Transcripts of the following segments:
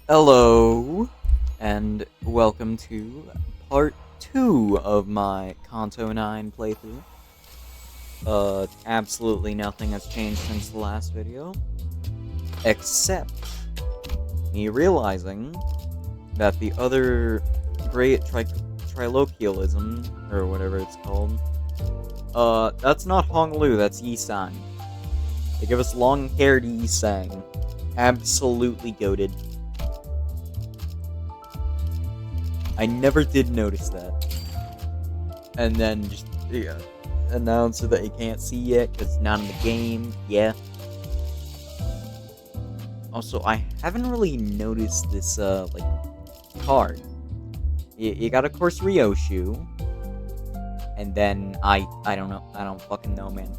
Hello, and welcome to part 2 of my Canto 9 playthrough. Absolutely nothing has changed since the last video, except me realizing that the other great triloquialism, or whatever it's called, that's not Honglu, that's Yisang. They give us long-haired Yisang. Absolutely goated. I never did notice that. And then just, announce that you can't see yet because it's not in the game. Yeah. Also, I haven't really noticed this, card. You got, of course, Ryoshu. And then, I don't know. I don't fucking know, man.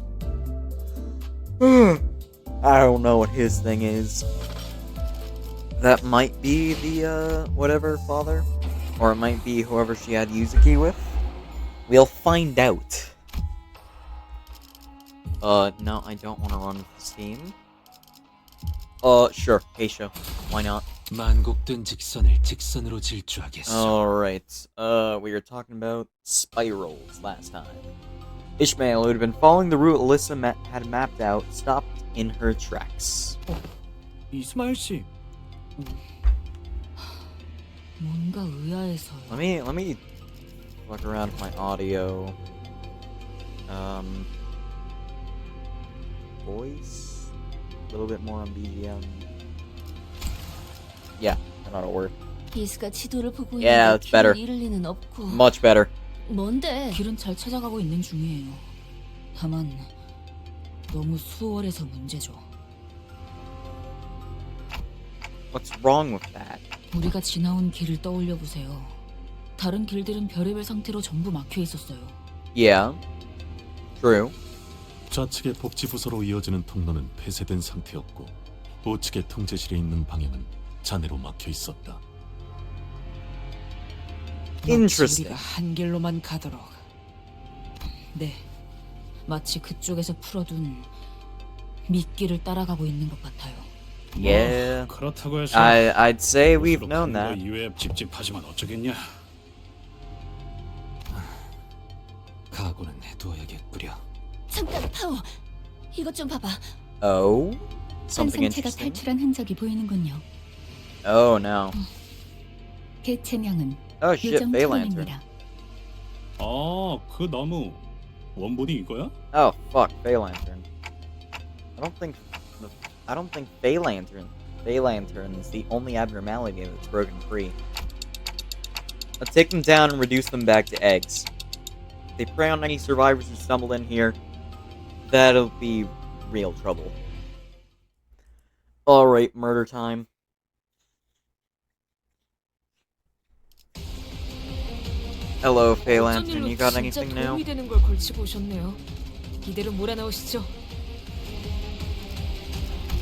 I don't know what his thing is. That might be the, whatever father. Or it might be whoever she had Yuzuki with. We'll find out. No, I don't want to run with Steam. Sure, Keisha. Why not? Alright, we were talking about spirals last time. Ishmael, who had been following the route Alyssa had mapped out, stopped in her tracks. 이스마일 씨. 뭔가 의아해서요. Let me fuck around with my audio. Voice? A little bit more on BGM. Yeah, that ought to work. 이스가 지도를 보고 Yeah, 있는데 it's better. 길을 잃을 리는 없고. Much better. 뭔데? 길은 잘 찾아가고 있는 중이에요. 다만 너무 수월해서 문제죠. What's wrong with that? 우리가 지나온 길을 떠올려 보세요. 다른 길들은 별의별 상태로 전부 막혀 있었어요. Yeah, true. 좌측의 복지부서로 이어지는 통로는 폐쇄된 상태였고 우측의 통제실에 있는 방향은 잔해로 막혀 있었다. Interesting. 우리가 한 길로만 가도록. 네, 마치 그쪽에서 풀어둔 미끼를 따라가고 있는 것 같아요. Yeah, 그렇다고 해서 I'd say we've known that. 이외에 찝찝하지만 어쩌겠냐. 각오는 해두어야겠구려. 잠깐, 파워. 이것 좀 봐봐. Oh? Something 환상체가 interesting? 탈출한 흔적이 보이는군요. Oh no. 개체명은 Oh shit, Fey Lantern. 요정천입니다. 그 나무 원본이 이거야? Oh fuck, Fey Lantern. I don't think Fey Lantern is the only abnormality that's broken free. Let's take them down and reduce them back to eggs. If they prey on any survivors who stumbled in here, that'll be real trouble. Alright, murder time. Hello, Fey Lantern, you got anything new? 도움이 되는 걸 걸치고 오셨네요. 이대로 몰아넣으시죠.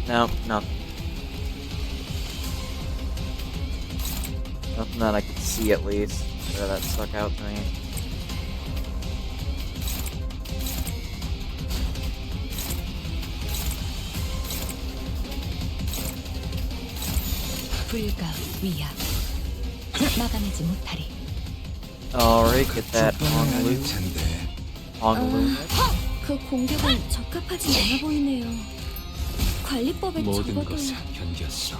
No, nothing. Nothing that I could see, at least. That stuck out to me. 불가 위압. 막아내지 못하리. Alright, get that Honglu. 그 공격은 적합하지 않아 보이네요. 관리법에 모든 적어도 것을 견뎠어.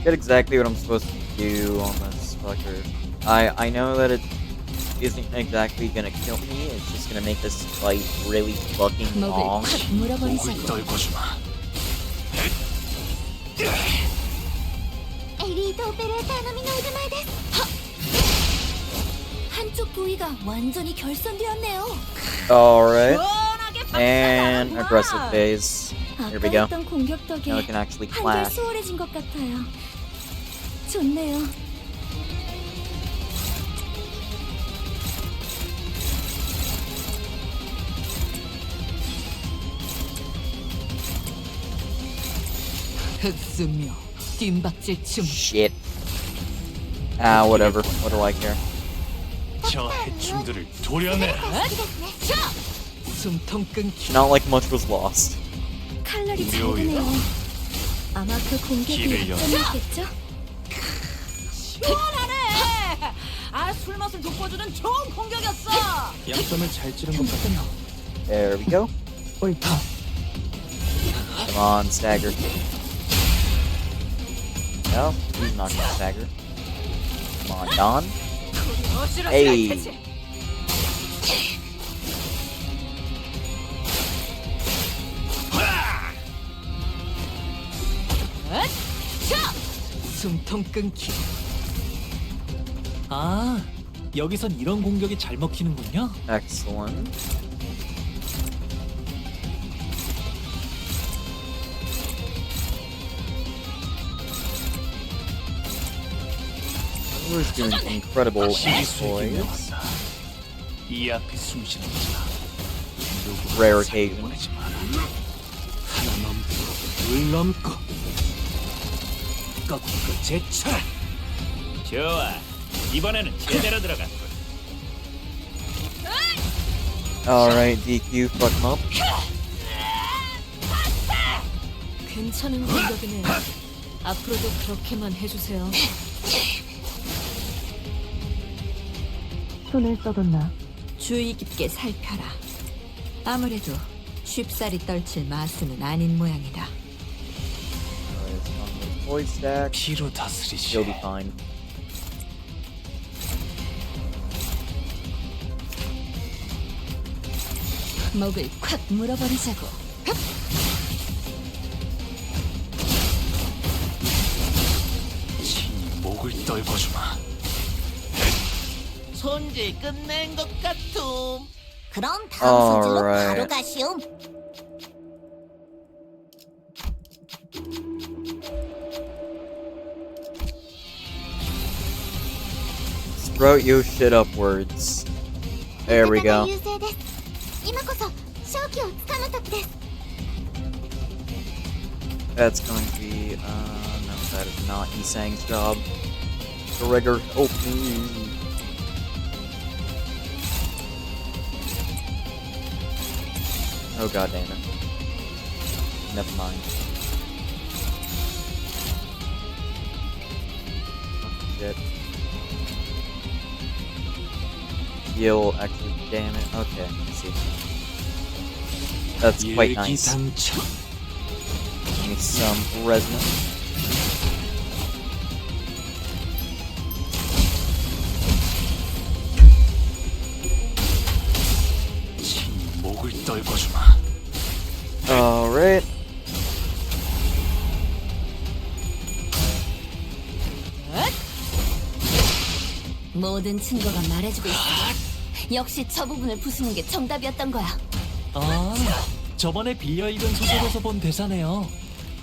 Get exactly what I'm supposed to do on this fucker. I know that it isn't exactly gonna kill me, it's just gonna make this fight really fucking long. 먹을 팍 물어버리자고. 떨궈지 마. 에리도 오페레타노미노이드 마이데스. 한쪽 부위가 완전히 결손되었네요. Alright. And aggressive phase. Here we go. 아까 했던 공격 덕에 Now we can actually 한결 clash. 수월해진 것 같아요. 좋네요. 흑수묘, 뜀박질 춤. Shit. Ah, whatever. What do I care? 저 해충들을 도려내. 숨통 끊기. Not like much was lost. 칼날이 잘 묘이다. 드네요. 아마 그 공격이 길을 연- 때문이겠죠? 시원하네. 아, 술 맛을 돋궈주는 좋은 공격이었어. 약점을 잘 찌른 것 같아. There we go. 옳다. Come on, stagger. No, he's not gonna stagger. Come on, Don. Hey. 숨통 끊기. 아, 여기선 이런 공격이 잘 먹히는군요. Excellent. Who's doing incredible exploits. 이 앞에 숨쉬는 자. 누구 Rare occasion. 보내지 마라. 하나 넘고 둘 넘고 꺾고 제쳐. 좋아. 이번에는 제대로 들어갔고. Alright, DQ, fuck him up. 괜찮은 공격이네요. 앞으로도 그렇게만 해주세요. 손을 써뒀나? 주의 깊게 살펴라. 아무래도 쉽사리 떨칠 마수는 아닌 모양이다. Alright, on the toy stack. 피로 다스리시. He'll be fine. 목을 콱 물어버리자고. 친히 목을 떨궈주마. 손질 끝낸 것 같음. 그럼 다음 소절로 Alright. 바로 가시옴. Sprout your shit upwards. There we go. 優勢です。今こそ勝機をつかむ時です。 That's going to be, no, that is not Isang's job. Gregor, help me. Oh god damn it. Never mind. Oh, shit. Heal, actually, damn it. Okay, let's see. That's quite nice. 일기상청. Give me some resonance. 친히 목을 떨궈주마. Alright. 모든 증거가 말해주고 있어. 역시 저 부분을 부수는 게 정답이었던 거야. 아, 저번에 빌려 읽은 소설에서 본 대사네요.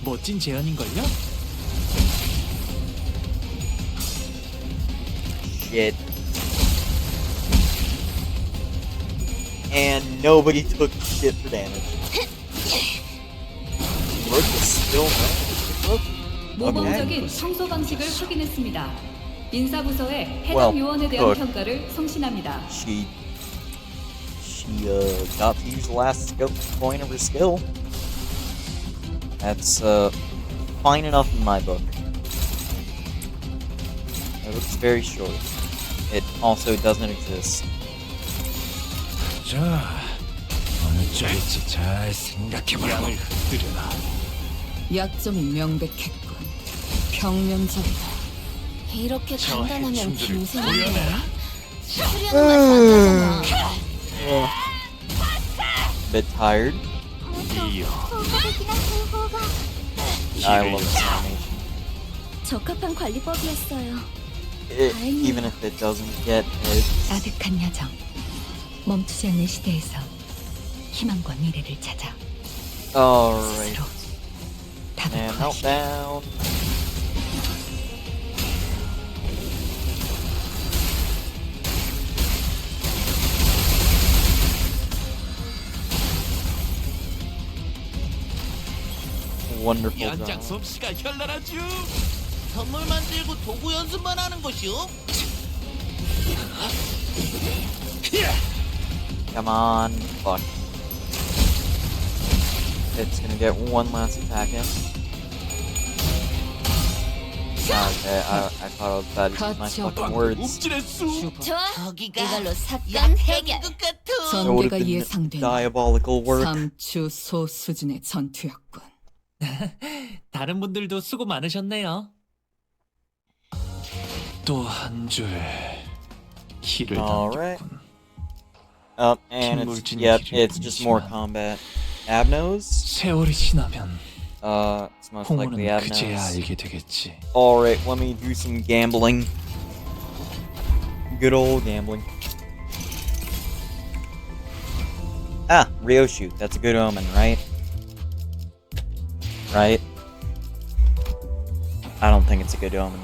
멋진 제안인걸요? Shit. And nobody took shit for damage. Look, still 모범적인 청소 방식을 확인했습니다. 인사부서의 해당 Well, 요원에 대한 look. 평가를 성신합니다. She got to use the last skill point of her skill. That's fine enough in my book. It looks very short. It also doesn't exist. 자, 어느 쪽일지 잘 생각해보라. 양을 흔들여라. 약점이 명백했군. 평면적이다. 이렇게 저 간단하면 해충들을 김생이네. 도려내. 수련은 맛이 안 나잖아. Bit tired. 이어. I love this animation. 적합한 관리법이었어요. Even if it doesn't get it. 아득한 여정. 멈추지 않는 시대에서 희망과 미래를 찾아 Alright. 스스로 답을 And 구하시. meltdown. Wonderful 연장 job. 솜씨가 현란하죠. 선물 만들고 도구 연습만 하는 것이오? Come on. Fuck. It's gonna get one last attack in. Okay, I thought I was about to use my fucking words. 좋아. 거기가 이걸로 사건 해결. 약한 것 같음. That would 전개가 have been 예상되는 diabolical work. 삼추소 수준의 전투였군. 다른 분들도 수고 많으셨네요. 또 한 줄 키를 Alright. 당겼군. And it's, kim물진 yep, 길일 it's just more 뿐이지만 combat. Abnos? 세월이 지나면 It's most likely 홍우는 그제야 Abnos. 알게 되겠지. Alright, let me do some gambling. Good old gambling. Ah, Ryoshu. That's a good omen, right? Right? I don't think it's a good omen.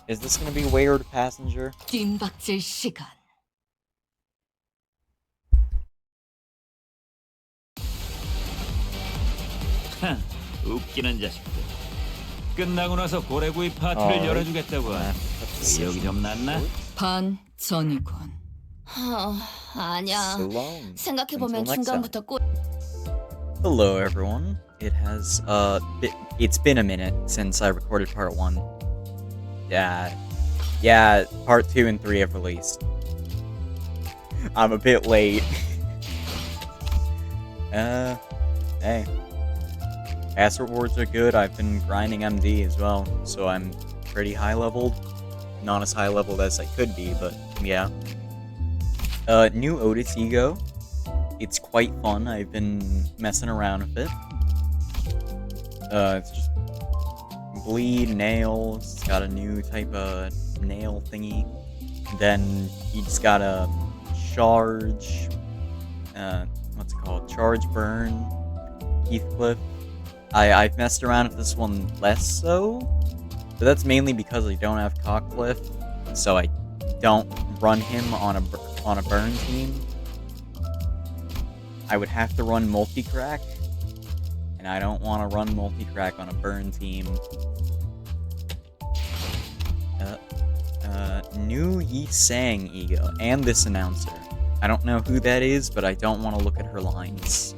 Is this gonna be Wayward Passenger? 뜀박질 시간. 웃기는 자식들. 끝나고 나서 고래구이 파티를 열어주겠다고 하네. 의욕이 좀 났나? 반전이군. 아니야. Salome. 생각해보면 Until next time. 중간부터 꼴. Hello, everyone. It has it's been a minute since I recorded part 1. Yeah, part 2 and 3 have released. I'm a bit late. Hey. Pass rewards are good. I've been grinding MD as well, so I'm pretty high leveled. Not as high leveled as I could be, but yeah. New Otis Ego. It's quite fun. I've been messing around with it. It's just bleed, nails. It's got a new type of nail thingy. Then you just gotta charge. What's it called? Charge burn. Heathcliff. I've messed around with this one less so, but that's mainly because I don't have Cockcliff, so I don't run him on a burn team. I would have to run multi-crack, and I don't want to run multi-crack on a burn team. New Yi Sang Ego, and this announcer. I don't know who that is, but I don't want to look at her lines.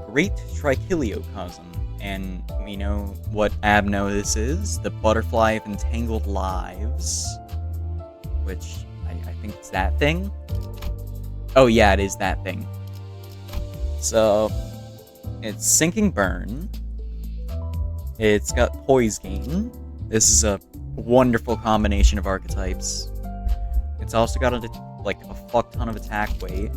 Great Trichiliocosm, and we know what Abno this is, the Butterfly of Entangled Lives, which I think it's that thing. Oh yeah, it is that thing. So, it's Sinking Burn, it's got Poise Gain, this is a wonderful combination of archetypes. It's also got a fuck ton of attack weight.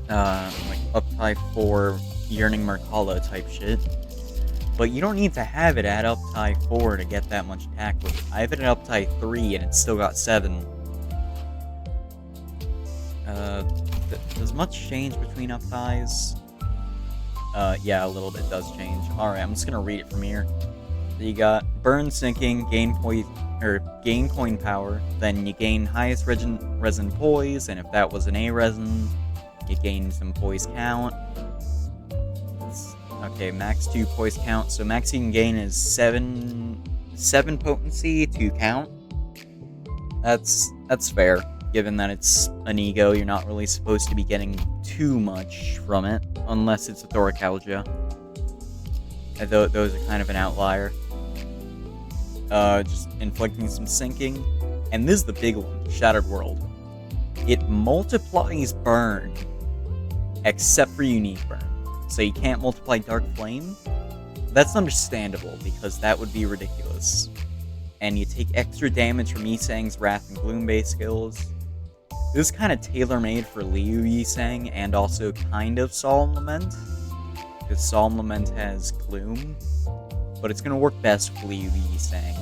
Like up type 4 Yearning Merkala type shit. But you don't need to have it at up type 4 to get that much attack weight. I have it at up type 3 and it's still got 7. Does much change between up ties? Yeah, a little bit does change. Alright, I'm just gonna read it from here. So you got Burn Sinking, gain coin power, then you gain highest resin poise, and if that was an A resin, you gain some poise count. Okay, max 2 poise count. So max you can gain is 7 potency, 2 count. That's fair, given that it's an ego. You're not really supposed to be getting too much from it, unless it's a Thoracalgia. Those are kind of an outlier. Just inflicting some sinking. And this is the big one, Shattered World. It multiplies burn, except for unique burn. So you can't multiply Dark Flame. That's understandable, because that would be ridiculous. And you take extra damage from Yisang's Wrath and Gloom base skills. This is kind of tailor-made for Liu Yisang, and also kind of Solemn Lament, because Solemn Lament has Gloom, but it's going to work best with Liu Yisang.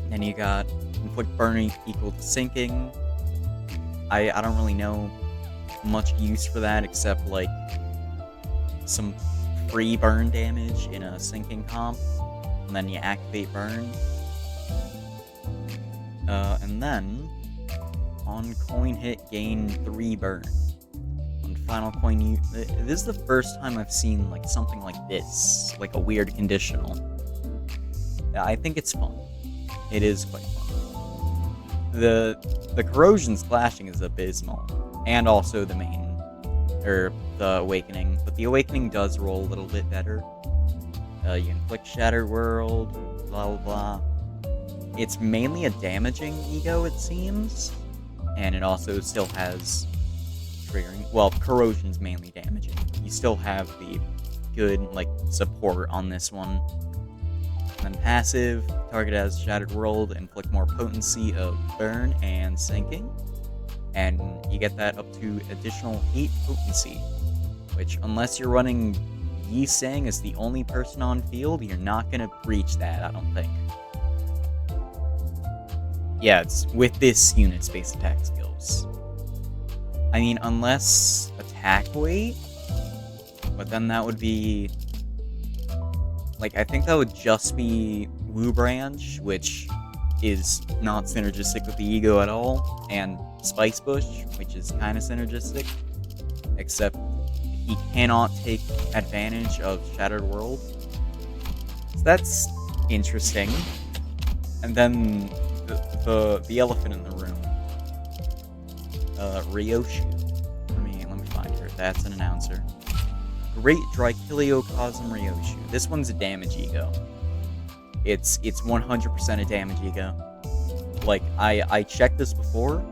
Then you got Inflict Burn equal to Sinking. I don't really know much use for that, except like some free burn damage in a sinking comp, and then you activate burn. And then on coin hit, gain 3 burn. On final coin. This is the first time I've seen like something like this, like a weird conditional. Yeah, I think it's fun. It is quite fun. The corrosion's clashing is abysmal, and also the main, or the awakening. But the awakening does roll a little bit better. You inflict Shattered World, blah blah blah. It's mainly a damaging ego, it seems, and it also still has triggering. Well, corrosion's mainly damaging. You still have the good like support on this one. And then passive, target has Shattered World, inflict more potency of burn and sinking, and you get that up to additional 8 potency. Which, unless you're running Yi Sang as the only person on field, you're not gonna breach that, I don't think. Yeah, it's with this unit's base attack skills. I mean, unless attack weight, but then that would be... Like, I think that would just be Wu Branch, which is not synergistic with the ego at all, and Spice Bush, which is kind of synergistic, except he cannot take advantage of Shattered World. So that's interesting. And then the elephant in the room, Ryoshu. Let me find her. That's an announcer. Great Drachyliocosm Ryoshu. This one's a damage ego. It's 100% a damage ego. Like, I checked this before.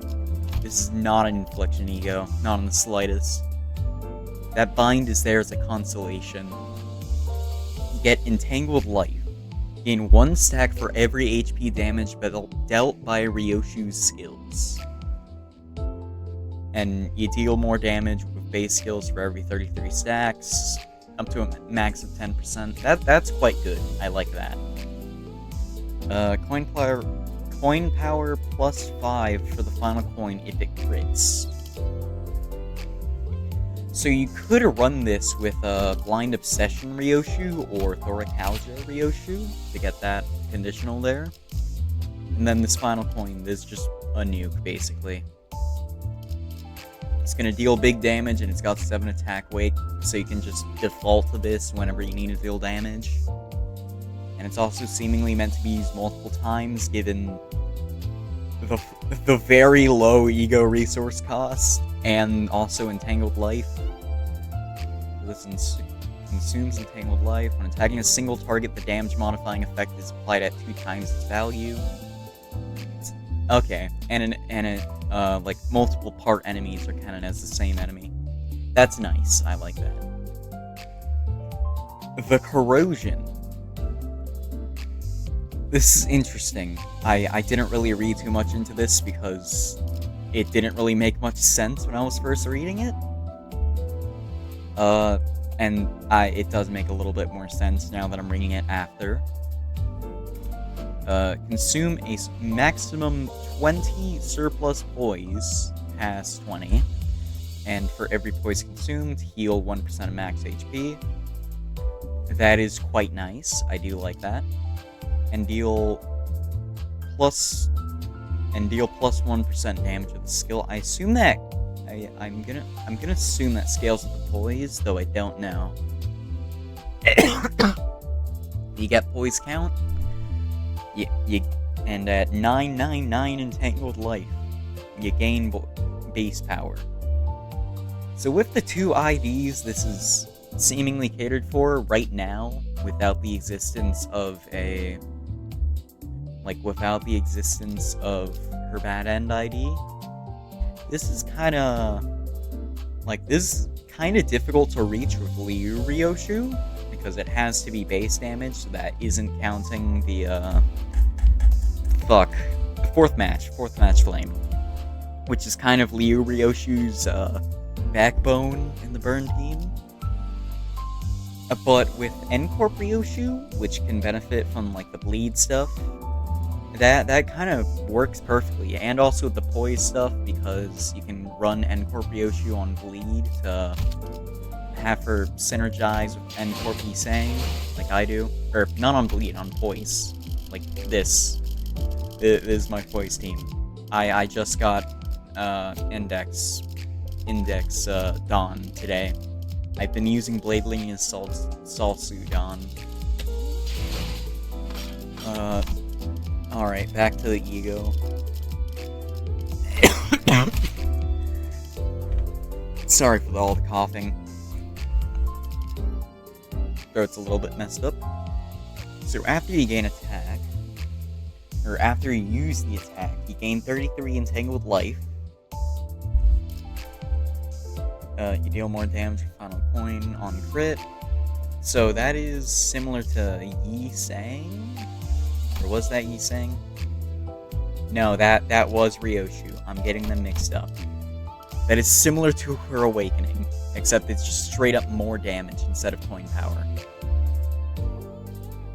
This is not an infliction ego, not in the slightest. That bind is there as a consolation. You get Entangled Life. Gain 1 stack for every HP damage dealt by Ryoshu's skills. And you deal more damage with base skills for every 33 stacks, up to a max of 10%. That's quite good. I like that. Coin power plus 5 for the final coin if it crits. So you could run this with Blind Obsession Ryoshu or Thoracalgia Ryoshu to get that conditional there. And then this final coin is just a nuke, basically. It's gonna deal big damage, and it's got 7 attack weight, so you can just default to this whenever you need to deal damage. And it's also seemingly meant to be used multiple times, given the very low ego resource cost, and also Entangled Life. This consumes Entangled Life. When attacking a single target, the damage modifying effect is applied at 2 times its value. Okay, and like multiple part enemies are counted as the same enemy. That's nice. I like that. The corrosion. This is interesting. I didn't really read too much into this because it didn't really make much sense when I was first reading it. And it does make a little bit more sense now that I'm reading it after. Consume a maximum 20 surplus poise past 20. And for every poise consumed, heal 1% of max HP. That is quite nice. I do like that. And deal plus 1% damage with the skill. I assume that I'm gonna assume that scales with the poise, though I don't know. You get poise count. And at 999 Entangled Life, you gain base power. So with the 2 IDs, this is seemingly catered for right now, without the existence of her bad end ID. This is kind of difficult to reach with Liu Ryoshu, because it has to be base damage, so that isn't counting the fourth match flame, which is kind of Liu Ryoshu's backbone in the burn team. But with N-Corp Ryoshu, which can benefit from like the bleed stuff, that kind of works perfectly, and also the poise stuff, because you can run N-Corp Ryoshu on bleed to have her synergize with N-Corp Sang, like I do, or not on bleed, on poise, like this. This is my poise team. I just got Index Index Dawn today. I've been using Blading as Salsu Dawn. Alright, back to the ego. Sorry for all the coughing. Throat's a little bit messed up. So after you gain attack, or after you use the attack, you gain 33 Entangled Life. You deal more damage with Final Coin on crit. So that is similar to Yi Sang? Or was that Yi Sang? No, that was Ryoshu. I'm getting them mixed up. That is similar to her Awakening, except it's just straight up more damage instead of coin power.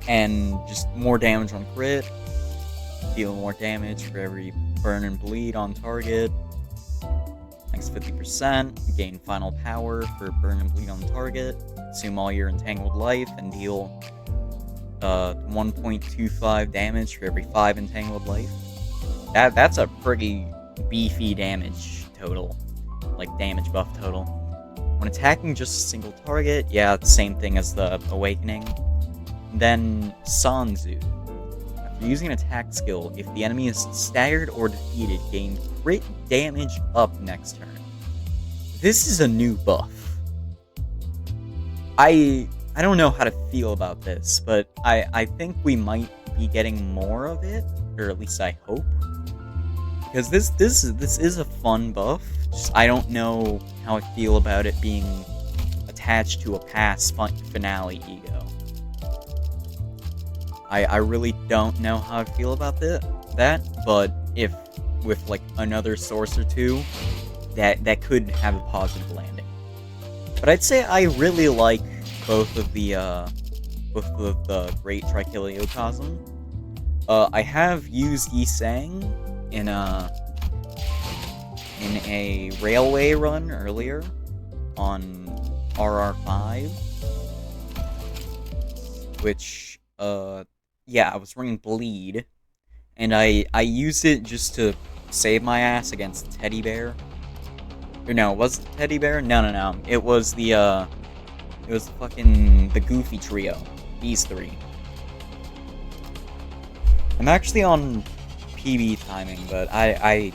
And just more damage on crit, deal more damage for every burn and bleed on target. Next 50%, gain final power for burn and bleed on target, consume all your entangled life, and deal 1.25 damage for every 5 entangled life. That's a pretty beefy damage total. Like, damage buff total. When attacking just a single target, yeah, the same thing as the Awakening. Then, Sanzu. After using an attack skill, if the enemy is staggered or defeated, gain crit damage up next turn. This is a new buff. I don't know how to feel about this, but I think we might be getting more of it, or at least I hope. Because this is a fun buff. Just I don't know how I feel about it being attached to a past finale ego. I really don't know how I feel about that, but if with like another source or two, that could have a positive landing. But I'd say I really like both of the Great Trichiliocosm. I have used Yi Sang in a railway run earlier on RR5, which yeah, I was running Bleed, and I used it just to save my ass against Teddy Bear. Or no, was it Teddy Bear? No. It was the fucking the Goofy trio. These three. I'm actually on PB timing, but I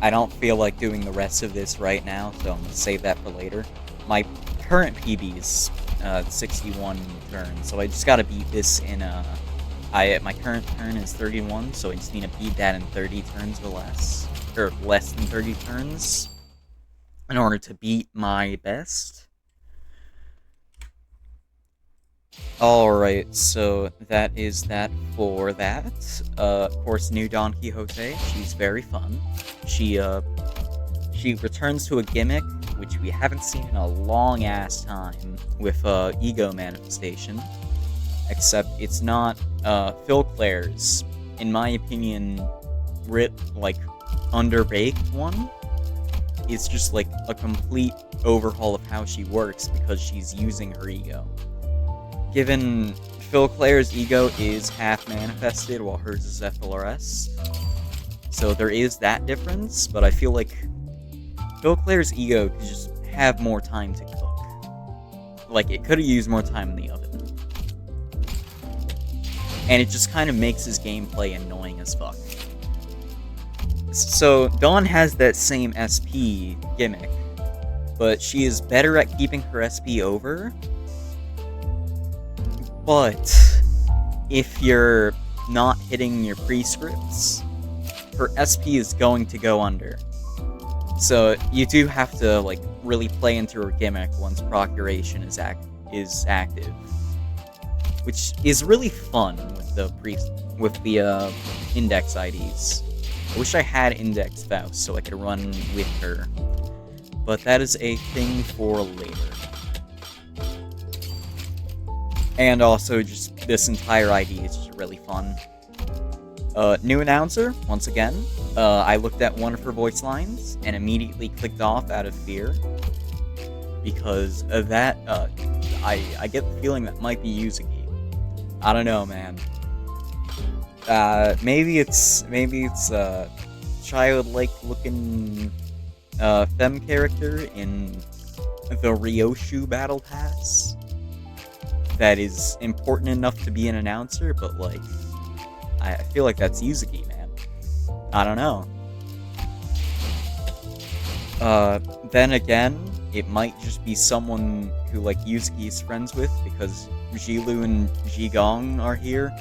don't feel like doing the rest of this right now, so I'm gonna save that for later. My current PB is 61 turns, so I just gotta beat this in my current turn is 31, so I just need to beat that in 30 turns or less than 30 turns in order to beat my best. Alright, so that is that for that. Of course, new Don Quixote, she's very fun. She returns to a gimmick which we haven't seen in a long ass time with ego manifestation. Except it's not Phil Claire's, in my opinion, underbaked one. It's just like a complete overhaul of how she works because she's using her ego. Given Phil Claire's ego is half manifested while hers is FLRS, so there is that difference, but I feel like Phil Claire's ego could just have more time to cook. Like, it could have used more time in the oven. And it just kind of makes his gameplay annoying as fuck. So, Dawn has that same SP gimmick, but she is better at keeping her SP over. But if you're not hitting your prescripts, her SP is going to go under. So you do have to like really play into her gimmick once procuration is active, which is really fun with the index IDs. I wish I had Index Faust so I could run with her, but that is a thing for later. And also, just this entire ID is just really fun. New announcer, once again. I looked at one of her voice lines and immediately clicked off out of fear. Because of that, I get the feeling that might be Yuzuki. I don't know, man. Maybe it's childlike looking femme character in the Ryoshu Battle Pass that is important enough to be an announcer, but like, I feel like that's Yuzuki, man. I don't know. Then again, it might just be someone who like Yuzuki is friends with, because Jilu and Jigong are here,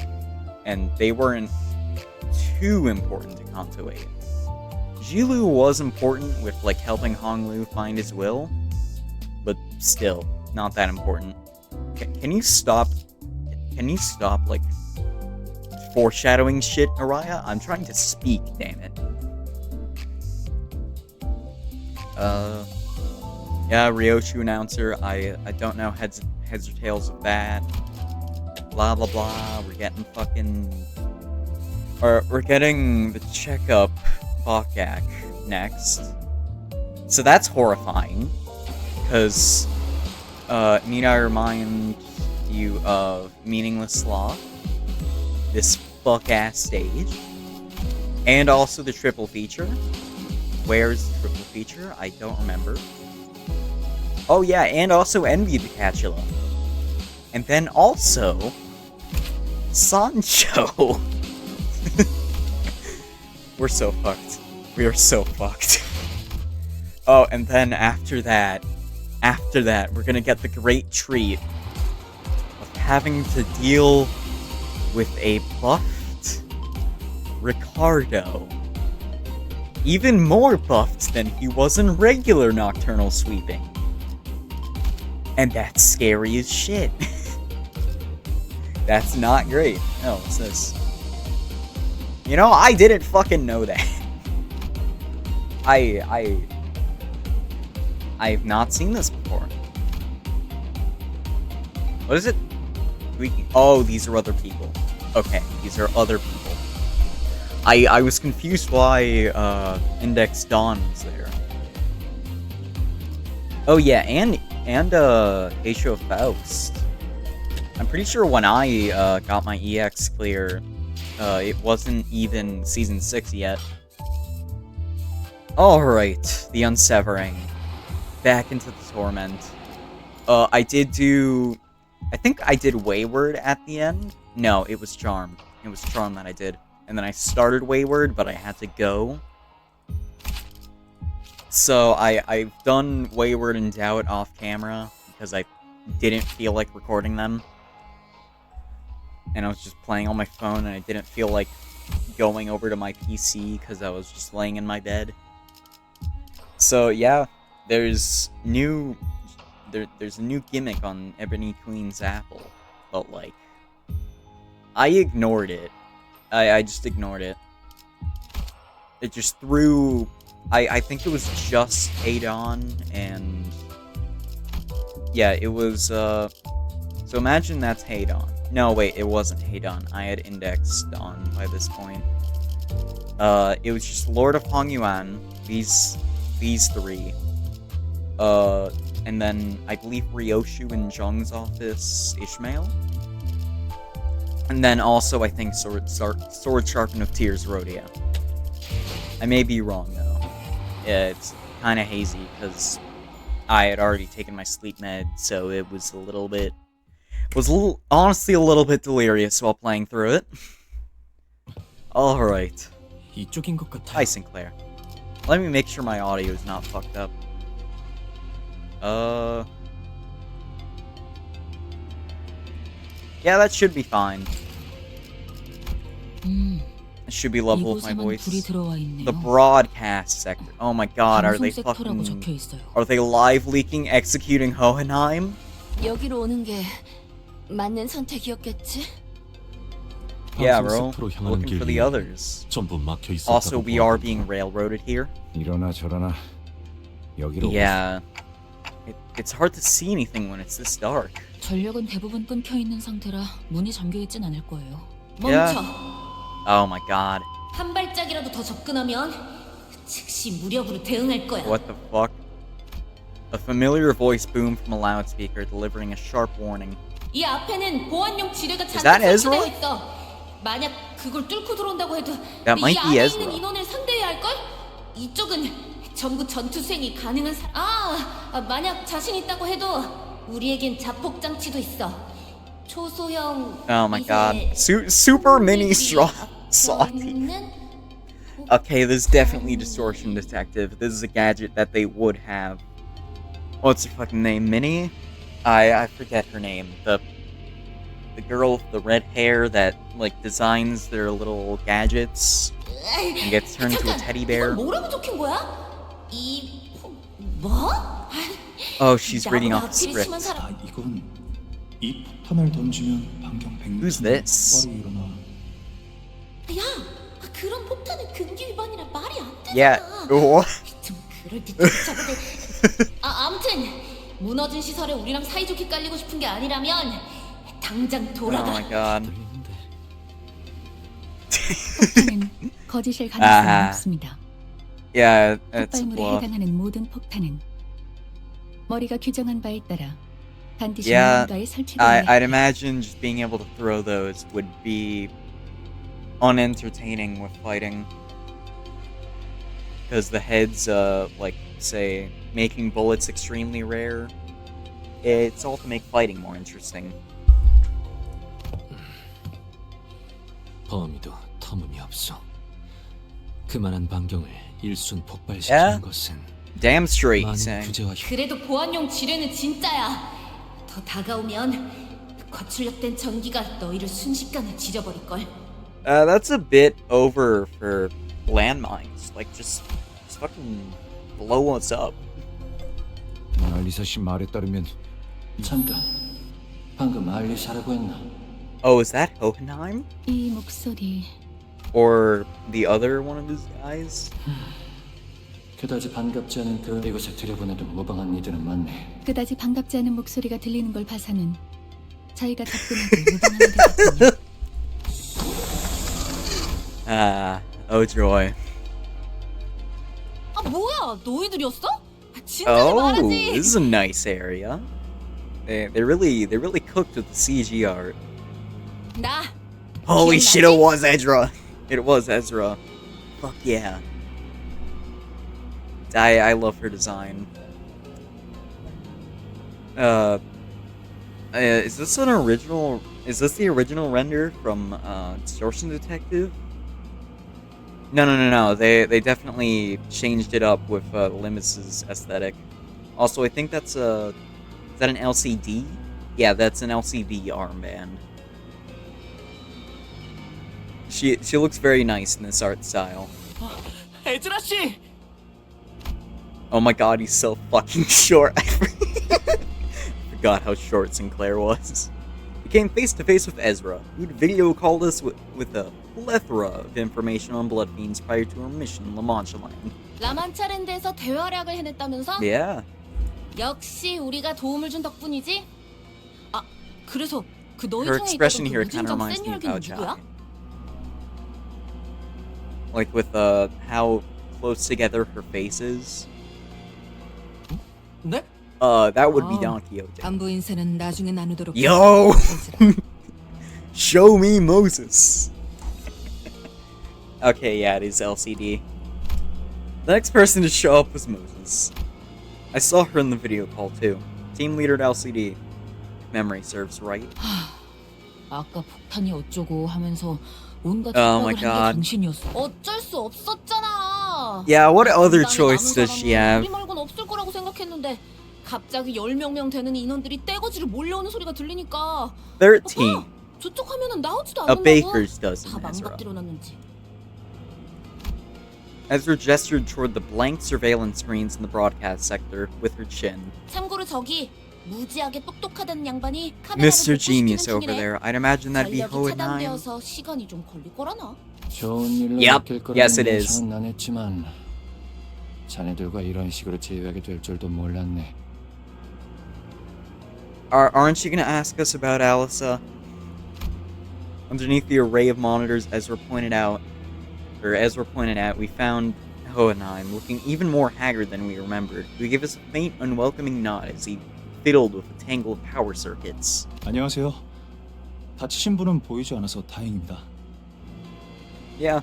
and they weren't too important to Kanto 8. Jilu was important with like helping Honglu find his will, but still, not that important. Can you stop like foreshadowing shit, Araya? I'm trying to speak, damn it. Yeah, Ryoshu announcer. I don't know heads or tails of that. Blah blah blah. We're getting the checkup Bakak next. So that's horrifying, because need I remind you of Meaningless Sloth, this fuck-ass stage, and also the triple feature. Where's the triple feature? I don't remember. Oh yeah, and also Envy the Catula. And then also Sancho. We're so fucked. We are so fucked. Oh, and then after that, we're gonna get the great treat of having to deal with a buffed Ricardo. Even more buffed than he was in regular Nocturnal Sweeping. And that's scary as shit. That's not great. Oh, what's this? You know, I didn't fucking know that. I've not seen this before. What is it? Oh, these are other people. Okay, these are other people. I was confused why Index Dawn was there. Oh yeah, and Aisho Faust. I'm pretty sure when I got my EX clear, it wasn't even Season 6 yet. Alright, the Unsevering. Back into the Torment. I think I did Wayward at the end. No, it was Charm. It was Charm that I did. And then I started Wayward, but I had to go. So I've done Wayward and Doubt off camera, because I didn't feel like recording them. And I was just playing on my phone, and I didn't feel like going over to my PC, because I was just laying in my bed. So yeah, there's a new gimmick on Ebony Queen's Apple, but like, I ignored it. I just ignored it. It just threw... I think it was just Adon, and... Yeah, it was, So imagine that's Hadon. No, wait, it wasn't Hadon. I had indexed on by this point. It was just Lord of Hongyuan, these three. And then, I believe Ryoshu in Zhong's office, Ishmael. And then also, I think Sword Sharpen of Tears, Rodeo. I may be wrong, though. It's kind of hazy, because I had already taken my sleep med, so it was honestly a little bit delirious while playing through it. Alright. Hi, Sinclair. Let me make sure my audio is not fucked up. Yeah, that should be fine. It should be level with my voice. The broadcast sector. Oh my god, are they live leaking executing Hohenheim? 여기로 오는 게 맞는 선택이었겠지? Yeah, bro. Looking for the others. Also, we are being railroaded here. Yeah. It's hard to see anything when it's this dark. 전력은 대부분 끊겨 있는 상태라 문이 잠겨 있진 않을 거예요. Yeah. 멈춰. Oh my god. 한 발짝이라도 더 접근하면 즉시 무력으로 대응할 거야. What the fuck? A familiar voice boomed from a loudspeaker, delivering a sharp warning. 이 앞에는 보안용 지뢰가 Is that 잔뜩 Ezra? 설치되어 있어. 만약 그걸 뚫고 들어온다고 해도 That 이 might be 안에 Ezra. 있는 인원을 상대해야 할 걸? 이쪽은 전부 전투 수행이 가능한 만약 자신 있다고 해도 우리에겐 자폭 장치도 있어. 초소형. Oh my god. Super mini Slothy. Okay, this is definitely Distortion Detective. This is a gadget that they would have. What's her fucking name? Minnie? I forget her name. The girl with the red hair that like designs their little gadgets and gets turned into a teddy bear. 뭐라고 적힌 거야? 뭐? Oh, she's reading off the script. 이건 이 폭탄을 던지면 반경 100m. Who's this? 야, 그런 폭탄은 금기 위반이라 말이 안 되잖아. Yeah. What? 좀 그럴 듯 저거들. 아무튼 무너진 시설에 우리랑 사이좋게 깔리고 싶은 게 아니라면 당장 돌아가. Oh my god. 폭탄은 거짓일 가능성이 높습니다. Yeah, it's a 폭발물에 bluff. 해당하는 모든 폭탄은 머리가 규정한 바에 따라 반드시 Yeah, 누군가에 설치되어야 I'd imagine just being able to throw those would be unentertaining with fighting. Because the heads, like, say, making bullets extremely rare. It's all to make fighting more interesting. 범위도 터무니없어. 그만한 반경을 일순 폭발시키는 것은 Damn straight, 많은 saying. 규제와 그래도 보안용 지뢰는 진짜야. 더 다가오면 거출력된 전기가 너희를 순식간에 지져버릴걸. That's a bit over for landmines. Like, just fucking blow us up. 알리사 씨 말에 따르면 잠깐. 방금 알리사라고 했나? Oh, is that Hohenheim? 이 목소리 Or the other one of his guys? 그다지 반갑지 않은 그 이곳에 들여보내도 무방한 이들은 많네. 그다지 반갑지 않은 목소리가 들리는 걸 봐서는 저희가 접근해도 무방한 것 같군요. Oh joy. 뭐야? 너희들이었어? 진짜 Oh, 말하지. this is a nice area. They really cooked with the CG art. 나 Holy 기억나지? shit, it was Ezra. It was Ezra. Fuck yeah. I love her design. Is this an original? Is this the original render from Distortion Detective? No. They definitely changed it up with Limbus's aesthetic. Also, I think that's is that an LCD? Yeah, that's an LCD armband. She looks very nice in this art style. 에즈라 씨. Oh my god, he's so fucking short. I forgot how short Sinclair was. We came face to face with Ezra, who'd video called us with a plethora of information on blood fiends prior to our mission in La Mancha Land. 라만차랜드에서 대활약을 해냈다면서? Yeah. 역시 우리가 도움을 준 덕분이지. 그래서 그 너희 Her 청에 expression 있던 here 그 kind of 무진장 reminds me of 센 Bao 혈기는 누구야? Chai. Like with how close together her face is. 네? That would be Oh. Don Quixote. 안부 인사는 나중에 나누도록. Yo! 얘들아. Show me Moses. Okay, yeah, it is LCD. The next person to show up was Moses. I saw her in the video call too. Team leader at LCD. Memory serves right. 아까 폭탄이 어쩌고 하면서 온갖 Oh my 협박을 한 게 God. 당신이었어. 어쩔 수 없었잖아. Yeah, what other 당당히 choice 남은 does she 사람은 have? 우리 말곤 없을 거라고 생각했는데 갑자기 10명 되는 인원들이 떼거지로 몰려오는 소리가 들리니까 13. 저쪽 화면은 나오지도 A 않는다고. baker's dozen, 다 Ezra. 망가뜨려놨는지. Ezra gestured toward the blank surveillance screens in the broadcast sector with her chin. 참고로 저기 무지하게 똑똑하다는 양반이 카메라를 Mr. 복구시키는 Genius over 중이래. there. I'd imagine that'd be 전력이 Hohenheim. 차단되어서 시간이 좀 걸릴 거라나. 좋은 일로 Yep. 느낄 거라는 Yes, it is. 예상은 난 했지만 자네들과 이런 식으로 제외하게 될 줄도 몰랐네. Aren't you gonna ask us about Alyssa? Underneath the array of monitors Ezra pointed out, we found Hohenheim looking even more haggard than we remembered. He gave us a faint, unwelcoming nod as he fiddled with a tangle of power circuits. 안녕하세요. 다치신 분은 보이지 않아서 다행입니다. Yeah,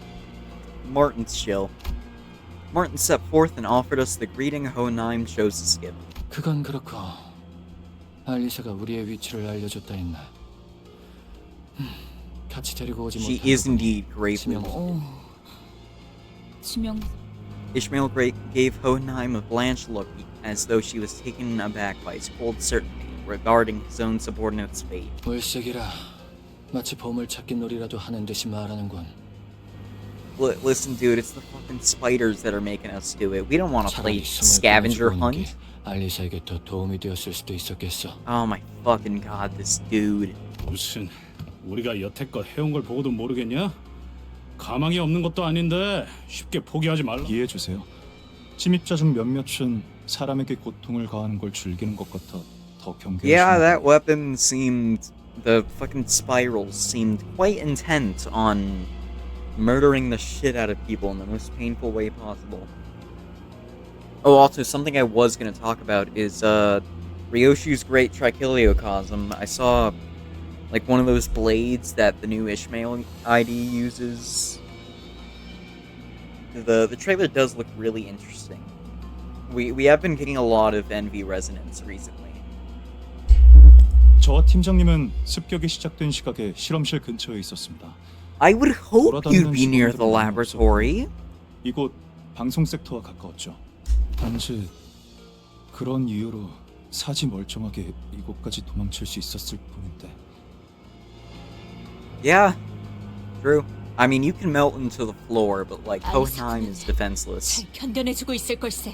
Martin's chill. Martin stepped forth and offered us the greeting Hohenheim chose to skip. 그건 그렇고 알리사가 우리의 위치를 알려줬다 했나? 같이 데리고 오지 She 못한 is 부분이 indeed gravely. 치명. 치명 Ishmael gave Hohenheim a blanched look as though she was taken aback by his cold certainty regarding his own subordinate's fate. 물색이라 마치 보물 찾기 놀이라도 하는 듯이 말하는군. Listen, dude, it's the fucking spiders that are making us do it. We don't want to play 차라리 숨을 scavenger 꺼내주고 있는 hunt. 게 알리사에게 더 도움이 되었을 수도 있었겠어. Oh my fucking god, this dude. 무슨 우리가 여태껏 해온 걸 보고도 모르겠냐? 가망이 없는 것도 아닌데 쉽게 포기하지 말라. 이해해주세요. 침입자 중 몇몇은 사람에게 고통을 가하는 걸 즐기는 것 같아 더 경계하시는 Yeah, that 거예요. weapon seemed... The fucking spirals seemed quite intent on murdering the shit out of people in the most painful way possible. Oh, also, something I was going to talk about is, Ryoshu's Great Trichiliocosm. I saw, like, one of those blades that the new Ishmael ID uses. The trailer does look really interesting. We have been getting a lot of envy resonance recently. 저와 팀장님은 습격이 시작된 시각에 실험실 근처에 있었습니다. I would hope you'd be near the laboratory. 이곳 방송 섹터와 가까웠죠. 단지 그런 이유로 사지 멀쩡하게 이곳까지 도망칠 수 있었을 뿐인데. Yeah, true. I mean, you can melt into the floor, but like Hohenheim is defenseless. 잘 견뎌내주고 있을 걸세.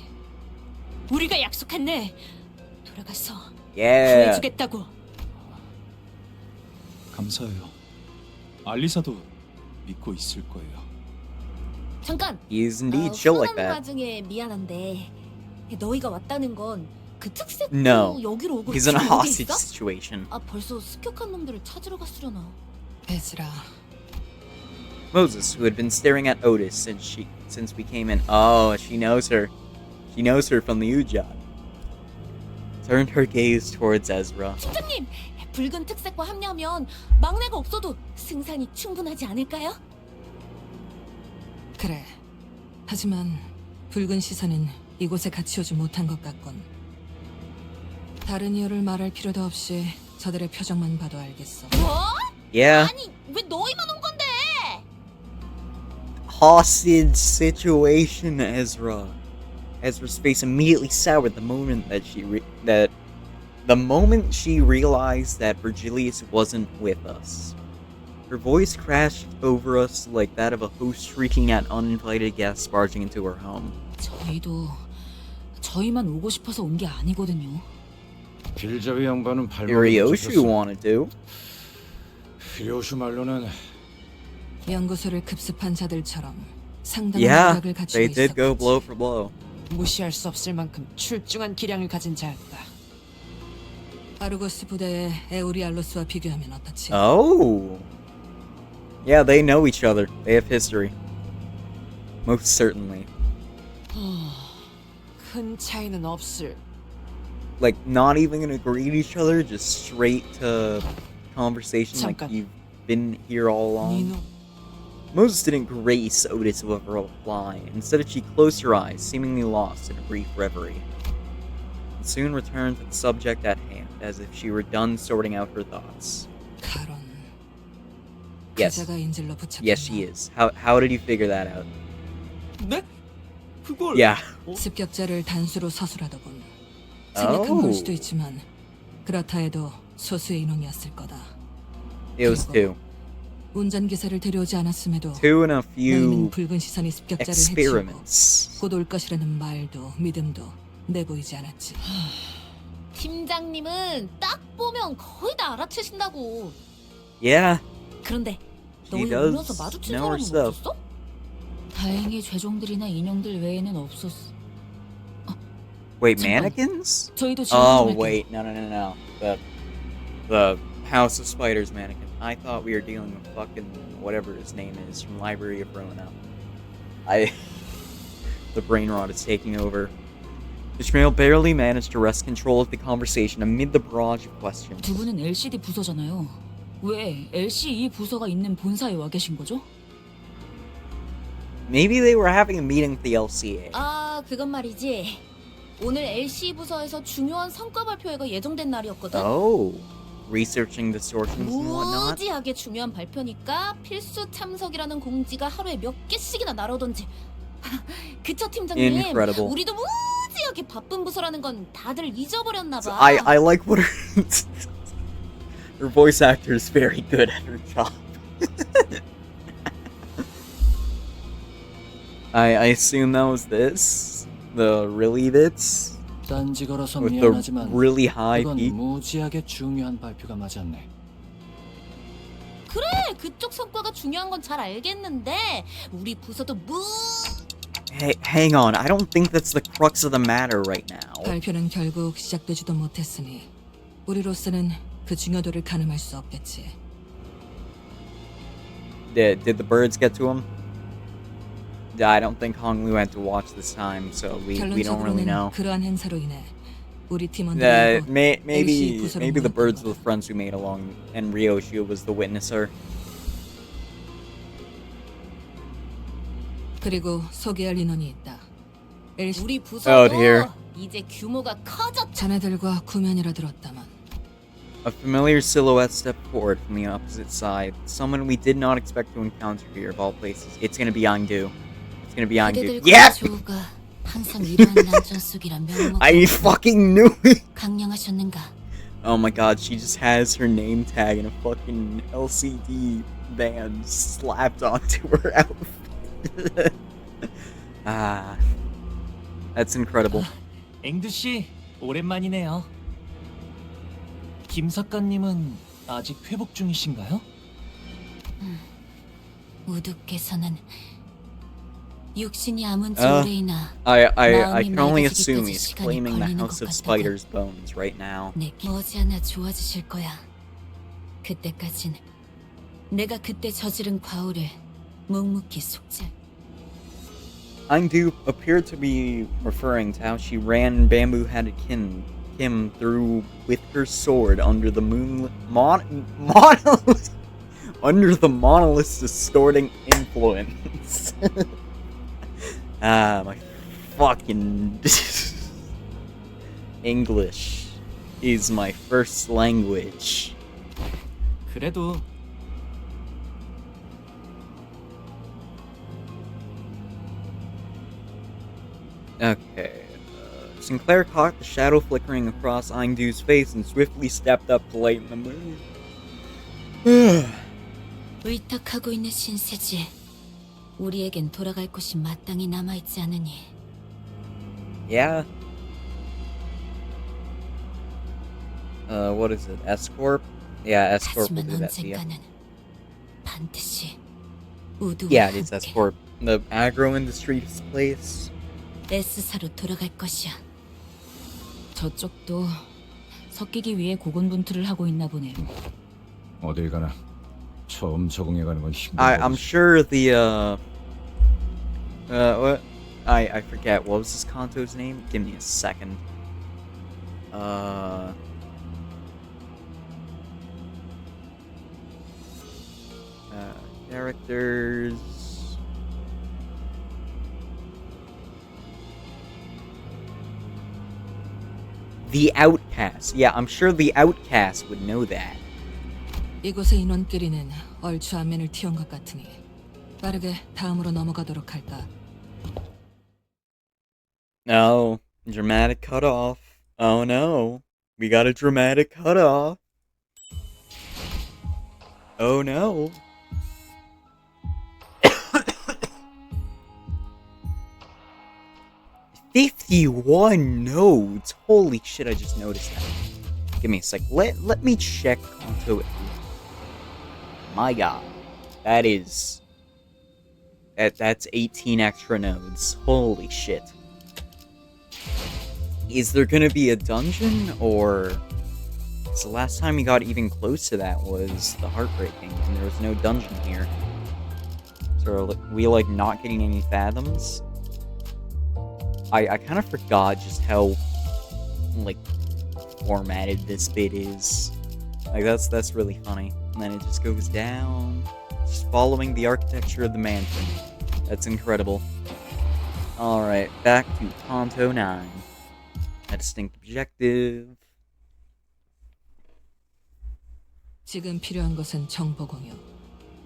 우리가 약속했네. 돌아가서 Yeah. 구해주겠다고. 감사해요. 알리사도 믿고 있을 거예요. 잠깐. He is indeed chill like that. 와중에 미안한데 너희가 왔다는 건 그 특색도 No, 여기로 오고 he's in a 지금 어디 hostage 있어? situation. 아 벌써 습격한 놈들을 찾으러 갔으려나. 에즈라 Moses, who had been staring at Otis since we came in. Oh, she knows her. She knows her from the Ujad. Turned her gaze towards Ezra. 팀장님, 붉은 특색과 합류하면 막내가 없어도 승산이 충분하지 않을까요? 그래. 하지만 붉은 시선은 이곳에 같이 오지 못한 것 같군. 다른 이유를 말할 필요도 없이 저들의 표정만 봐도 알겠어. 뭐? Yeah, 아니 왜 너희만 온 건데? hostage situation, Ezra. Ezra's face immediately soured the moment that the moment she realized that Virgilius wasn't with us. Her voice crashed over us like that of a host shrieking at uninvited guests barging into her home. 저희도 저희만 오고 싶어서 온 게 아니거든요. 빌자위 양반은 Ryoshu wanted to. 료슈 말로는 연구소를 급습한 자들처럼 상당한 Yeah, 노력을 갖추고 they did go 있었겠지. blow for blow. 무시할 수 없을 만큼 출중한 기량을 가진 자였다. 아르고스 부대의 에우리알로스와 비교하면 어떻지? Oh. Yeah, they know each other. They have history. Most certainly. 큰 차이는 없을. Like, not even gonna greet each other, just straight to conversation like 잠깐. you've been here all along. 니노. Moses didn't grace Otis with a reply. Instead, she closed her eyes, seemingly lost in a brief reverie, and soon returned to the subject at hand, as if she were done sorting out her thoughts. 카론. Yes. 그자가 인질로 붙잡혔나? Yes, she is. How did you figure that out? 네? 그걸 Yeah. 습격자를 단수로 서술하더군. 생략한 걸 Oh. 수도 있지만 그렇다 해도 소수의 인원이었을 거다. It was two. 운전기사를 데려오지 않았음에도 Two and a 너희는 few 붉은 시선이 습격자를 해치우고 experiments. 곧 올 것이라는 말도 믿음도 내보이지 않았지. 팀장님은 딱 보면 거의 다 알아채신다고. Yeah. 그런데 She 너희 does 오면서 마주친 know her 사람은 stuff. 없었어? 다행히 죄종들이나 인형들 외에는 없었어. Wait, 잠깐. mannequins? 저희도 질문 Oh, 좀 할게요. wait. No. The House of Spiders mannequin. I thought we were dealing with fucking whatever his name is from Library of Rona. The brain rot is taking over. Ishmael barely managed to wrest control of the conversation amid the barrage of questions. 두 분은 LCD 부서잖아요. 왜 LCE 부서가 있는 본사에 와 계신 거죠? Maybe they were having a meeting with the LCA. 아, 그건 말이지. 오늘 LC 부서에서 중요한 성과 발표회가 예정된 날이었거든. Oh, researching distortions and whatnot. 무지하게 중요한 발표니까 필수 참석이라는 공지가 하루에 몇 개씩이나 날아오던지. 그쵸 팀장님? Incredible. 우리도 무지하게 바쁜 부서라는 건 다들 잊어버렸나 봐. I like what her voice actor is very good at her job. I assume that was this, the really bits 딴지 걸어서 with the 미안하지만 really high 그건 peak. 무지하게 중요한 발표가 맞았네. 그래, 그쪽 성과가 중요한 건 잘 알겠는데 우리 부서도 Hey, hang on. I don't think that's the crux of the matter right now. 발표는 결국 시작되지도 못했으니 우리로서는 그 중요도를 가늠할 수 없겠지. Did the birds get to him? I don't think Hong Lu had to watch this time, so we don't really know. 결론적으로는 그러한 행사로 인해 우리 팀원들이 Maybe the birds were the friends we made along, and Ryoshi was the witnesser. 그리고 소개할 인원이 있다. 우리 부서도 dear. 이제 규모가 커졌. 자네들과 구면이라 들었다만. A familiar silhouette stepped forward from the opposite side. Someone we did not expect to encounter here of all places. It's gonna be Yangdu. It's gonna be Yangdu. Yep! 조우가 항상 이러한 난전 속이란 명목. I fucking knew it! 강령하셨는가? Oh my god, she just has her name tag in a fucking LCD band slapped onto her outfit. Ah, that's incredible. 앵두 씨, 오랜만이네요. 김 작가님은 아직 회복 중이신가요? 우두께서는 육신이 아문 지 오래이나 I can only assume he's claiming the House of Spiders' bones right now. 머지않아 좋아지실 거야. 그때까진 내가 그때 저지른 과오를 묵묵히 속죄. Yangdu appeared to be referring to how she ran bamboo-headed Kim through with her sword under the under the monolith's distorting influence. My fucking English is my first language. 그래도 Okay. Sinclair caught the shadow flickering across Yangdu's face and swiftly stepped up to lighten the mood. 의탁하고 있는 신세지. 우리에겐 돌아갈 곳이 마땅히 남아있지 않으니. Yeah. What is it? S-Corp? Yeah, S-Corp will do that to you. 반드시 우두와 Yeah, it is 함께 S-Corp. The agro industry's place. S사로 돌아갈 것이야. 저쪽도 섞이기 위해 고군분투를 하고 있나 보네. 어딜 가나 처음 적응해가는 건 힘든 I'm sure the what? I forget, what was this Canto's name? Give me a second. Characters. The Outcast. Yeah, I'm sure the Outcast would know that. 이곳의 인원끼리는 얼추 안면을 틔운 것 같으니 빠르게 다음으로 넘어가도록 할까. No, dramatic cutoff. Oh no, we got a dramatic cutoff. Oh no. $51 nodes. Holy shit! I just noticed that. Give me a sec. Let me check Canto. My God, that's 18 extra nodes. Holy shit. Is there gonna be a dungeon, or... So the last time we got even close to that was the Heartbreaking, and there was no dungeon here. So are we, like, not getting any Fathoms? I kind of forgot just how, like, formatted this bit is. Like, that's really funny. And then it just goes down, just following the architecture of the mansion. That's incredible. Alright, back to Canto 9. A distinct objective. 지금 필요한 것은 정보 공유.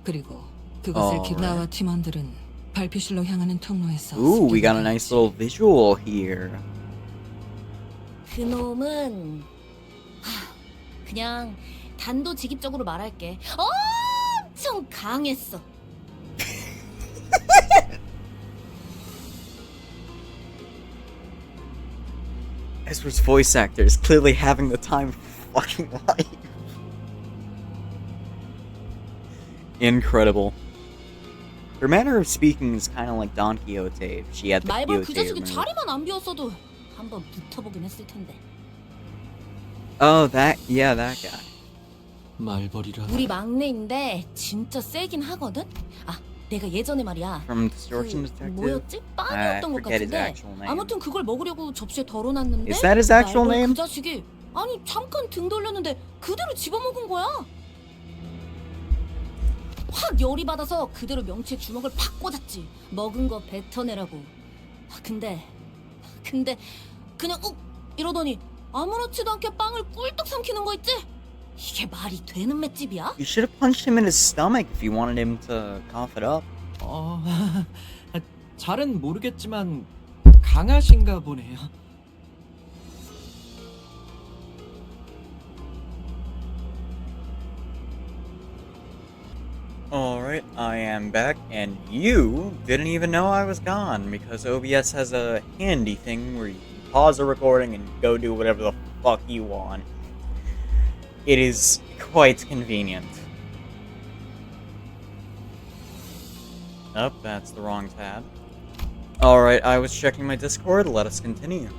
그리고 그것을 Alright. 나와 팀원들은 발표실로 향하는 통로에서 Ooh, we got a nice little visual here. 그놈은 그냥 단도직입적으로 말할게. 엄청 강했어. Ezra's voice actor is clearly having the time of fucking life. Incredible. Her manner of speaking is kind of like Don Quixote. If she had the 말벌 그 Quixote 자식이 removed. 자리만 안 비웠어도 한번 붙어보긴 했을 텐데. Oh, that guy. 말벌이라. 우리 막내인데 진짜 세긴 하거든. 내가 예전에 말이야. From Distortion Detective. 뭐였지? 빵이었던 것 forget his 같은데. actual name. 아무튼 그걸 먹으려고 접시에 덜어놨는데. Is that his actual 말벌 name? 그 자식이 아니 잠깐 등 돌렸는데 그대로 집어먹은 거야. 확 열이 받아서 그대로 명치에 주먹을 팍 꽂았지. 먹은 거 뱉어내라고. 근데 그냥 이러더니 아무렇지도 않게 빵을 꿀떡 삼키는 거 있지? 이게 말이 되는 맷집이야? You should have punched him in his stomach if you wanted him to cough it up. 잘은 모르겠지만 강하신가 보네요. Alright, I am back, and you didn't even know I was gone, because OBS has a handy thing where you can pause the recording and go do whatever the fuck you want. It is quite convenient. Oh, that's the wrong tab. Alright, I was checking my Discord, let us continue.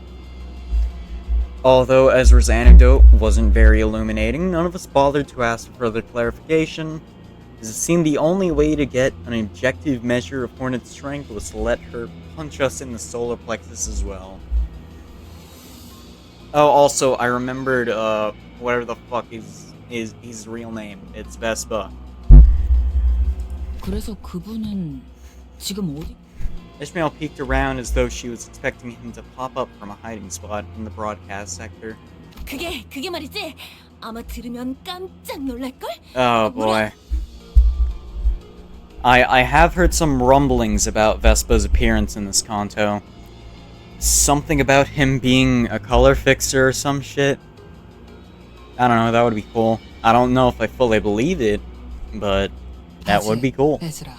Although Ezra's anecdote wasn't very illuminating, none of us bothered to ask for further clarification, as it seemed the only way to get an objective measure of Hornet's strength was to let her punch us in the solar plexus as well. Oh, also, I remembered, whatever the fuck is his real name. It's Vespa. 그래서 그분은 지금 어디? Ishmael peeked around as though she was expecting him to pop up from a hiding spot in the broadcast sector. 그게 말이지. 아마 들으면 깜짝 놀랄걸? Oh boy. I have heard some rumblings about Vespa's appearance in this Canto. Something about him being a color fixer or some shit. I don't know, that would be cool. I don't know if I fully believe it, but that would be cool. 에즈라.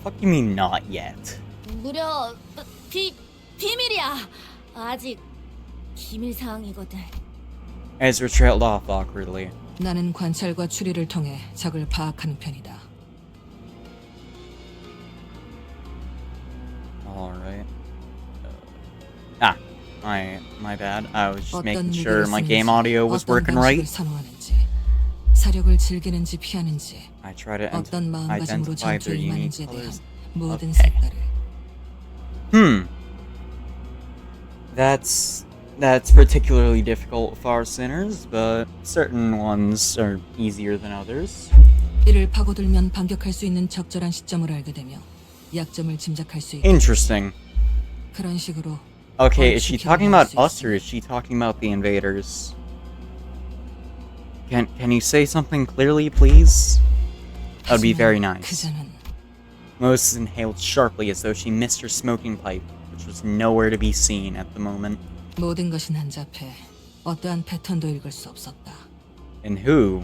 Fuck you mean not yet? 무려 비밀이야. 아직 기밀 사항이거든. Ezra trailed off awkwardly. 나는 관찰과 추리를 통해 적을 파악하는 편이다. Alright. My bad. I was just making sure my game audio was working right. 선호하는지, 사력을 즐기는지 피하는지, I try to 어떤 마음가짐으로 identify their 전투에 unique 임하는지에 대한 colors. 모든 Okay. 색깔을. That's particularly difficult for our sinners, but certain ones are easier than others. 이를 파고들면 반격할 수 있는 적절한 시점을 알게 되며 약점을 짐작할 수 있다. Interesting. 그런 식으로. Okay, is she talking about us or is she talking about the invaders? Can you say something clearly, please? That would be very nice. 그자는 Moses inhaled sharply as though she missed her smoking pipe, which was nowhere to be seen at the moment. 모든 것이 난잡해 어떠한 패턴도 읽을 수 없었다. And who?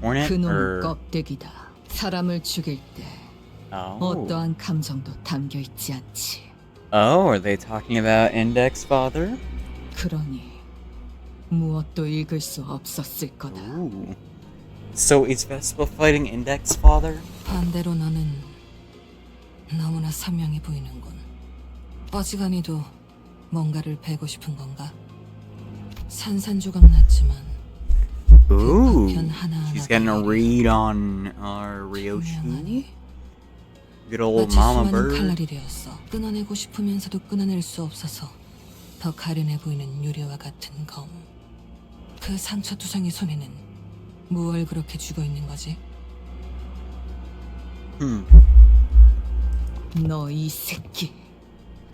Hornet 그놈 or... 껍데기다. 사람을 죽일 때 Oh. 어떠한 감정도 담겨 있지 않지. Oh, are they talking about Index Father? 그러니 무엇도 읽을 수 없었을 거다. Ooh. So is Vespa fighting Index Father? 반대로 너는 너무나 선명해 보이는군. 어지간히도 뭔가를 베고 싶은 건가? 산산조각 났지만 Ooh, 그 하나하나가 she's getting a read on our Ryoshi. 분명하니? Good old 마치 Mama 수많은 Bird. 칼날이 되었어. 끊어내고 싶으면서도 끊어낼 수 없어서 더 가련해 보이는 유리와 같은 검. 그 상처투성이 손에는 무얼 그렇게 쥐고 있는 거지? 너 이 새끼,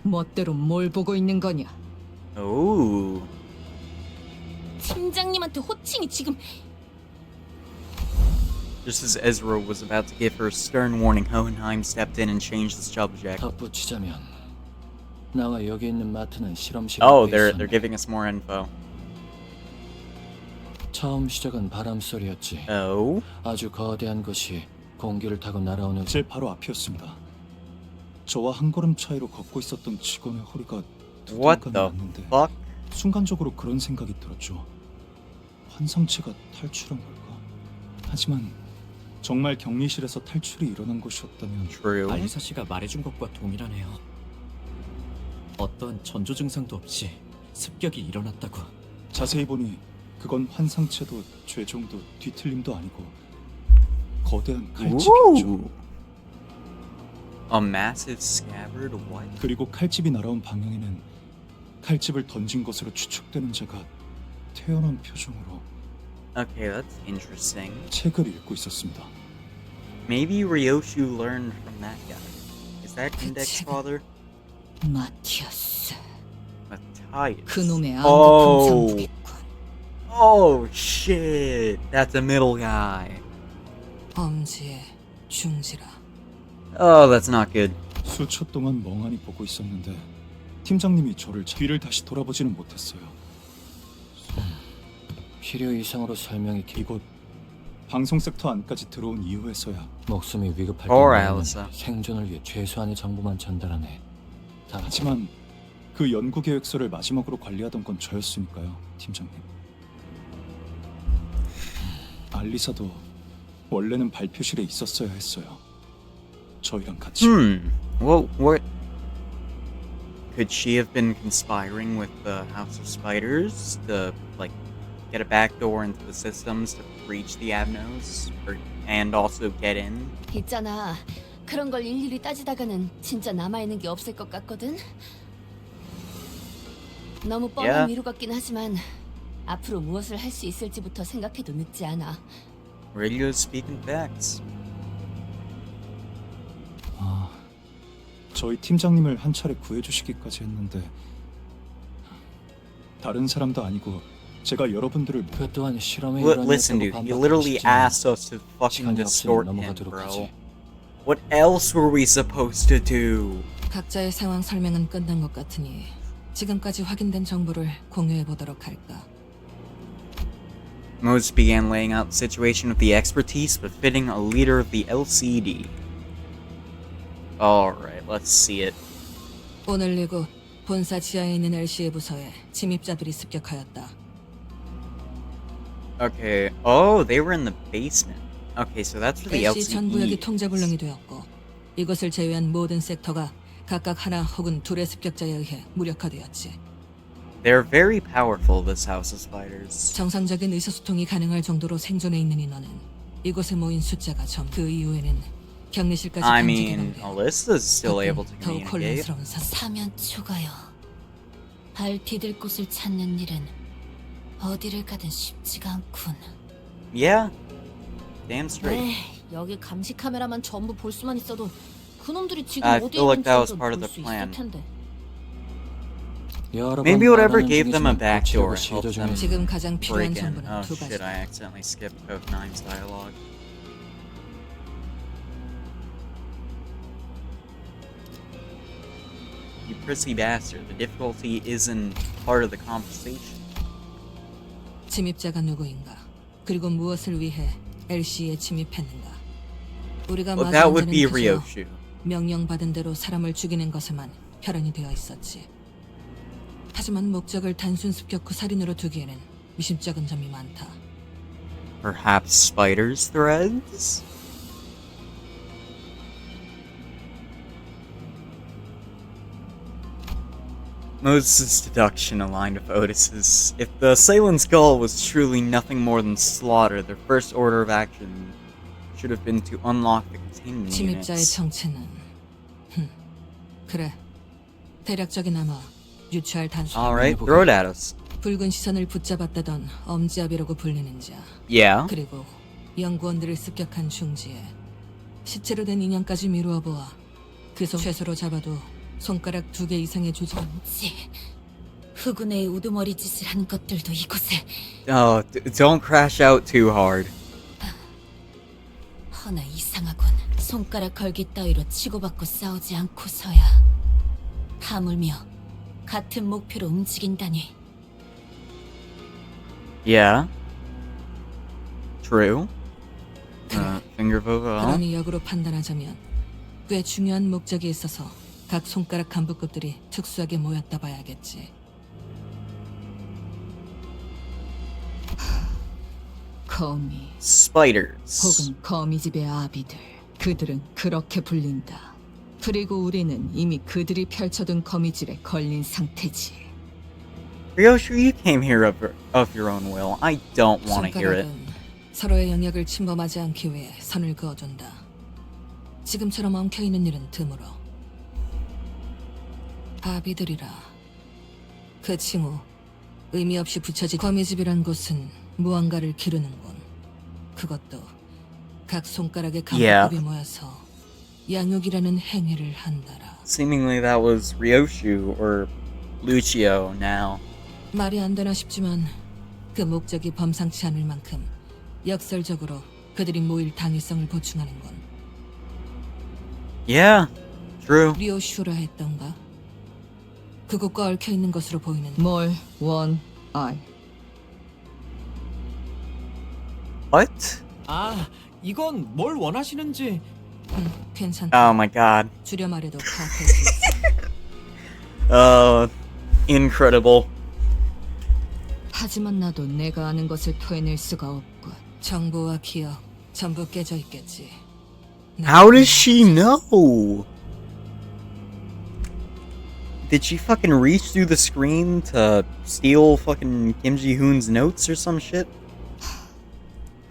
멋대로 뭘 보고 있는 거냐? Oh. 팀장님한테 호칭이 지금 Just as Ezra was about to give her a stern warning, Hohenheim stepped in and changed the subject. 덧붙이자면 나와 여기 있는 마트는 실험실 Oh, 앞에 they're 있었네. giving us more info. 처음 시작은 바람 소리였지. Oh. 아주 거대한 것이 공기를 타고 날아오는 제 바로 앞이었습니다. 저와 한 걸음 차이로 걷고 있었던 직원의 허리가 What 두들겨 the 났는데 fuck? 순간적으로 그런 생각이 들었죠. 환상체가 탈출한 걸까? 하지만 정말 격리실에서 탈출이 일어난 것이었다면 True. 알리사 씨가 말해준 것과 동일하네요. 어떤 전조 증상도 없이 습격이 일어났다고. 자세히 보니 그건 환상체도 죄종도 뒤틀림도 아니고 거대한 칼집이었죠. Ooh. A massive scabbard? What? 그리고 칼집이 날아온 방향에는 칼집을 던진 것으로 추측되는 자가 태어난 표정으로 Okay, that's interesting. 책을 읽고 있었습니다. Maybe Ryoshu learned from that guy. Is that Index 책은- Father? 마티아스, Matthias. 그놈의 암흑한 Oh. 상부겠군. Oh shit! That's a middle guy. 엄지의 중지라. Oh, that's not good. 수초 동안 멍하니 보고 있었는데 팀장님이 저를 뒤를 다시 돌아보지는 못했어요. 필요 이상으로 설명이 길. 이곳 방송 섹터 안까지 들어온 이후에서야 목숨이 위급할 Poor 때는 Elsa. 생존을 위해 최소한의 정보만 전달하네. 다 하지만 그 연구 계획서를 마지막으로 관리하던 건 저였으니까요, 팀장님. 알리사도 원래는 발표실에 있었어야 했어요. 저희랑 같이. What? Could she have been conspiring with the House of Spiders to, like, get a backdoor into the systems to breach the Avnos? And also get in? 있잖아. 그런 걸 일일이 따지다가는 진짜 남아있는 게 없을 것 같거든. 너무 뻔한 Yeah. 미루 같긴 하지만 앞으로 무엇을 할 수 있을지부터 생각해도 늦지 않아. Radio's speaking facts. 아, 저희 팀장님을 한 차례 구해주시기까지 했는데 다른 사람도 아니고 제가 여러분들을 그 또한 실험의 Listen, dude. He literally asked us to fucking 시간이 없으니 distort him, 넘어가도록 bro. 하지. What else were we supposed to do? 각자의 상황 설명은 끝난 것 같으니 지금까지 확인된 정보를 공유해 보도록 할까. Moses began laying out the situation with the expertise befitting a leader of the LCD. Alright, let's see it. 오늘 이곳 본사 지하에 있는 LC의 부서에 침입자들이 습격하였다. Okay. Oh, they were in the basement. Okay, so that's for the LC 전 구역이 LCD. 통제불능이 되었고 이것을 제외한 모든 섹터가 각각 하나 혹은 둘의 습격자에 의해 무력화되었지. They're very powerful, this House of Spiders. 정상적인 의사소통이 가능할 정도로 생존해 있는 인원은 이곳에 모인 숫자가 그 이후에는 격리실까지 I 감지되는 mean, 데 Alyssa's still able to 더욱 communicate. 혼란스러운 사면 추가요. 발 디딜 곳을 찾는 일은 어디를 가든 쉽지가 않군. Yeah. Damn straight. 네, 여기 감시 카메라만 전부 볼 수만 있어도 그놈들이 지금 I 어디에 feel like that was 있는지도 part of 볼 the 수 plan. 있을 텐데. Maybe whatever gave them a backdoor helped them 지금 가장 필요한 break in. 정보는 Oh 두 가지. shit, I accidentally skipped Hohenheim's dialogue. You prissy bastard, the difficulty isn't part of the conversation. 침입자가 누구인가? 그리고 무엇을 위해 LC에 침입했는가? 우리가 Well, that would be 마주한 자는 Ryoshu. 그저 명령받은 대로 사람을 죽이는 것에만 혈안이 되어 있었지. 하지만 목적을 단순 습격 후 살인으로 두기에는 미심쩍은 점이 많다. Perhaps Spider's threads? Moses' deduction aligned with Otis's. If the assailant's goal was truly nothing more than slaughter, their first order of action should have been to unlock the containment 침입자의 units. 정체는 그래 대략적이나마 유추할 단수. Alright, throw it at us. 붉은 시선을 붙잡았다던 엄지압이라고 불리는 자. Yeah. 그리고 연구원들을 습격한 중지에 시체로 된 인형까지 미루어 보아 최소로 잡아도 손가락 2개 이상의 조작. 흑운의 우두머리 짓을 하는 것들도 이곳에. Oh, don't crash out too hard. 허나 이상하군. 손가락 걸기 따위로 치고받고 싸우지 않고서야 하물며 같은 목표로 움직인다니. Yeah. True. Finger vocal. 그러니 역으로 판단하자면 꽤 중요한 목적이 있어서 각 손가락 간부급들이 특수하게 모였다 봐야겠지. 거미 Spiders. 혹은 거미집의 아비들, 그들은 그렇게 불린다. 그리고 우리는 이미 그들이 펼쳐둔 거미줄에 걸린 상태지. Ryoshu, you came here of your own will. I don't want to hear it. 손가락은 서로의 영역을 침범하지 않기 위해 선을 그어준다. 지금처럼 엉켜있는 일은 드물어. 아비들이라. 그 칭호, 의미 없이 붙여진 거미집이란 곳은 무언가를 기르는군. 그것도 각 손가락의 간부급이 모여서 양육이라는 행위를 한다라. Seemingly that was Ryoshu or Lucio now. 말이 안 되나 싶지만 그 목적이 범상치 않을 만큼 역설적으로 그들이 모일 당위성을 보충하는 건 Yeah, true. 리오슈라 했던가? 그곳과 얽혀있는 것으로 보이는 뭘 원알? What? 아, 이건 뭘 원하시는지. 괜찮다. Oh my god. 줄여 말해도 파악할 수 있어. Incredible. 하지만 나도 내가 아는 것을 토해낼 수가 없군. 정보와 기억 전부 깨져 있겠지. How does she know? Did she fucking reach through the screen to steal fucking Kim Ji-hoon's notes or some shit?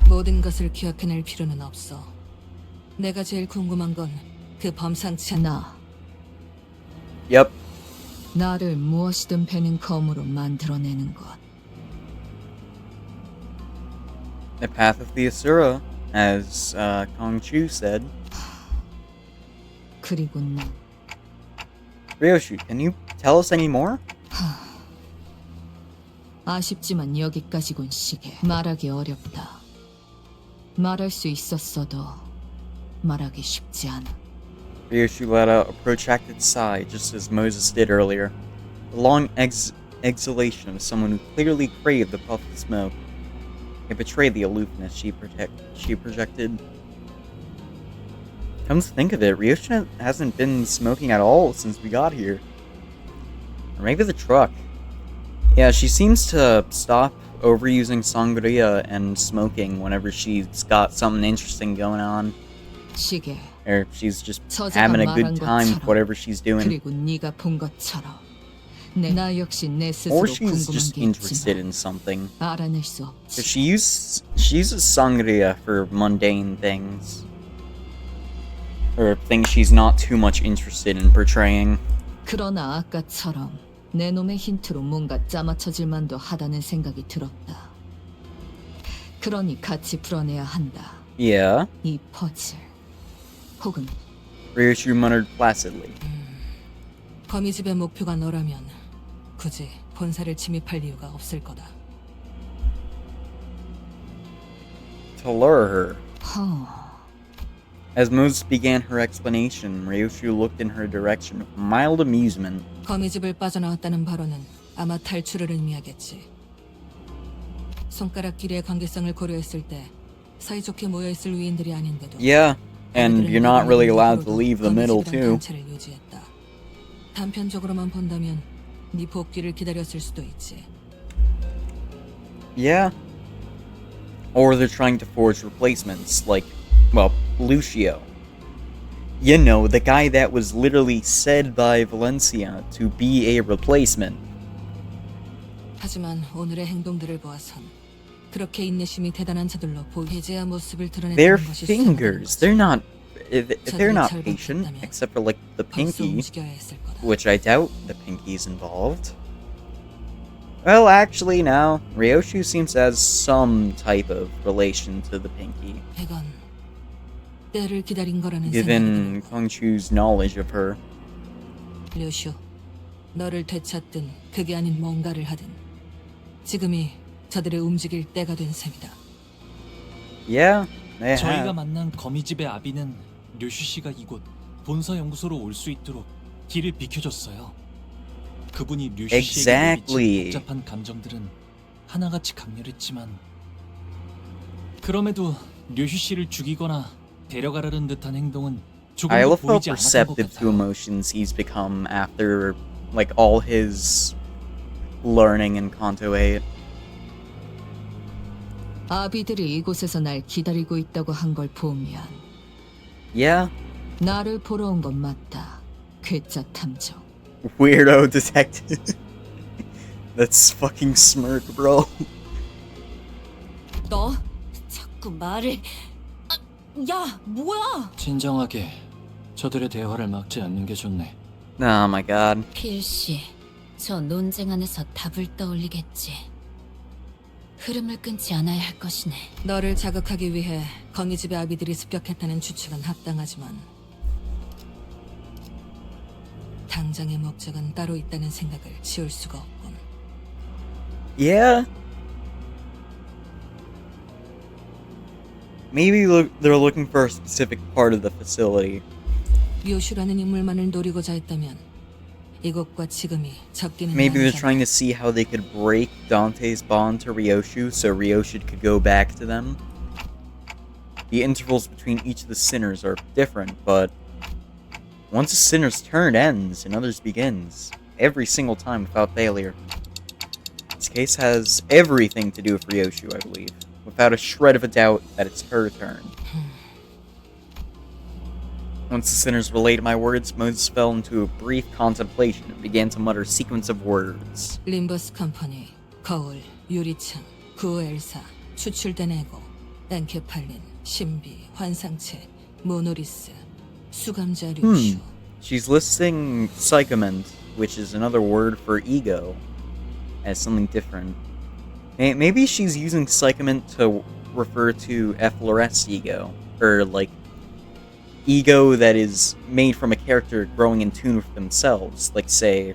모든 것을 기억해낼 필요는 없어. 내가 제일 궁금한 건 그 범상치 않은 Yep. 나를 무엇이든 베는 검으로 만들어내는 것. The path of the Asura, as Kong Chu said. 그리고 나. Ryoshu, can you tell us any more? 아쉽지만 여기까지군 시계. 말하기 어렵다. 말할 수 있었어도 말하기 쉽지 않아. Ryoshu let out a protracted sigh, just as Moses did earlier. The long exhalation of someone who clearly craved the puff of smoke. It betrayed the aloofness she projected. Come to think of it, Ryoshu hasn't been smoking at all since we got here. Or maybe the truck. Yeah, she seems to stop overusing sangria and smoking whenever she's got something interesting going on. 시계. Or she's just having a good time with whatever she's doing. 그리고 네가 본 것처럼 나 역시 내 스스로 Or she's 궁금한 just 게 interested 있지만 in something. 알아낼 수 없지. Cause she uses sangria for mundane things. Or things she's not too much interested in portraying. 그러나 아까처럼 내 놈의 힌트로 뭔가 짜맞춰질 만도 하다는 생각이 들었다. 그러니 같이 풀어내야 한다. Yeah. 이 퍼즐. 혹은 Ryoshu muttered placidly. 거미집의 목표가 너라면 굳이 본사를 침입할 이유가 없을 거다. To lure her. 허. As Moses began her explanation, Ryoshu looked in her direction with mild amusement. 거미집을 빠져나왔다는 발언은 아마 탈출을 의미하겠지. 손가락 길이의 관계성을 고려했을 때 사이좋게 모여있을 위인들이 아닌데도 Yeah, and you're not really allowed to leave the middle too. 단체를 유지했다. 단편적으로만 본다면 네 복귀를 기다렸을 수도 있지. Yeah. Or they're trying to forge replacements, like, well, Lucio. You know, the guy that was literally said by Valencia to be a replacement. 하지만 오늘의 행동들을 보아선 그렇게 인내심이 대단한 자들로 보이제야 모습을 Their 드러내는 것이 fingers, they're not patient, except for, like, the 벌써 pinky, 움직여야 했을 거다. which I doubt the pinky's involved. Well, actually, now, Ryoshu seems to have some type of relation to the pinky. 이건 때를 기다린 거라는 생각이 given Kongchu's knowledge of her. 들고. 류슈, 너를 되찾든 그게 아닌 뭔가를 하든 지금이 저들의 움직일 때가 된 셈이다. Yeah, they 저희가 have. 만난 거미집의 아비는 류슈 씨가 이곳 본서 연구소로 올 수 있도록 길을 비켜줬어요. 그분이 류슈 씨에게 Exactly. 미친 복잡한 감정들은 하나같이 강렬했지만 그럼에도 류슈 씨를 죽이거나 데려가려는 듯한 행동은 조금 I 더 love how 보이지 않았던 것 perceptive to 같아요. emotions he's become after, like, all his learning in Canto 8. 아비들이 이곳에서 날 기다리고 있다고 한 걸 보면 Yeah, 나를 보러 온 건 맞다. 괴짜 탐정. weirdo detective. That's fucking smirk, bro. 너 자꾸 말을... 아, 야, 뭐야? 진정하게 저들의 대화를 막지 않는 게 좋네. Oh my god. 필시, 저 논쟁 안에서 답을 떠올리겠지. 흐름을 끊지 않아야 할 것이네. 너를 자극하기 위해 거미집의 아비들이 습격했다는 추측은 합당하지만 당장의 목적은 따로 있다는 생각을 지울 수가 없군. Yeah. Maybe they're looking for a specific part of the facility. 류슈라는 인물만을 노리고자 했다면 이곳과 지금이 적기는 Maybe they're 아니잖아. trying to see how they could break Dante's bond to Ryoshu so Ryoshu could go back to them. The intervals between each of the sinners are different, but once a sinner's turn ends, another's begins. Every single time without failure. This case has everything to do with Ryoshu, I believe. Without a shred of a doubt that it's her turn. Once the sinners relayed my words, Moses fell into a brief contemplation and began to mutter a sequence of words. 림버스 컴퍼니, 거울, 유리창, 구엘사, 추출된 에고, 엔케팔린, 신비, 환상체, 모노리스, 수감자 류슈. She's listing psychoment, which is another word for ego, as something different. Maybe she's using psychoment to refer to Efflores's ego, or like ego that is made from a character growing in tune with themselves, like say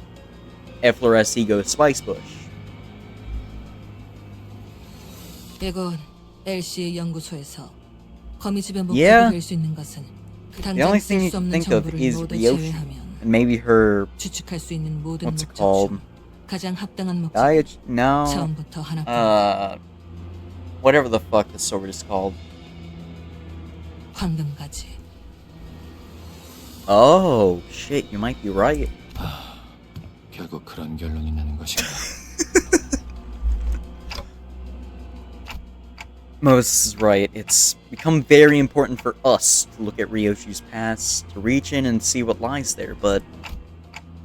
Efflores's ego Spicebush. 이건 LC의 연구소에서 거미집의 목적이 Yeah. 될 수 있는 것은 The 당장 only thing 쓸 you 수 can 없는 think of 정보를 is 모두 Ryoshu, 제외하면 and maybe her 추측할 수 있는 모든 what's it 목적 called? 중 가장 합당한 목적. No. 처음부터 하나뿐. Whatever the fuck this sword is called. 황금가지. Oh shit, you might be right. 결국 그런 결론이 나는 것인가? Moses is right. It's become very important for us to look at Ryoshu's past, to reach in and see what lies there, but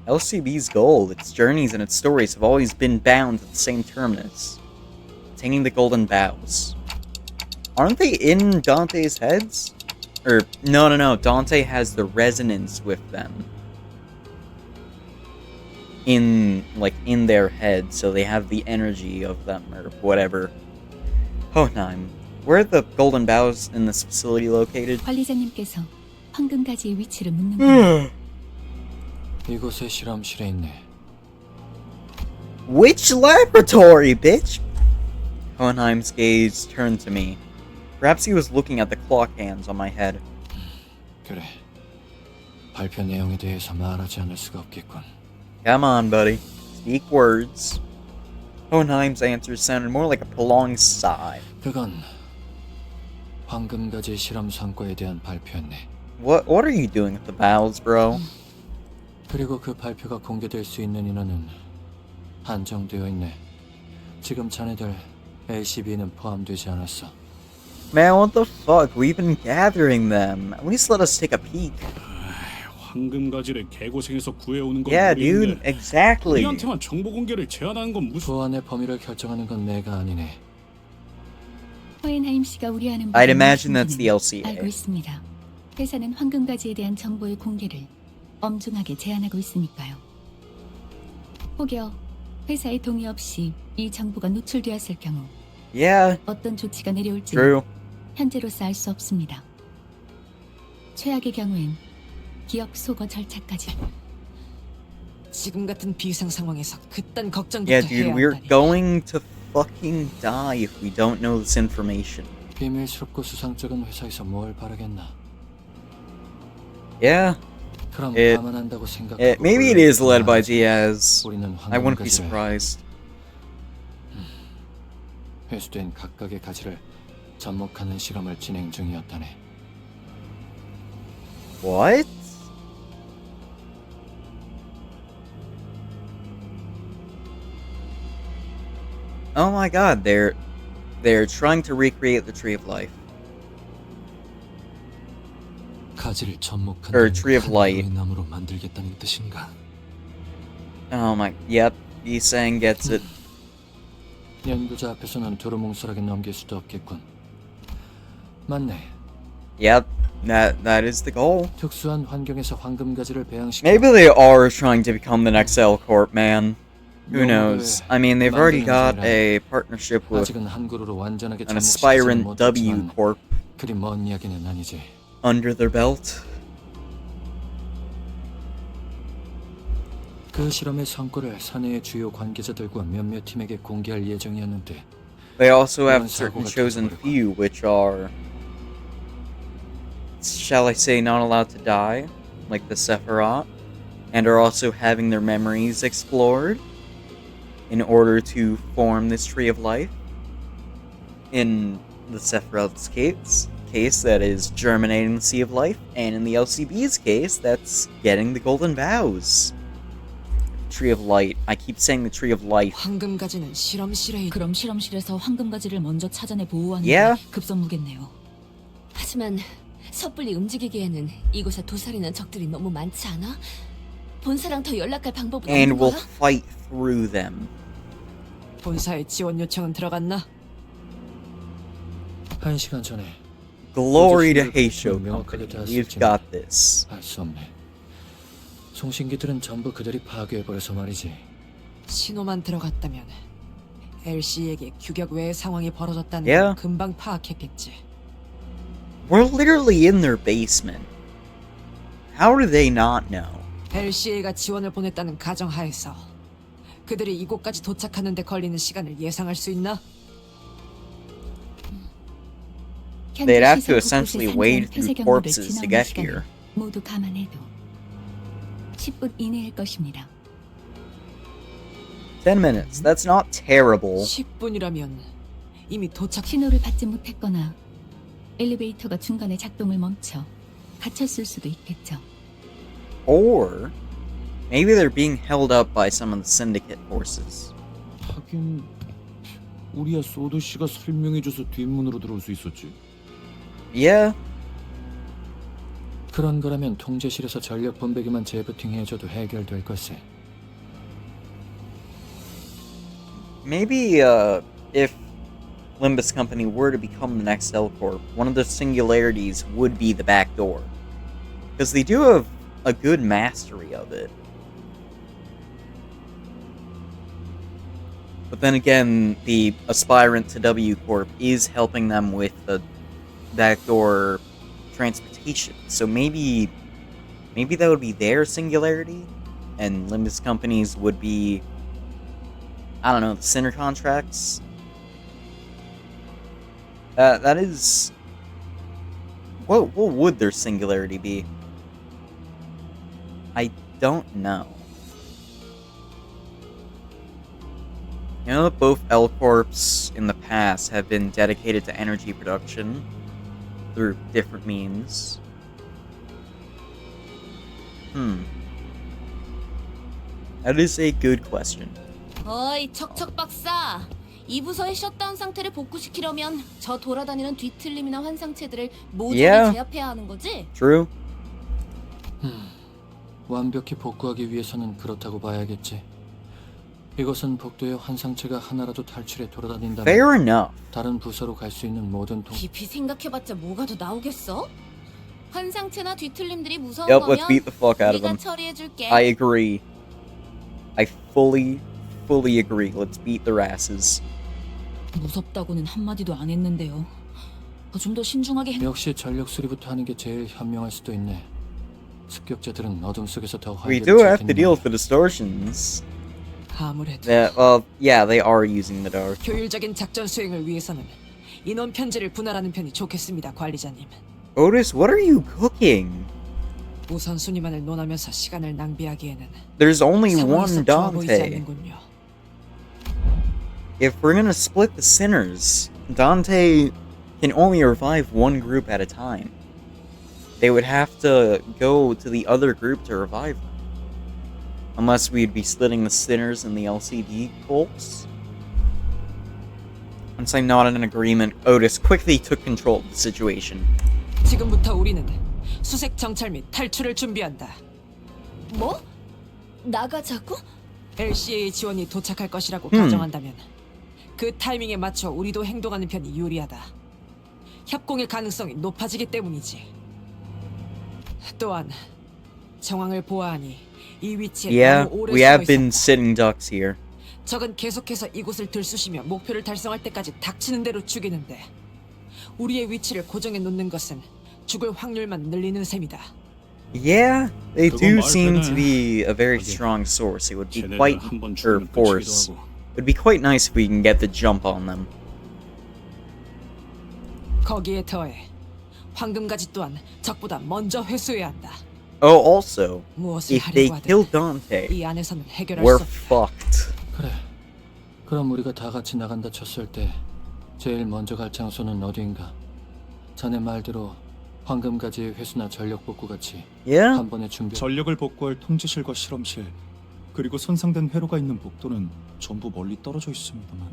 LCB's goal, its journeys, and its stories have always been bound at the same terminus. Attaining the Golden Boughs. Aren't they in Dante's heads? Or, no, Dante has the resonance with them. In their head, so they have the energy of them, or whatever. Hohenheim. Where are the Golden Boughs in this facility located? 관리자님께서 황금가지의 위치를 묻는 거예요. 이곳의 실험실에 있네. Which laboratory, bitch? Hohenheim's gaze turned to me. Perhaps he was looking at the clock hands on my head. 그래. 발표 내용에 대해서 말하지 않을 수가 없겠군. Come on, buddy. Speak words. Hohenheim's answer sounded more like a prolonged sigh. 그건 황금가지 실험 성과에 대한 발표였네. What are you doing with the boughs, bro? 그리고 그 발표가 공개될 수 있는 인원은 한정되어 있네. 지금 자네들 LCB는 포함되지 않았어. Man, what the fuck? We've been gathering them. At least let us take a peek. 황금가지를 개고생해서 구해오는 건 Yeah, 모르겠는데 dude. Exactly. 우리한테만 정보 공개를 제한하는 건 무슨... 보안의 범위를 결정하는 건 내가 아니네. 호헨하임 씨가 우려하는 I'd imagine that's the LCA. 알고 있습니다. 회사는 황금가지에 대한 정보의 공개를 엄중하게 제한하고 있으니까요. 혹여 회사의 동의 없이 이 정보가 노출되었을 경우 Yeah, 어떤 조치가 내려올지 true. 현재로서 알 수 없습니다. 최악의 경우엔 기억 소거 절차까지. 지금 같은 비상 상황에서 그딴 걱정부터 Yeah, dude, 해야 we're 한다니. going to fucking die if we don't know this information. 비밀스럽고 수상쩍은 회사에서 뭘 바라겠나? Yeah, 그럼 It- 감안한다고 생각하고 maybe it is led by 불러내지. Diaz. 우리는 I wouldn't be 황금가지를 surprised. 회수된 각각의 가지를 접목하는 실험을 진행 중이었다네. What? Oh my god, they're trying to recreate the Tree of Life. 가지를 Or 접목한 Tree of Light. 나무로 만들겠다는 뜻인가? Oh my, yep, Yi-Sang gets it. 연구자 앞에서는 두루뭉술하게 넘길 수도 없겠군. 맞네. Yep, that is the goal. 특수한 환경에서 황금가지를 배양시켜 Maybe they are trying to become the next L Corp, man. Who knows? I mean, they've already got a partnership with 아직은 한 그루로 완전하게 an 접목시키지는 aspirant W 못했지만 Corp 그리 먼 이야기는 아니지. under their belt. 그 실험의 성과를 사내의 주요 관계자들과 몇몇 팀에게 공개할 예정이었는데 They also have 그런 certain 사고가 chosen 터져버리고. few which are, shall I say, not allowed to die, like the Sephiroth, and are also having their memories explored in order to form this Tree of Life. In the Sephiroth's case, that is germinating the Sea of Life, and in the LCB's case, that's getting the Golden Vows. Tree of Light. I keep saying the Tree of Life. 황금가지는 실험실에 그럼 실험실에서 황금가지를 먼저 찾아내 보호하는 게 Yeah. 급선무겠네요. 하지만 섣불리 움직이기에는 이곳에 도살이는 적들이 너무 많지 않아? 본사랑 더 연락할 방법은 And 없는 we'll 거야? fight through them. 본사에 지원 요청은 들어갔나? 1시간 전에 Glory to 도저히 Heisho 명확하게 Company. 다 We've 쓸지는 got this. 알 수 없네. 송신기들은 전부 그들이 파괴해버려서 말이지. 신호만 들어갔다면 LC에게 규격 외의 상황이 벌어졌다는 Yeah. 걸 금방 파악했겠지. We're literally in their basement. How do they not know? LCA가 지원을 보냈다는 가정하에서 그들이 이곳까지 도착하는 데 걸리는 시간을 예상할 수 있나? They'd have to 현재 essentially 시설 wade 곳곳에 through 폐쇄 경로를 corpses to 지나오는 get 시간을 here. 모두 감안해도 10분 이내일 것입니다. 10 minutes. That's not terrible. 10분이라면 이미 도착. 신호를 받지 못했거나 엘리베이터가 중간에 작동을 멈춰 갇혔을 수도 있겠죠. Or maybe they're being held up by some of the syndicate forces. 하긴 우리야 소드 씨가 설명해줘서 뒷문으로 들어올 수 있었지. Yeah. 그런 거라면 통제실에서 전력 분배기만 재부팅해줘도 해결될 것에. Maybe if Limbus Company were to become the next L Corp, one of the singularities would be the back door. Because they do have a good mastery of it. But then again, the aspirant to W Corp is helping them with the backdoor transportation. So maybe that would be their singularity, and Limbus companies would be, I don't know, the center contracts. That is. What would their singularity be? I don't know. You know that both L Corps in the past have been dedicated to energy production through different means. That is a good question. 어이 척척 박사. 이 부서의 셧다운 상태를 복구시키려면 저 돌아다니는 뒤틀림이나 환상체들을 모조리 Yeah. 제압해야 하는 거지? True? 완벽히 복구하기 위해서는 그렇다고 봐야겠지. 이것은 복도의 환상체가 하나라도 탈출해 돌아다닌다면 Fair enough. 다른 부서로 갈 수 있는 모든 깊이 생각해봤자 뭐가 더 나오겠어? 환상체나 뒤틀림들이 무서운 Yep, 거면 let's beat the fuck out of 우리가 them. 처리해줄게. I agree. I fully agree. Let's beat their asses. 무섭다고는 한마디도 안 했는데요. 좀 더 신중하게 역시 전력 수리부터 하는 게 제일 현명할 수도 있네. 습격자들은 어둠 속에서 더 We 활기를 do have to deal 찾겠네. with the distortions. 아무래도 That, well, yeah, they are using the dark. 효율적인 작전 수행을 위해서는 인원 편제를 분할하는 편이 좋겠습니다, 관리자님. Otis, what are you cooking? 우선순위만을 논하면서 시간을 낭비하기에는 There's only 상황이 one 썩 좋아 보이지 Dante. 않는군요. If we're gonna split the sinners, Dante can only revive one group at a time. They would have to go to the other group to revive them. Unless we'd be splitting the sinners and the LCD bolts. Once I'm not in an agreement, Otis quickly took control of the situation. 지금부터 우리는 수색 정찰 및 탈출을 준비한다. 뭐? 나가자고? LCA 지원이 도착할 것이라고 가정한다면 그 타이밍에 맞춰 우리도 행동하는 편이 유리하다. 협공의 가능성이 높아지기 때문이지. 또한 정황을 보아하니 이 위치에 Yeah, 너무 오래 we have 숨어 been 있었다. sitting ducks here. 적은 계속해서 이곳을 들쑤시며 목표를 달성할 때까지 닥치는 대로 죽이는데 우리의 위치를 고정해 놓는 것은 죽을 확률만 늘리는 셈이다. Yeah, they 그건 do 말 seem 되네. to be a very 하긴, strong source. It would be 쟤네들 quite, 한번 or 죽으면 force. 끝이기도 하고. It would be quite nice if we can get the jump on them. 거기에 더해 황금가지 또한 적보다 먼저 회수해야 한다. Oh, also, 무엇을 if they 하려고 kill 하든 Dante, 이 안에서는 해결할 we're 수 없다. fucked. 그래. 그럼 우리가 다 같이 나간다 쳤을 때 제일 먼저 갈 장소는 어디인가? 자네 말대로 황금가지의 회수나 전력 복구 같이 Yeah? 한 번에 준비. 전력을 복구할 통제실과 실험실, 그리고 손상된 회로가 있는 복도는 전부 멀리 떨어져 있습니다만.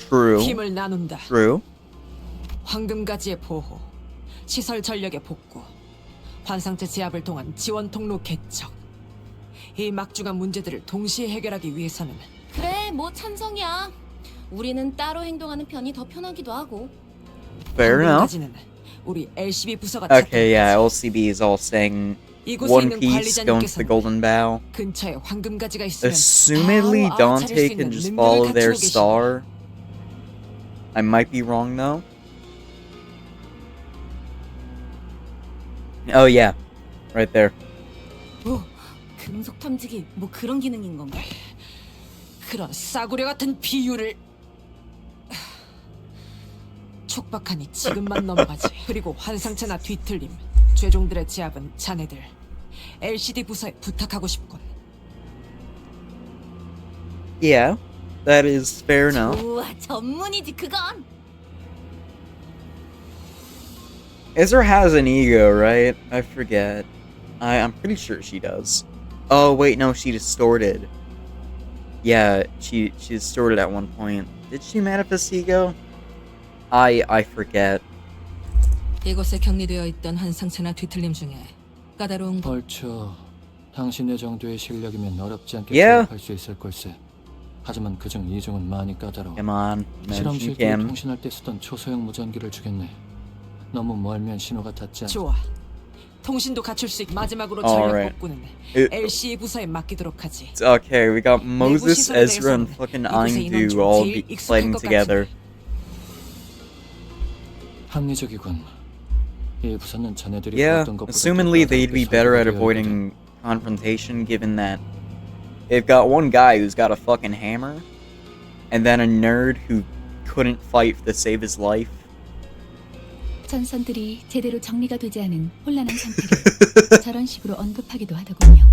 True. 힘을 나눈다. True. 황금가지의 보호, 시설 전력의 복구, 환상체 제압을 통한 지원 통로 개척. 이 막중한 문제들을 동시에 해결하기 위해서는 그래, 뭐 찬성이야. 우리는 따로 행동하는 편이 더 편하기도 하고. Fair enough. 황금가지는 우리 LCB 부서가 Okay, yeah, 찾던 LCB is all saying 이곳에 One 있는 Piece going to the 관리자님께서는 Golden Bow. 근처에 황금가지가 있으면 Assumedly, 바로 알아차릴 수 Dante 있는 can just 능력을 follow their 갖추고 계시네. star. I might be wrong though. Oh yeah, right there. 오, 금속 탐지기 뭐 그런 기능인 건가? 그런 싸구려 같은 비유를 촉박하니 지금만 넘어가지. 그리고 환상체나 뒤틀림, 죄종들의 제압은 자네들 LCD 부서에 부탁하고 싶군. Yeah, that is fair enough. 우와, 전문이지 그건. Ezra has an ego, right? I forget. I'm pretty sure she does. Oh wait, no, she distorted. Yeah, she distorted at one point. Did she manifest ego? I forget. 이곳에 격리되어 있던 환상체나 뒤틀림 중에 까다로운 벌써 당신의 정도의 실력이면 어렵지 않게 Yeah. 제압할 수 있을 걸세. 하지만 그중 이종은 많이 까다로워. Come on, mention 실험실 때 Kim. 통신할 때 쓰던 초소형 무전기를 주겠네. 너무 멀면 신호가 닿지 않아. 좋아. 통신도 갖출 수 있. 마지막으로 Alright. 전력 복구는 It- LCE 부서에 맡기도록 하지. Okay, we got Moses, 시설에 Ezra, and 대해서는 fucking 이곳의 인원 Aindu 중 all 제일 be 익숙할 fighting 것 together. 합리적이군. 이 부서는 자네들이 Yeah, 어떤 것보다 assumedly 더 they'd be 까다롭게 better at 설계되어 avoiding confrontation given that they've got one guy who's got a fucking hammer and then a nerd who couldn't fight to save his life. 전선들이 제대로 정리가 되지 않은 혼란한 상태를 저런 식으로 언급하기도 하더군요.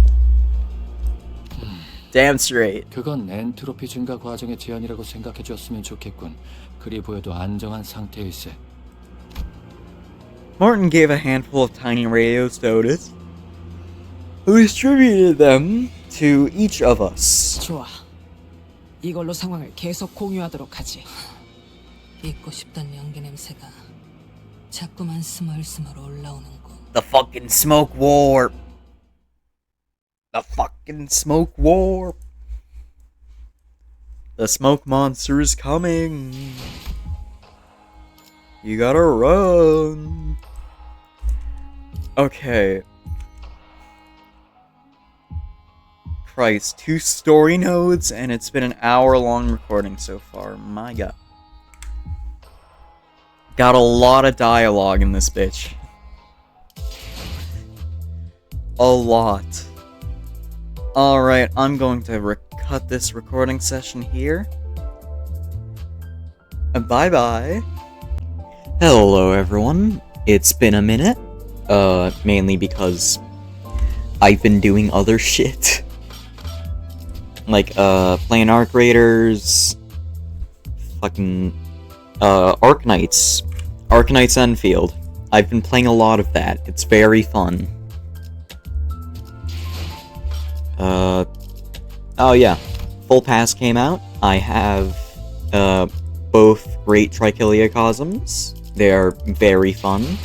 Damn straight. 그건 엔트로피 증가 과정의 제한이라고 생각해 줬으면 좋겠군. 그리 보여도 안정한 상태일세. Martin gave a handful of tiny radios to Otis, who distributed them to each of us. 좋아. 이걸로 상황을 계속 공유하도록 하지. 잊고 싶던 연기 냄새가 자꾸만 스멀스멀 올라오는군. The fucking smoke warp. The fucking smoke warp. The smoke monster is coming. You gotta run. Okay. Christ, 2 story nodes, and it's been an hour-long recording so far. My god. Got a lot of dialogue in this bitch. A lot. Alright, I'm going to cut this recording session here. Bye-bye. Hello, everyone. It's been a minute. Mainly because I've been doing other shit. Like, playing Arc Raiders, fucking, Arknights Enfield. I've been playing a lot of that. It's very fun. Oh yeah. Full Pass came out. I have, both Great Trichiliocosms. They are very fun.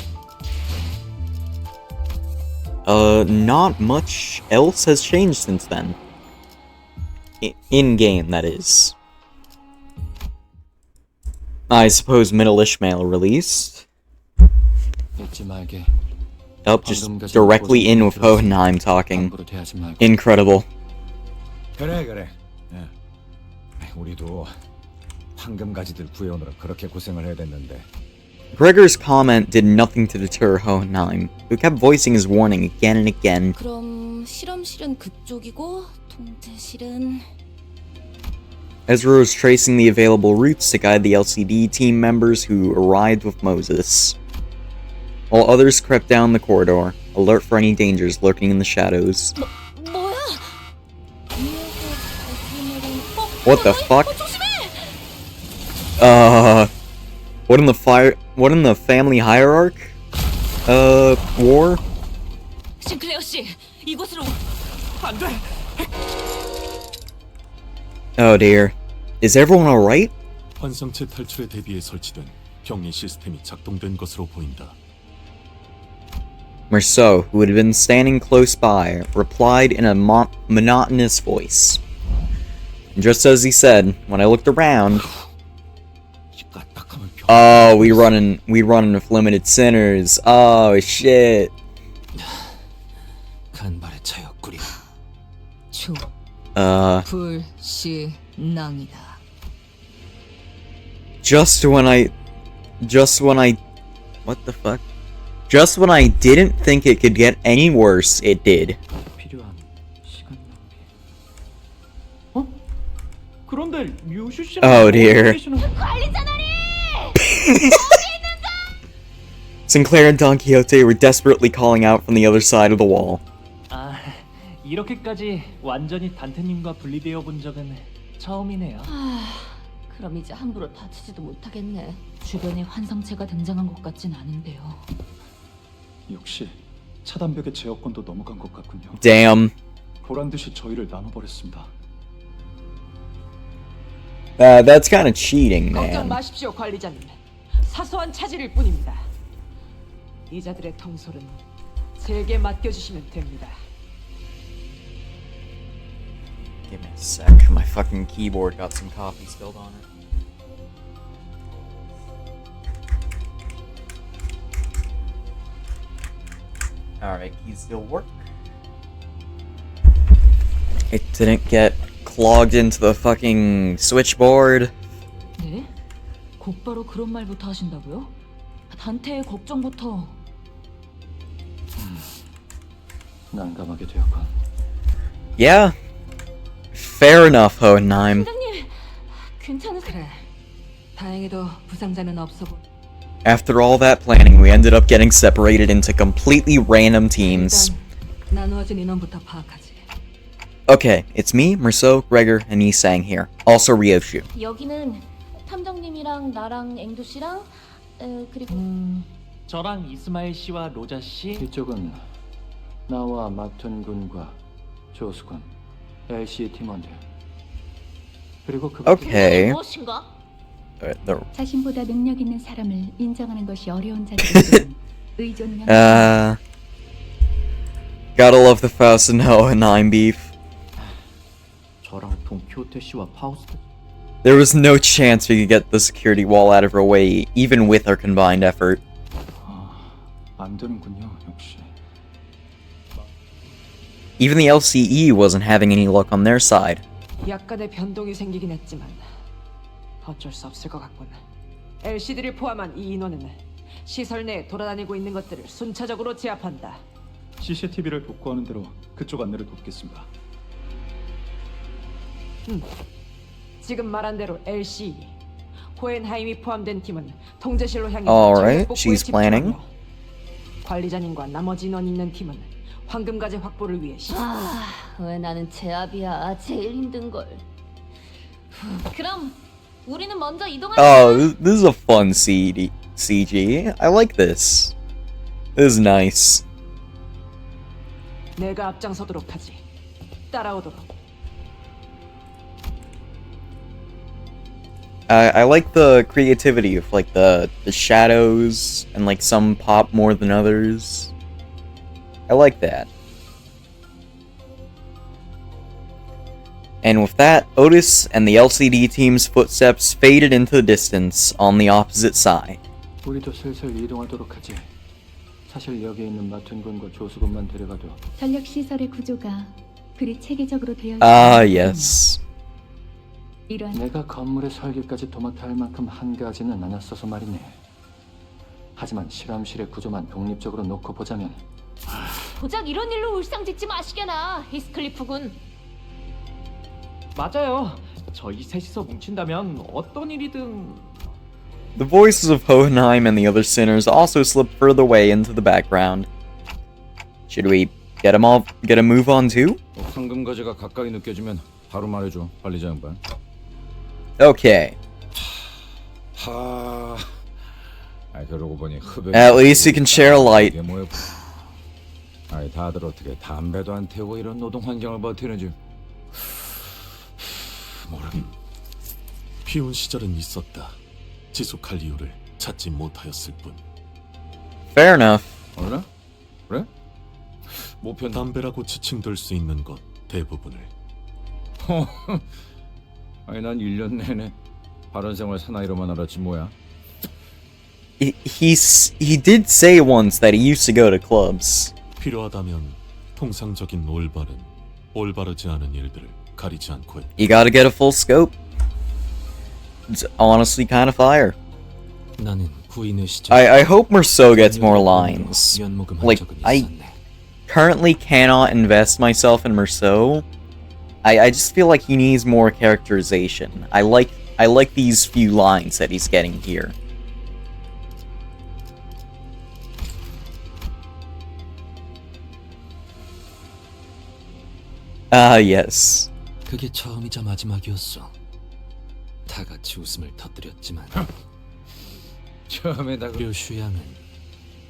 Not much else has changed since then. In-game, that is. I suppose Middle Ishmael released. Oh, just directly in with Hohenheim talking. Incredible. 그래. 우리도 황금가지들 구해오느라 그렇게 고생을 해야 됐는데. Gregor's comment did nothing to deter Hohenheim, who kept voicing his warning again and again. 그럼 실험실은 그쪽이고 통제실은 Ezra was tracing the available routes to guide the LCD team members who arrived with Moses, while others crept down the corridor, alert for any dangers lurking in the shadows. 뭐야? What the fuck? What in the family hierarch? War? 싱클레어 씨, 이곳으로 안 돼. Oh dear. Is everyone alright? 환상체 탈출에 대비해 설치된 격리 시스템이 작동된 것으로 보인다. Merceau, who had been standing close by, replied in a monotonous voice. And just as he said, when I looked around, oh, we running with limited sinners. Oh shit. 간발의 차였구려. 불신앙이다. Just when I what the fuck? Just when I didn't think it could get any worse, it did. Oh dear. Sinclair and Don Quixote were desperately calling out from the other side of the wall. 아, 이렇게까지 완전히 단테님과 분리되어 본 적은 처음이네요. 그럼 이제 함부로 다치지도 못하겠네. 주변에 환상체가 등장한 것 같진 않은데요. 역시 차단벽의 제어권도 넘어간 것 같군요. Damn. 보란 듯이 저희를 나눠버렸습니다. That's kind of cheating, 걱정 man. 마십시오, 관리자님. 사소한 차질일 뿐입니다. 이자들의 통솔은 제게 맡겨주시면 됩니다. Give me a sec. My fucking keyboard got some coffee spilled on it. Alright, keys still work. It didn't get clogged into the fucking switchboard. 네? 곧바로 그런 말부터 하신다고요? 단테의 걱정부터. 난감하게 되었군. Yeah. Fair enough, Hohenheim. 팀장님, 괜찮으세요? 그래. 다행히도 부상자는 없어 보. After all that planning, we ended up getting separated into completely random teams. 일단 나누어진 인원부터 파악하지. Okay, it's me, Merceau, Gregor, and Isang here. Also Ryoshu. 여기는 탐정님이랑 나랑 앵두 씨랑 그리고 저랑 이스마일 씨와 로자 씨. 이쪽은 나와 마튼 군과 조수군, LC 팀원들. 그리고 그 Okay. 무엇인가? 자신보다 능력 있는 사람을 인정하는 것이 어려운 자들에게는 의존력. Gotta love the Faust and Hohenheim beef. 저랑 동키호테 씨와 파우스트. There was no chance we could get the security wall out of our way, even with our combined effort. 안 되는군요, 역시. Even the LCE wasn't having any luck on their side. 약간의 변동이 생기긴 했지만 어쩔 수 없을 것 같군. LCD를 포함한 이 인원은 시설 내에 돌아다니고 있는 것들을 순차적으로 제압한다. CCTV를 복구하는 대로 그쪽 안내를 돕겠습니다. 지금 말한 대로 LCE, 호헨하임이 포함된 팀은 통제실로 향해 Alright, 전력 she's 복구에 planning. 집중하며 관리자님과 나머지 인원이 있는 팀은 황금가지 확보를 위해 왜 나는 제압이야. 제일 힘든 걸. 그럼 우리는 먼저 이동할까? Oh, this is a fun CG. I like this. This is nice. 내가 앞장서도록 하지. 따라오도록. I like the creativity of like the shadows and like some pop more than others. I like that. And with that, Otis and the LCD team's footsteps faded into the distance on the opposite side. 우리도 슬슬 이동하도록 하지. 사실 여기에 있는 맡은 군과 조수군만 데려가도 전력 시설의 구조가 그리 체계적으로 되어 Ah, yes. 이러한 내가 건물의 설계까지 도맡아 할 만큼 한가하지는 않았어서 말이네. 하지만 실험실의 구조만 독립적으로 놓고 보자면 고작 이런 일로 울상짓지 마시게나, 히스클리프군. 맞아요. 저희 셋이서 뭉친다면 어떤 일이든. The voices of Hohenheim and the other sinners also slipped further away into the background. Should we get a move on too? 황금가지가 가까이 느껴지면 바로 말해줘, 관리자 양반. Okay. 하. 그러고 보니 흡연. At least you can share a light. 다들 어떻게 담배도 안 태우고 이런 노동 환경을 버티는지. 피운 시절은 있었다. 지속할 이유를 찾지 못하였을 뿐. Fair enough. 어라? 그래? 모편 담배라고 지칭될 수 있는 것 대부분을. 난 1년 내내 바른 생활 사나이로만 알았지 뭐야. He did say once that he used to go to clubs. 필요하다면 통상적인 올바르지 않은 일들을 가리지 않고 했다. You gotta get a full scope. It's honestly kind of fire. 나는 구인의 시절. I hope Merceau gets more lines. Like, I currently cannot invest myself in Merceau. I just feel like he needs more characterization. I like these few lines that he's getting here. Ah, yes. 그게 처음이자 마지막이었어. 다 같이 웃음을 터뜨렸지만 처음에다 류슈 양은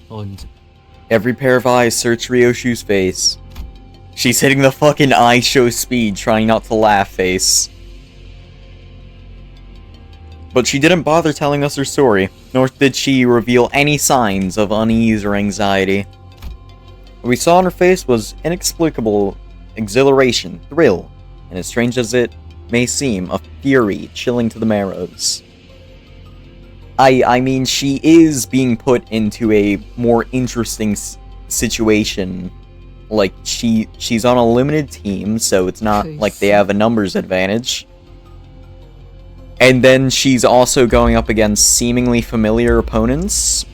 언제 Every pair of eyes search Ryoshu's face. She's hitting the fucking eye show speed, trying not to laugh face. But she didn't bother telling us her story, nor did she reveal any signs of unease or anxiety. What we saw on her face was inexplicable exhilaration, thrill, and as strange as it may seem, a fury chilling to the marrows. I mean, she is being put into a more interesting situation. Like, she's on a limited team, so it's not like they have a numbers advantage. And then she's also going up against seemingly familiar opponents.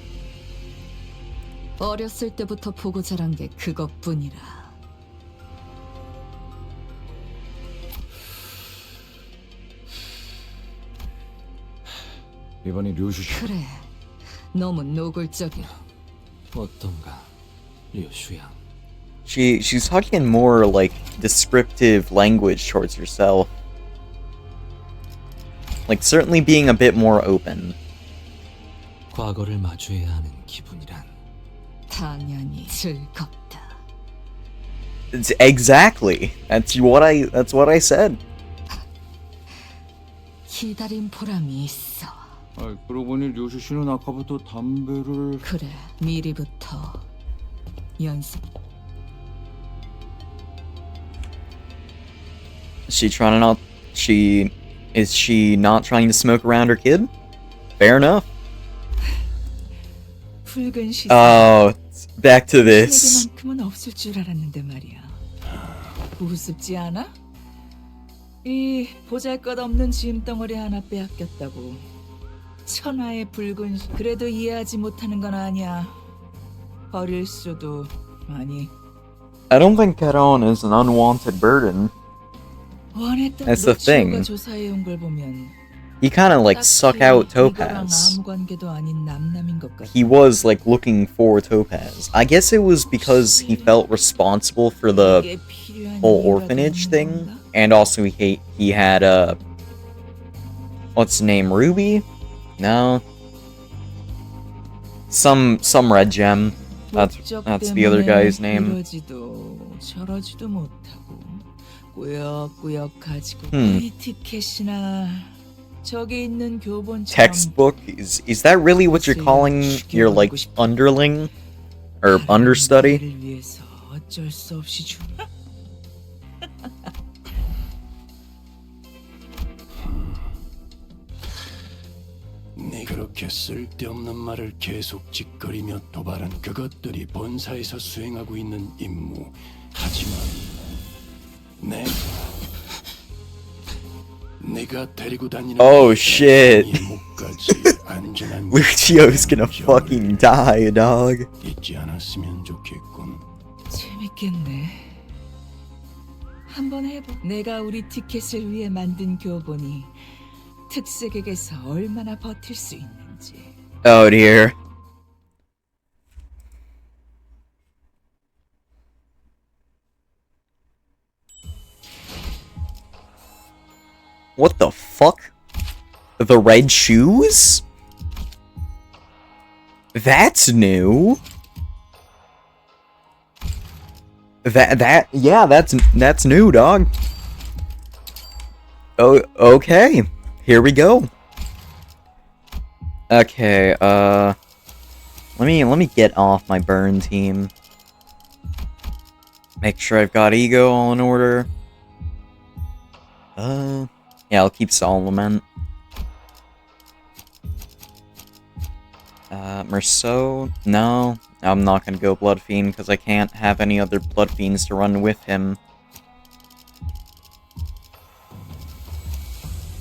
어렸을 때부터 보고 자란 게 그것뿐이라. 이번이 류슈. 그래, 너무 노골적이야. 어떤가, 류슈 양. She's talking in more like descriptive language towards herself. Like certainly being a bit more open. 과거를 마주해야 하는 기분이란 당연히 즐겁다. It's exactly. That's what I said. 기다린 보람이 있어. 그러고 보니 류슈 씨는 아까부터 담배를. 그래, 미리부터 연습. Is she not trying to smoke around her kid? Fair enough. 붉은 시선. Oh, back to this. 만큼은 없을 줄 알았는데 말이야. 우습지 않아? 이 보잘것없는 짐덩어리 하나 빼앗겼다고 천하의 붉은 그래도 이해하지 못하는 건 아니야. 버릴 수도 아니. I don't think Caron is an unwanted burden. 원했던 That's the thing. 조사해 온 걸 보면 He kind of like suck out 이거랑 Topaz. 아무 관계도 아닌 남남인 것 같아. He was like looking for Topaz. I guess it was because he felt responsible for the whole orphanage thing, and also he had what's the name, Ruby? No, some red gem. That's the other guy's name. 이러지도 저러지도 못하고 꾸역꾸역 가지고 Hmm. 이 티켓이나 저기 있는 교본처럼 Textbook? Is that really what you're calling your like underling or understudy? 위해서 어쩔 수 없이 주. 네 그렇게 쓸데없는 말을 계속 짓거리며 도발한 그것들이 본사에서 수행하고 있는 임무. 하지만 내가 데리고 다니는 Oh shit. 임무까지 안전한 Lucio's gonna fucking die, dog. 잊지 않았으면 좋겠군. 재밌겠네. 한번 해봐. 내가 우리 티켓을 위해 만든 교본이 특색에게서 얼마나 버틸 수 있는지. Oh dear. What the fuck? The red shoes? That's new. Yeah, that's new, dog. Oh, okay. Here we go. Okay, let me get off my burn team. Make sure I've got ego all in order. Yeah, I'll keep Solomon. Merceau? No, I'm not gonna go Blood Fiend because I can't have any other Blood Fiends to run with him.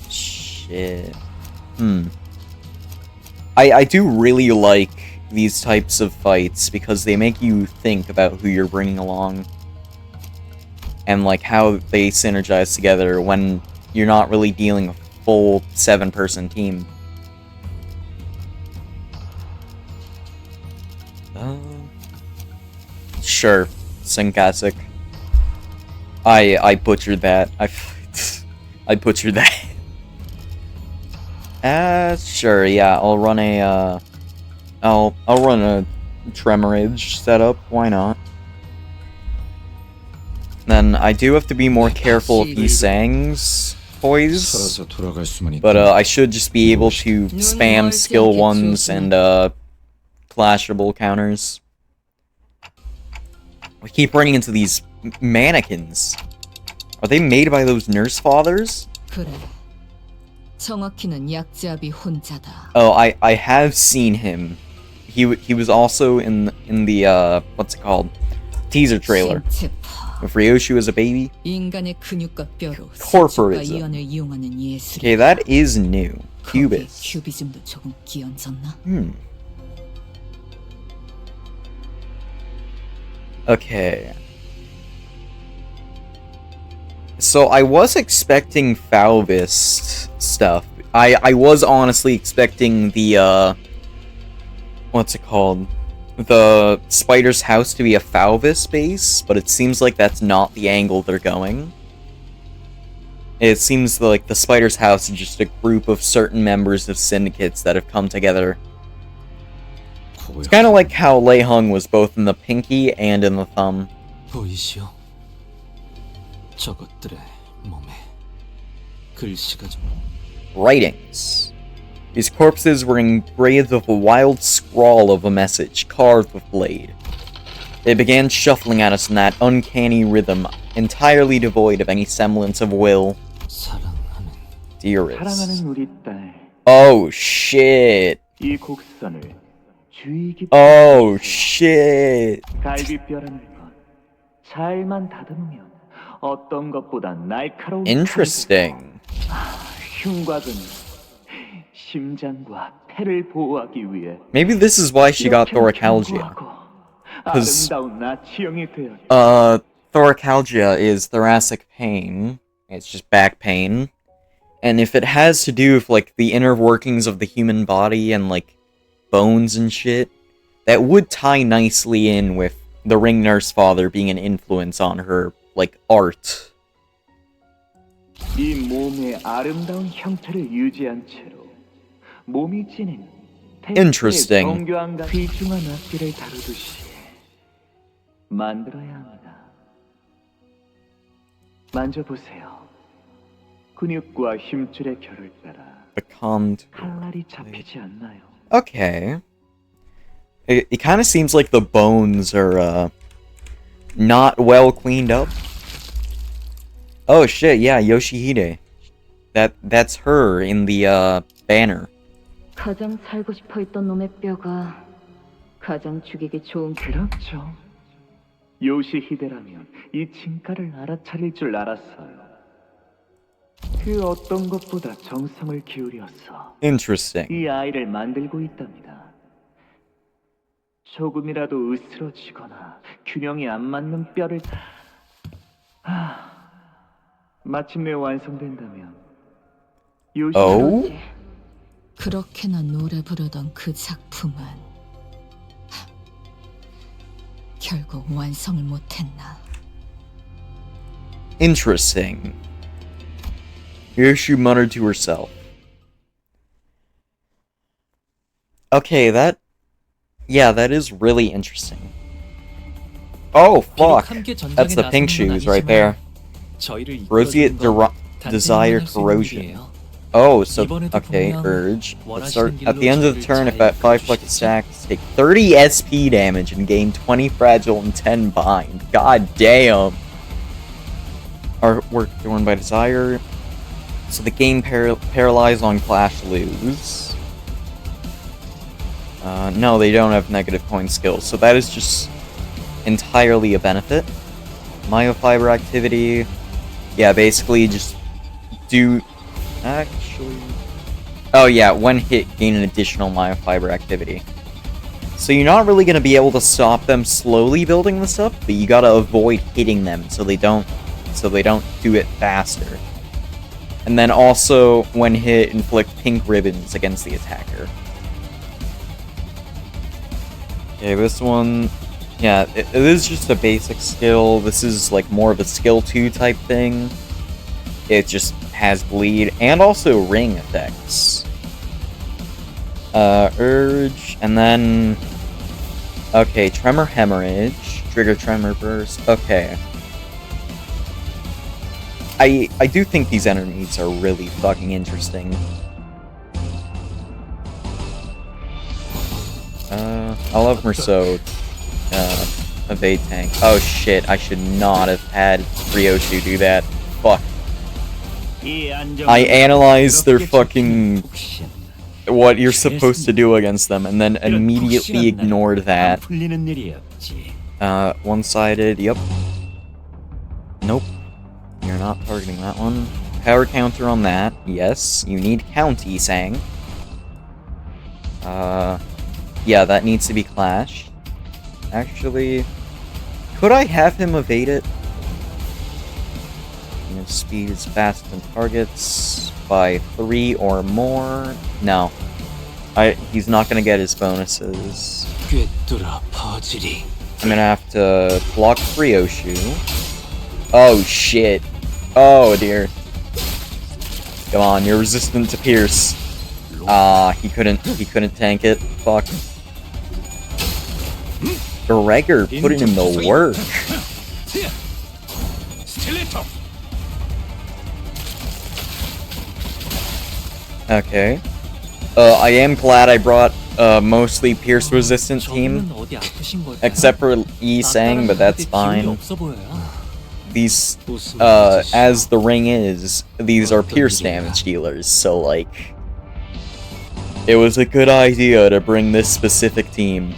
Shit. I do really like these types of fights because they make you think about who you're bringing along. And like how they synergize together when you're not really dealing a full 7-person team. Sure, Syncasic. I butchered that. I butchered that. Sure, yeah, I'll run a I'll run a Tremorage setup, why not? Then I do have to be more careful of Yisang's poise, but I should just be able to spam skill 1s and clashable counters. We keep running into these mannequins. Are they made by those nurse fathers? 그래. 정확히는 약지압이 혼자다. Oh, I have seen him. He was also in the what's it called? Teaser trailer. With Ryoshi as a baby. 인간의 근육과 뼈로 Corporism. 이온을 이용하는 예술. Okay, that is new. Cubist. 큐비즘도 조금 끼얹었나? Okay. So I was expecting Falvist stuff. I was honestly expecting the what's it called? The spider's house to be a Falvis base, but it seems like that's not the angle they're going. It seems like the spider's house is just a group of certain members of syndicates that have come together. It's kind of like how Lei Hung was both in the pinky and in the thumb. 보이시오? 저것들의 몸에 글씨가 좀... Writings. These corpses were engraved with a wild scrawl of a message, carved with blade. They began shuffling at us in that uncanny rhythm, entirely devoid of any semblance of will. Dearest. Oh shit. Oh shit. 어떤 것보다 날카로운 Interesting. 흉곽은 심장과 폐를 보호하기 위해 Maybe this is why she got thoracalgia. Because 아름다운 나치형이 되었다. thoracalgia is thoracic pain. It's just back pain. And if it has to do with, like, the inner workings of the human body and, like, bones and shit, that would tie nicely in with the ring nurse father being an influence on her, like, art. 이 몸의 아름다운 형태를 유지한 채로 몸이 지닌 Interesting. 정교함과 귀중한 악기를 다루듯이 만들어야 합니다. 만져보세요. 근육과 힘줄의 결을 따라 칼날이 잡히지 않나요? Okay. It kind of seems like the bones are, not well cleaned up. Oh shit, yeah, Yoshihide. That's her in the, banner. 가장 살고 싶어 했던 놈의 뼈가 가장 죽이기 좋은 그렇죠. 요시히데라면 이 진가를 알아차릴 줄 알았어요. 그 어떤 것보다 정성을 기울여서 Interesting. 이 아이를 만들고 있답니다. 조금이라도 으스러지거나 균형이 안 맞는 뼈를 마침내 완성된다면 Oh? 그렇게나 노래 부르던 그 작품은 결국 완성을 못했나. Interesting. Yoshu muttered to herself. Okay, that is really interesting. Oh, fuck. That's the pink shoes right there. Roseate Desire Corrosion. Oh, so, okay, Urge. Let's start at the end of the turn. If at 5 collected stacks, take 30 SP damage and gain 20 Fragile and 10 Bind. God damn. Artwork adorned by Desire. So the game paralyzed on Clash lose. No, they don't have negative coin skills, so that is just entirely a benefit. Myofiber activity. Yeah, basically just do... Actually... Oh yeah, when hit, gain an additional myofiber activity. So you're not really going to be able to stop them slowly building this up, but you gotta avoid hitting them so they don't do it faster. And then also, when hit, inflict pink ribbons against the attacker. Okay, this one... Yeah, it is just a basic skill. This is like more of a skill 2 type thing. It just has bleed and also ring effects. Urge, and then... Okay, Tremor Hemorrhage, Trigger Tremor Burst, okay. I do think these enemies are really fucking interesting. I'll have Merceau evade tank. Oh shit, I should not have had Ryoshu do that. Fuck. I analyzed their fucking... what you're supposed to do against them, and then immediately ignored that. One-sided, yep. Nope. You're not targeting that one. Power counter on that, yes. You need County, Sang. Yeah, that needs to be Clash. Actually, could I have him evade it? His speed is faster than targets by 3 or more. No. He's not gonna get his bonuses. I'm gonna have to block Ryoshu. Oh shit. Oh dear. Come on, you're resistant to Pierce. He couldn't tank it. Fuck. Gregor putting in the work. Okay. I am glad I brought mostly Pierce resistant team. Except for Yi Sang, but that's fine. These, as the ring is, these are Pierce damage dealers, so like... It was a good idea to bring this specific team.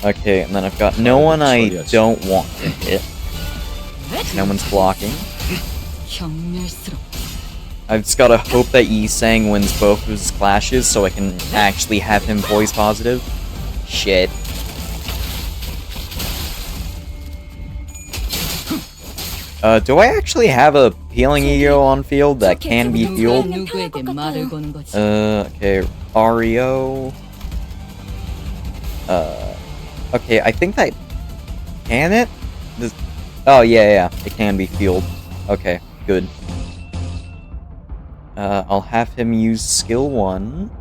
Okay, and then I've got no one I don't want to hit. No one's blocking. I've just gotta hope that Yi Sang wins both of his clashes so I can actually have him voice positive. Shit. Do I actually have a healing ego on field that can be fueled? Okay, Ario. Okay, I think that... Can it? Oh, yeah, it can be fueled. Okay, good. I'll have him use skill 1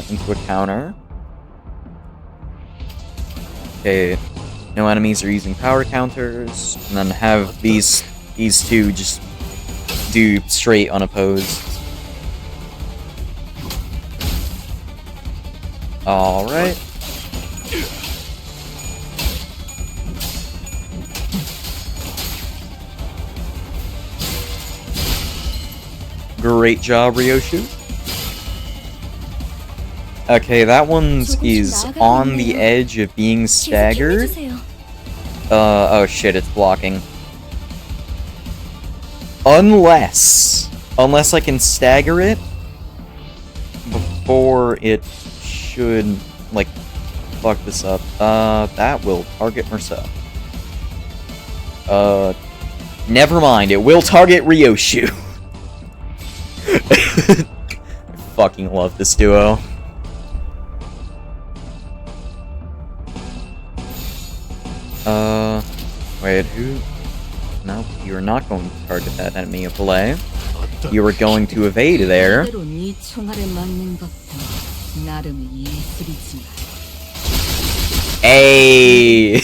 into a counter. Okay, no enemies are using power counters, and then have these two just do straight unopposed. Alright. Great job, Ryoshu. Okay, that one's is on the edge of being staggered. Oh shit, it's blocking. Unless I can stagger it before it should, like, fuck this up. That will target Mersa. Never mind, it will target Ryoshu. I fucking love this duo. Wait, who? No, you are not going to target that enemy of Belay. You are going to evade there. Hey!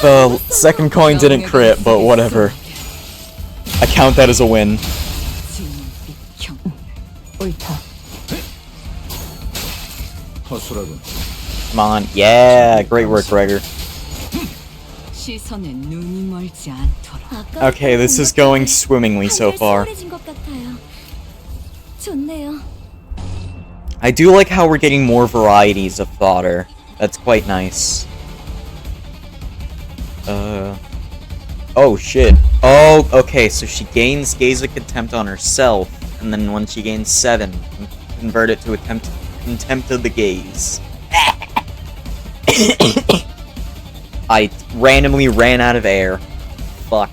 The second coin didn't crit, but whatever. I count that as a win. Come on, yeah, great work, Gregor. Okay, this is going swimmingly so far. I do like how we're getting more varieties of fodder. That's quite nice. Oh shit. Oh, okay, so she gains Gaze of Contempt on herself, and then when she gains 7, convert it to Contempt of the Gaze. I randomly ran out of air. Fuck.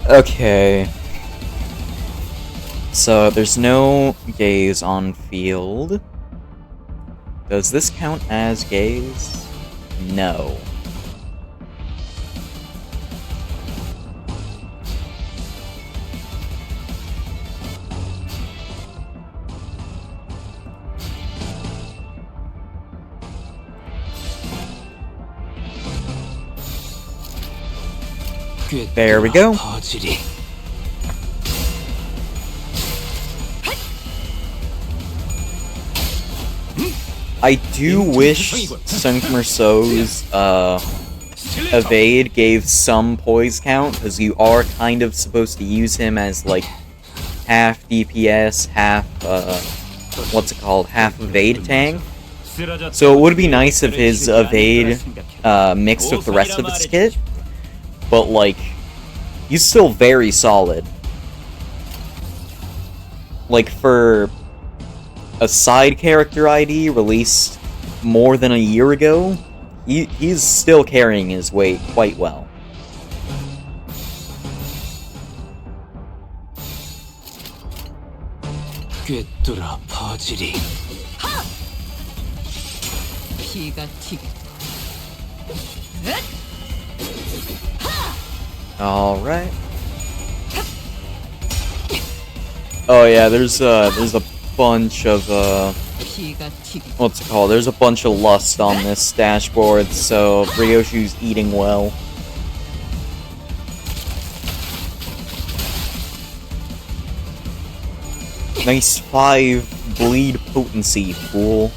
Okay. So, there's no Gaze on field. Does this count as Gaze? No. There we go. I do wish Sunk Merceau's evade gave some poise count, because you are kind of supposed to use him as like half DPS, half what's it called, half evade tank. So it would be nice if his evade mixed with the rest of its kit. But, like, he's still very solid. Like, for a side character ID released more than a year ago, he's still carrying his weight quite well. Alright. Oh yeah, there's a bunch of what's it called? There's a bunch of lust on this dashboard, so Ryoshu's eating well. Nice 5 bleed potency, fool.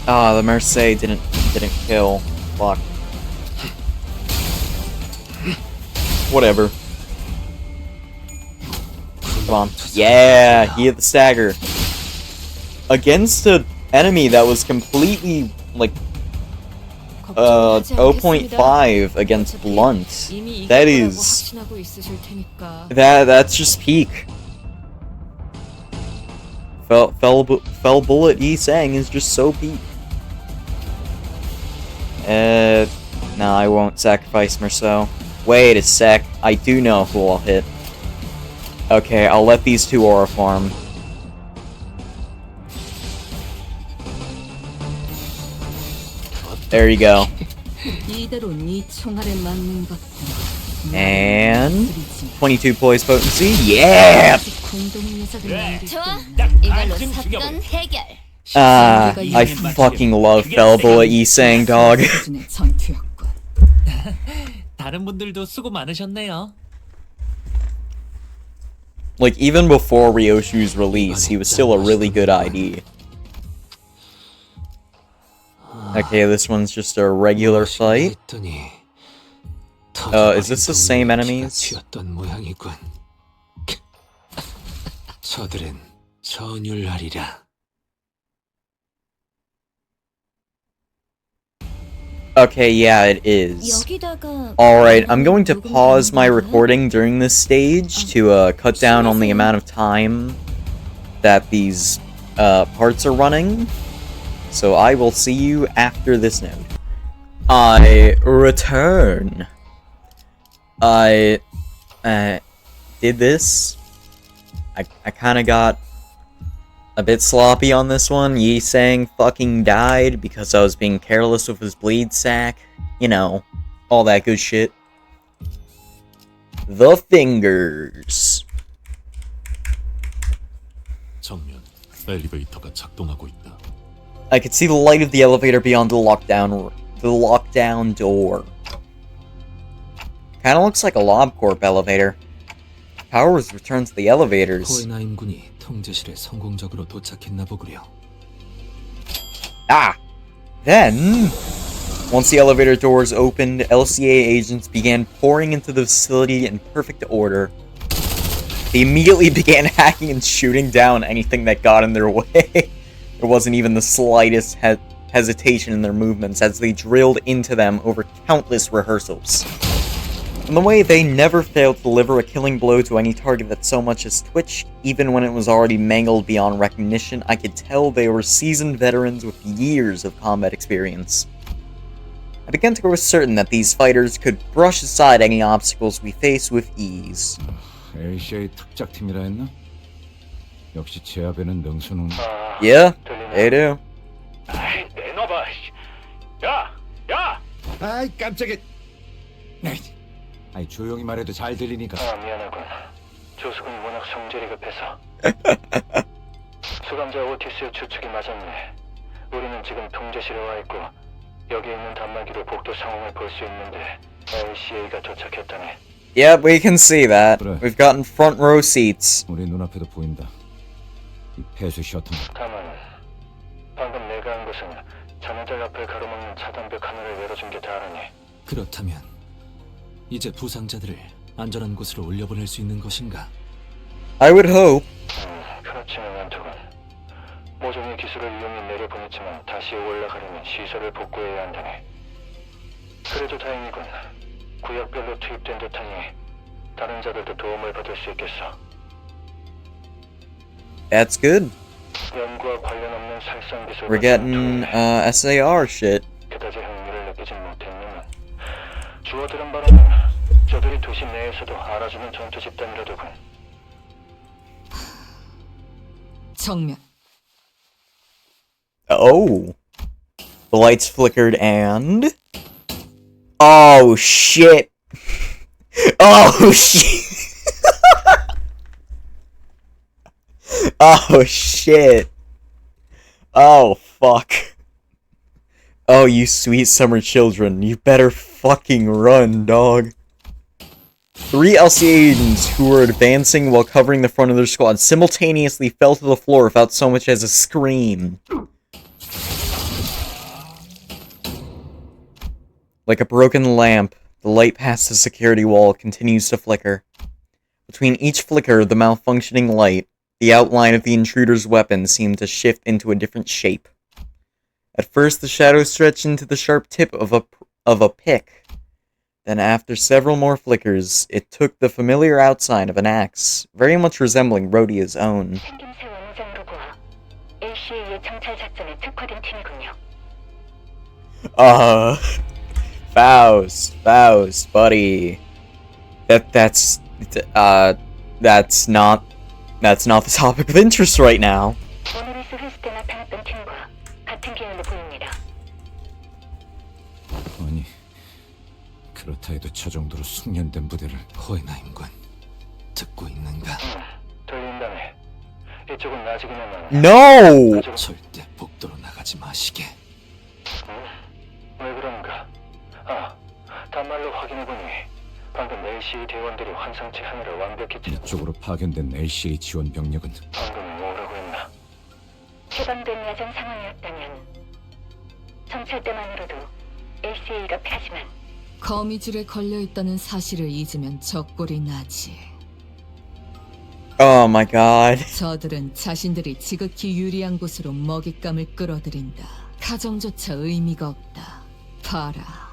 Ah, the Mercedes didn't kill. Fuck. Whatever. Come on. Yeah, he hit the stagger. Against an enemy that was completely, like, 0.5 against blunt. That is... That's just peak. Fell bullet Yi Sang is just so peak. No, I won't sacrifice Merceau. Wait a sec, I do know who I'll hit. Okay, I'll let these two aura farm. There you go. And 22 poise potency. Yeah! I fucking love Fellable at Yi Sang, dog. 다른 분들도 수고 많으셨네요. Like, even before Ryoshu's release, he was still a really good ID. Okay, this one's just a regular fight. Is this the same enemies? 저들은 전율하리라. Okay, yeah, it is. Alright, I'm going to pause my recording during this stage to cut down on the amount of time that these parts are running. So I will see you after this note. I return. I did this. I kind of got a bit sloppy on this one. Yi Sang fucking died because I was being careless with his bleed sack. You know, all that good shit. The fingers. 정면 엘리베이터가 작동하고 있다. I could see the light of the elevator beyond the lockdown door. Kinda looks like a LobCorp elevator. Power was returned to the elevators. 포에나 임군이 통제실에 성공적으로 도착했나 보구려. Ah! Then, once the elevator doors opened, LCA agents began pouring into the facility in perfect order. They immediately began hacking and shooting down anything that got in their way. There wasn't even the slightest hesitation in their movements as they drilled into them over countless rehearsals. In the way, they never failed to deliver a killing blow to any target that so much as twitched. Even when it was already mangled beyond recognition, I could tell they were seasoned veterans with years of combat experience. I began to grow certain that these fighters could brush aside any obstacles we face with ease. LCA 특작팀이라 했나? 역시 제 앞에는 능수능. Yeah, they do. 내놔봐. 야! 아이 깜짝이야. 아이 조용히 말해도 잘 들리니까. 미안하군. 조숙은 워낙 성질이 급해서. 수감자 오티스의 추측이 맞았네. 우리는 지금 통제실에 와 있고 여기 있는 단말기로 복도 상황을 볼 수 있는데 LCA가 도착했다네. Yep, we can see that. We've gotten front row seats. 우리 눈앞에도 보인다. 이 폐쇄 셔터. 다만 방금 내가 한 것은 자네들 앞을 가로막는 차단벽 하나를 열어준 게 다르니. 그렇다면 이제 부상자들을 안전한 곳으로 올려보낼 수 있는 것인가? I would hope. 그렇지는 않더군. 모종의 기술을 이용해 내려보냈지만 다시 올라가려면 시설을 복구해야 한다네. 그래도 다행이군. 구역별로 투입된 듯하니 다른 자들도 도움을 받을 수 있겠어. That's good. 연구와 관련 없는 살상 기술. We're getting SAR shit. 그다지 흥미를 느끼진 못했지만 주워들은 바로는 저들이 도시 내에서도 알아주는 전투 집단이라더군. 정면. Oh. The lights flickered and... Oh, shit. Oh, shit. Oh, shit. Oh, fuck. Oh, you sweet summer children. You better fucking run, dog. 3 LCA agents who were advancing while covering the front of their squad simultaneously fell to the floor without so much as a scream. Like a broken lamp, the light past the security wall continues to flicker. Between each flicker of the malfunctioning light, the outline of the intruder's weapon seemed to shift into a different shape. At first, the shadow stretched into the sharp tip of a pick. Then, after several more flickers, it took the familiar outline of an axe, very much resembling Rhodia's own. Faust, buddy. That's not the topic of interest right now. 아니, 그렇다 해도 저 정도로 숙련된 부대를 호에나임군, 듣고 있는가? 들린다네. 이쪽은 아직이나마. No! 절대 복도로 나가지 마시게. 왜 그런가? 단말로 확인해보니 방금 LCA 대원들이 환상체 하나를 완벽히 이쪽으로 파견된 LCA 지원 병력은 방금 뭐라고 했나? 개방된 야전 상황이었다면 정찰 때만으로도 LCA가 하지만 거미줄에 걸려있다는 사실을 잊으면 적골이 나지. Oh my god. 저들은 자신들이 지극히 유리한 곳으로 먹잇감을 끌어들인다. 가정조차 의미가 없다. 봐라.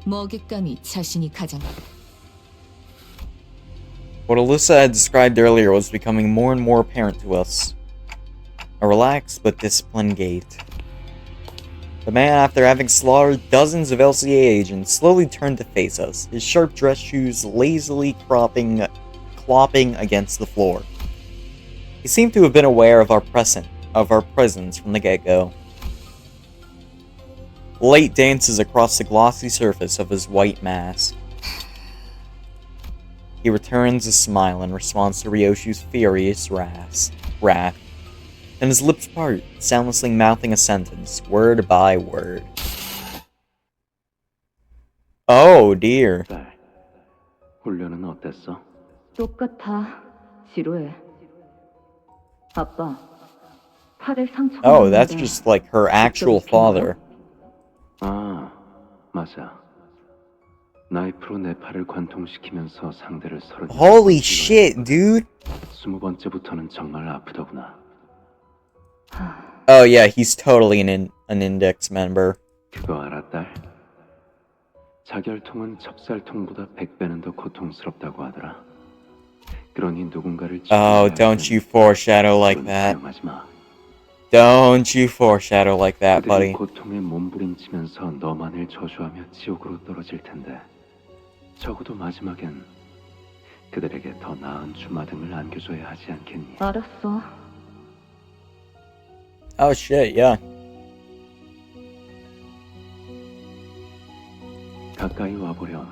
먹잇감이 자신이 가장... What Alyssa had described earlier was becoming more and more apparent to us. A relaxed but disciplined gait. The man, after having slaughtered dozens of LCA agents, slowly turned to face us, his sharp dress shoes lazily clopping against the floor. He seemed to have been aware of our presence from the get-go. Light dances across the glossy surface of his white mask. He returns a smile in response to Ryoshu's furious wrath, and his lips part, soundlessly mouthing a sentence, word by word. Oh dear. 훈련은 어땠어? 똑같아. 지루해. 아빠, 팔에 상처가 Oh, that's 났는데 just like her actual father. 맞아. 나이프로 내 팔을 관통시키면서 상대를 서로. Holy shit, dude. 20번째부터는 정말 아프더구나. Oh yeah, he's totally an index member. 그거 알아, 딸? 자결통은 첩살통보다 100배는 더 고통스럽다고 하더라. 그러니 누군가를 Oh, don't you foreshadow like that. Don't you foreshadow like that, buddy. 고통에 몸부림치면서 너만을 저주하며 지옥으로 떨어질 텐데 적어도 마지막엔 그들에게 더 나은 주마등을 안겨줘야 하지 않겠니? 알았어. Oh shit, yeah. 가까이 와보렴.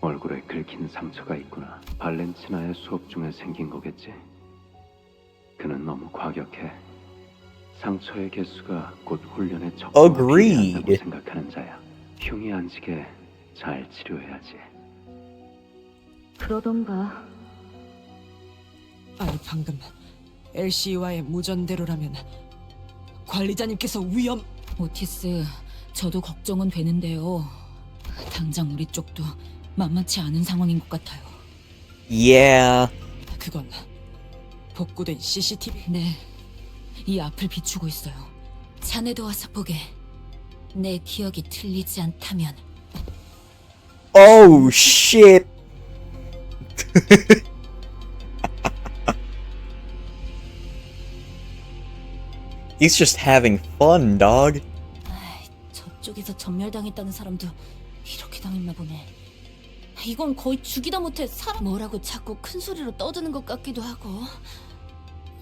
얼굴에 긁힌 상처가 있구나. 발렌치나의 수업 중에 생긴 거겠지? 그는 너무 과격해. 상처의 개수가 곧 훈련의 적성에 필요하다고 생각하는 자야. 흉이 안 지게 잘 치료해야지. 그러던가. 아니 방금 LC와의 무전대로라면 관리자님께서 위험... 오티스, 저도 걱정은 되는데요. 당장 우리 쪽도 만만치 않은 상황인 것 같아요. Yeah. 그건 복구된 CCTV. 네, 이 앞을 비추고 있어요. 자네도 와서 보게. 내 기억이 틀리지 않다면. Oh shit. He's just having fun, dog. 저쪽에서 전멸당했다는 사람도 이렇게 당했나 보네. 이건 거의 죽이다 못해 사람... 뭐라고 자꾸 큰 소리로 떠드는 것 같기도 하고.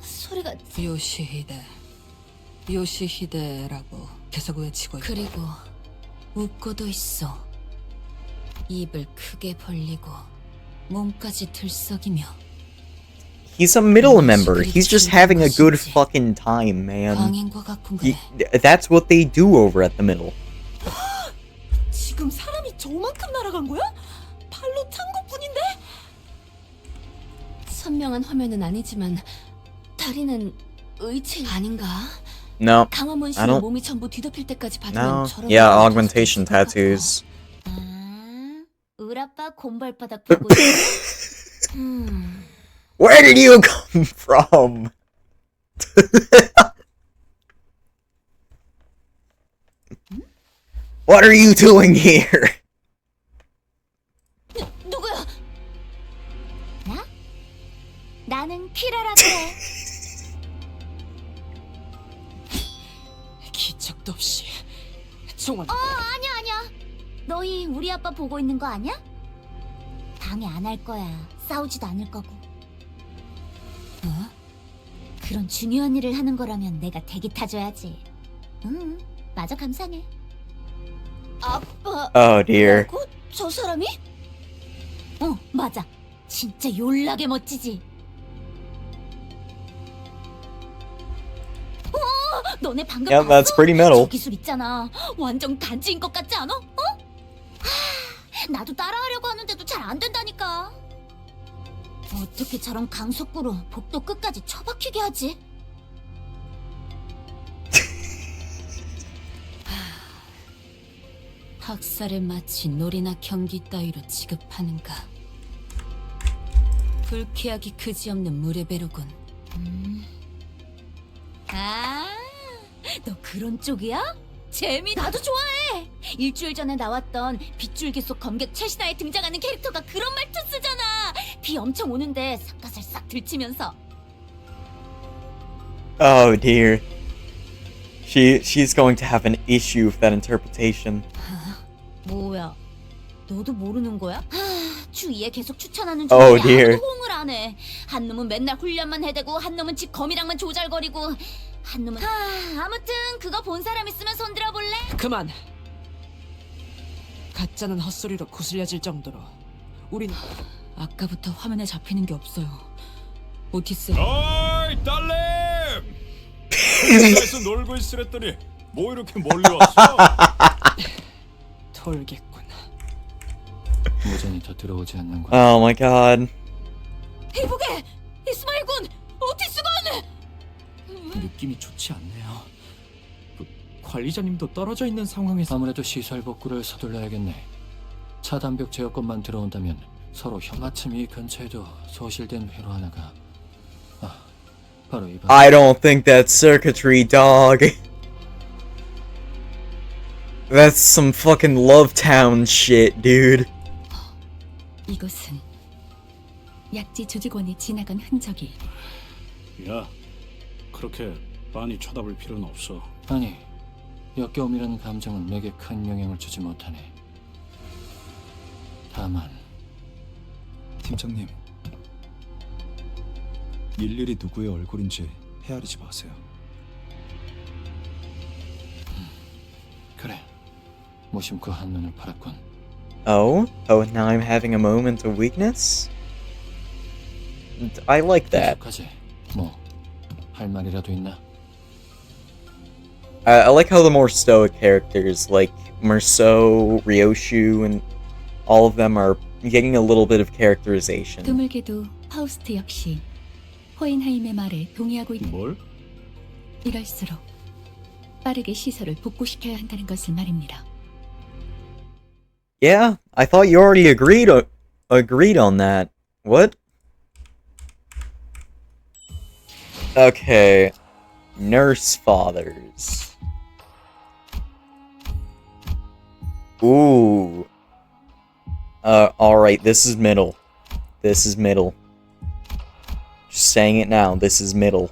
소리가... 요시히데라고 계속 외치고 있고. 그리고 웃고도 있어. 입을 크게 벌리고 몸까지 들썩이며. He's a middle member. He's just having a good fucking time, man. That's what they do over at the middle. 지금 사람이 저만큼 날아간 거야? 발로 찬 것뿐인데? 선명한 화면은 아니지만 다리는 의체 아닌가? No, 강화문 I 씨의 don't. 몸이 전부 뒤덮일 때까지 No, 받으면 저런 yeah, augmentation tattoos. 우리 아빠 곰발바닥 보고 있어. Where did you come from? What are you doing here? 누구야? 나? 나는 키라라고 해. 기척도 없이 총알. 아니야. 너희 우리 아빠 보고 있는 거 아니야? 방해 안 할 거야. 싸우지도 않을 거고. 그런 중요한 일을 하는 거라면 내가 대기 타줘야지. 마저 감상해. 아빠. Oh dear. 저 사람이? 맞아. 진짜 졸라게 멋지지. 너네 방금 Yeah, that's pretty metal. 저 기술 있잖아. 완전 간지인 것 같지 않아? 나도 따라하려고 하는데도 잘 안 된다니까. 어떻게 저런 강속구로 복도 끝까지 처박히게 하지? 학살을 마치 놀이나 경기 따위로 취급하는가. 불쾌하기 그지없는 물의 배로군. 너 그런 쪽이야? 나도 좋아해. 일주일 전에 나왔던 빗줄기 속 검객 최신화에 등장하는 캐릭터가 그런 말투 쓰잖아. 비 엄청 오는데 삿갓을 싹 들치면서. Oh dear. She's going to have an issue with that interpretation. 뭐야? 너도 모르는 거야? 주위에 계속 추천하는 Oh, 중인데 dear. 아무도 호응을 안 해. 한 놈은 맨날 훈련만 해대고 한 놈은 지 검이랑만 조잘거리고 한 놈은 아무튼 그거 본 사람 있으면 손들어 볼래? 그만. 가짜는 헛소리로 구슬려질 정도로 우린 아까부터 화면에 잡히는 게 없어요. 오티스. 어이 딸내! 회사에서 놀고 있으랬더니 뭐 이렇게 멀리 왔어? 돌겠군. 무전이 더 들어오지 않는 거야. Oh my god. 이보게! 이스마일 군! 오티스 군! 느낌이 좋지 않네요. 관리자님도 떨어져 있는 상황에서 아무래도 시설 복구를 서둘러야겠네. 차단벽 제어권만 들어온다면 서로 마침 이 근처에도 소실된 회로 하나가. 바로 이 방. I don't think that's circuitry, dog. That's some fucking Lovetown shit, dude. 이것은 약지 조직원이 지나간 흔적이. 야, 그렇게 빤히 쳐다볼 필요는 없어. 아니, 역겨움이라는 감정은 내게 큰 영향을 주지 못하네. 다만 팀장님, 일일이 누구의 얼굴인지 헤아리지 마세요. 그래, 무심코 한눈을 팔았군. Oh, now I'm having a moment of weakness? I like that. 계속하지. 뭐, 할 말이라도 있나? I like how the more stoic characters, like Merceau, Ryoshu, and all of them are getting a little bit of characterization. 드물게도 파우스트 역시 호엔하임의 말에 동의하고 있다. 뭘? 이럴수록 빠르게 시설을 복구시켜야 한다는 것을 말입니다. Yeah, I thought you already agreed on that. What? Okay. Nurse fathers. Ooh. Alright, this is middle. This is middle. Just saying it now, this is middle.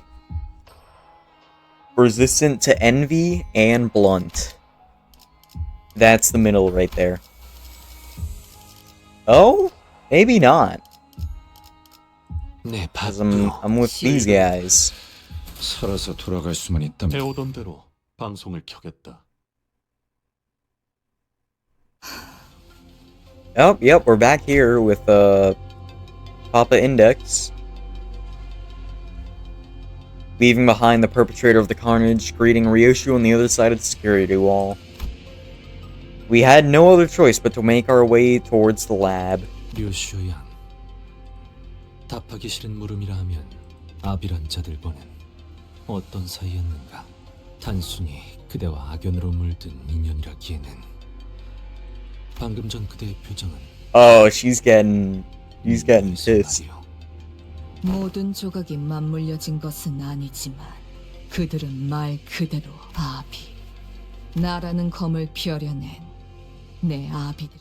Resistant to envy and blunt. That's the middle right there. Oh? Maybe not. Because I'm with these guys. 살아서 돌아갈 수만 있다면 배우던 대로 방송을 켜겠다. Oh, yep, we're back here with Papa Index. Leaving behind the perpetrator of the carnage, greeting Ryoshu on the other side of the security wall. We had no other choice but to make our way towards the lab. 류슈 양. 답하기 싫은 물음이라 하면 아비란 자들과는 어떤 사이였는가? 단순히 그대와 악연으로 물든 인연이라기에는 방금 전 그대의 표정은 Oh, she's getting pissed. 모든 조각이 맞물려진 것은 아니지만 그들은 말 그대로 아비. 나라는 검을 펴려낸 내 아비들.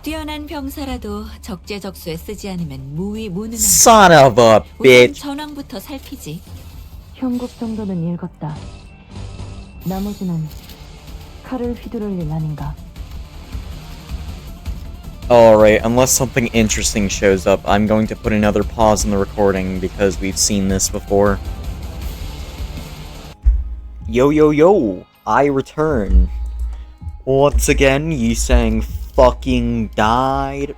뛰어난 병사라도 적재적소에 쓰지 않으면 무위무능한. Son of a 우선 bitch. 전황부터 살피지. 형국 정도는 읽었다. 나머지는 칼을 휘두를 일 아닌가. Alright, unless something interesting shows up, I'm going to put another pause in the recording because we've seen this before. Yo, I return. Once again, Yi Sang fucking died.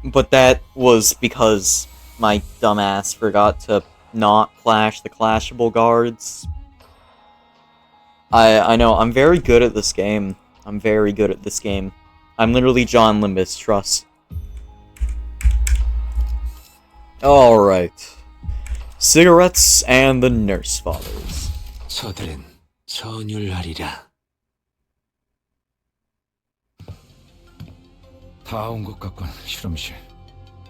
But that was because my dumbass forgot to not clash the clashable guards. I know, I'm very good at this game. I'm very good at this game. I'm literally John Limbus, trust. Alright. Cigarettes and the Nurse Fathers. 저들은 전율하리라. 다 온 것 같군, 실험실.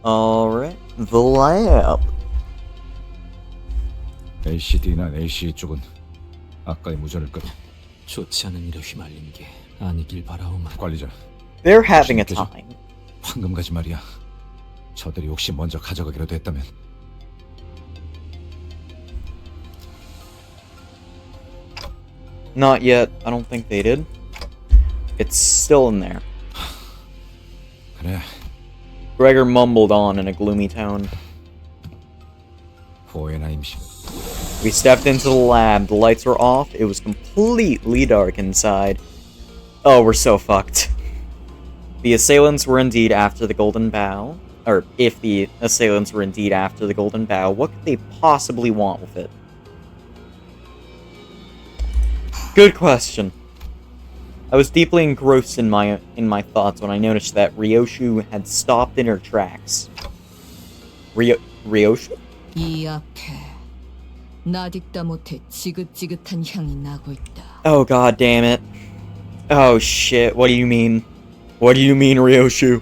Alright, the lab. LCD나 LCE 쪽은 아까의 무전을 끊어. 좋지 않은 일에 휘말린 게 아니길 바라오만. 관리자. They're having a time. 황금가지 말이야. 저들이 혹시 먼저 가져가기라도 했다면. Not yet. I don't think they did. It's still in there. 그래. Gregor mumbled on in a gloomy tone. 호해나 임시. We stepped into the lab. The lights were off. It was completely dark inside. Oh, we're so fucked. The assailants were indeed after the Golden Bow. Or, if the assailants were indeed after the Golden Bow, what could they possibly want with it? Good question. I was deeply engrossed in my thoughts when I noticed that Ryoshu had stopped in her tracks. Ryoshu? 이 앞에 나딕다 못해 지긋지긋한 향이 나고 있다. Oh god damn it. Oh shit, what do you mean? What do you mean, Ryoshu?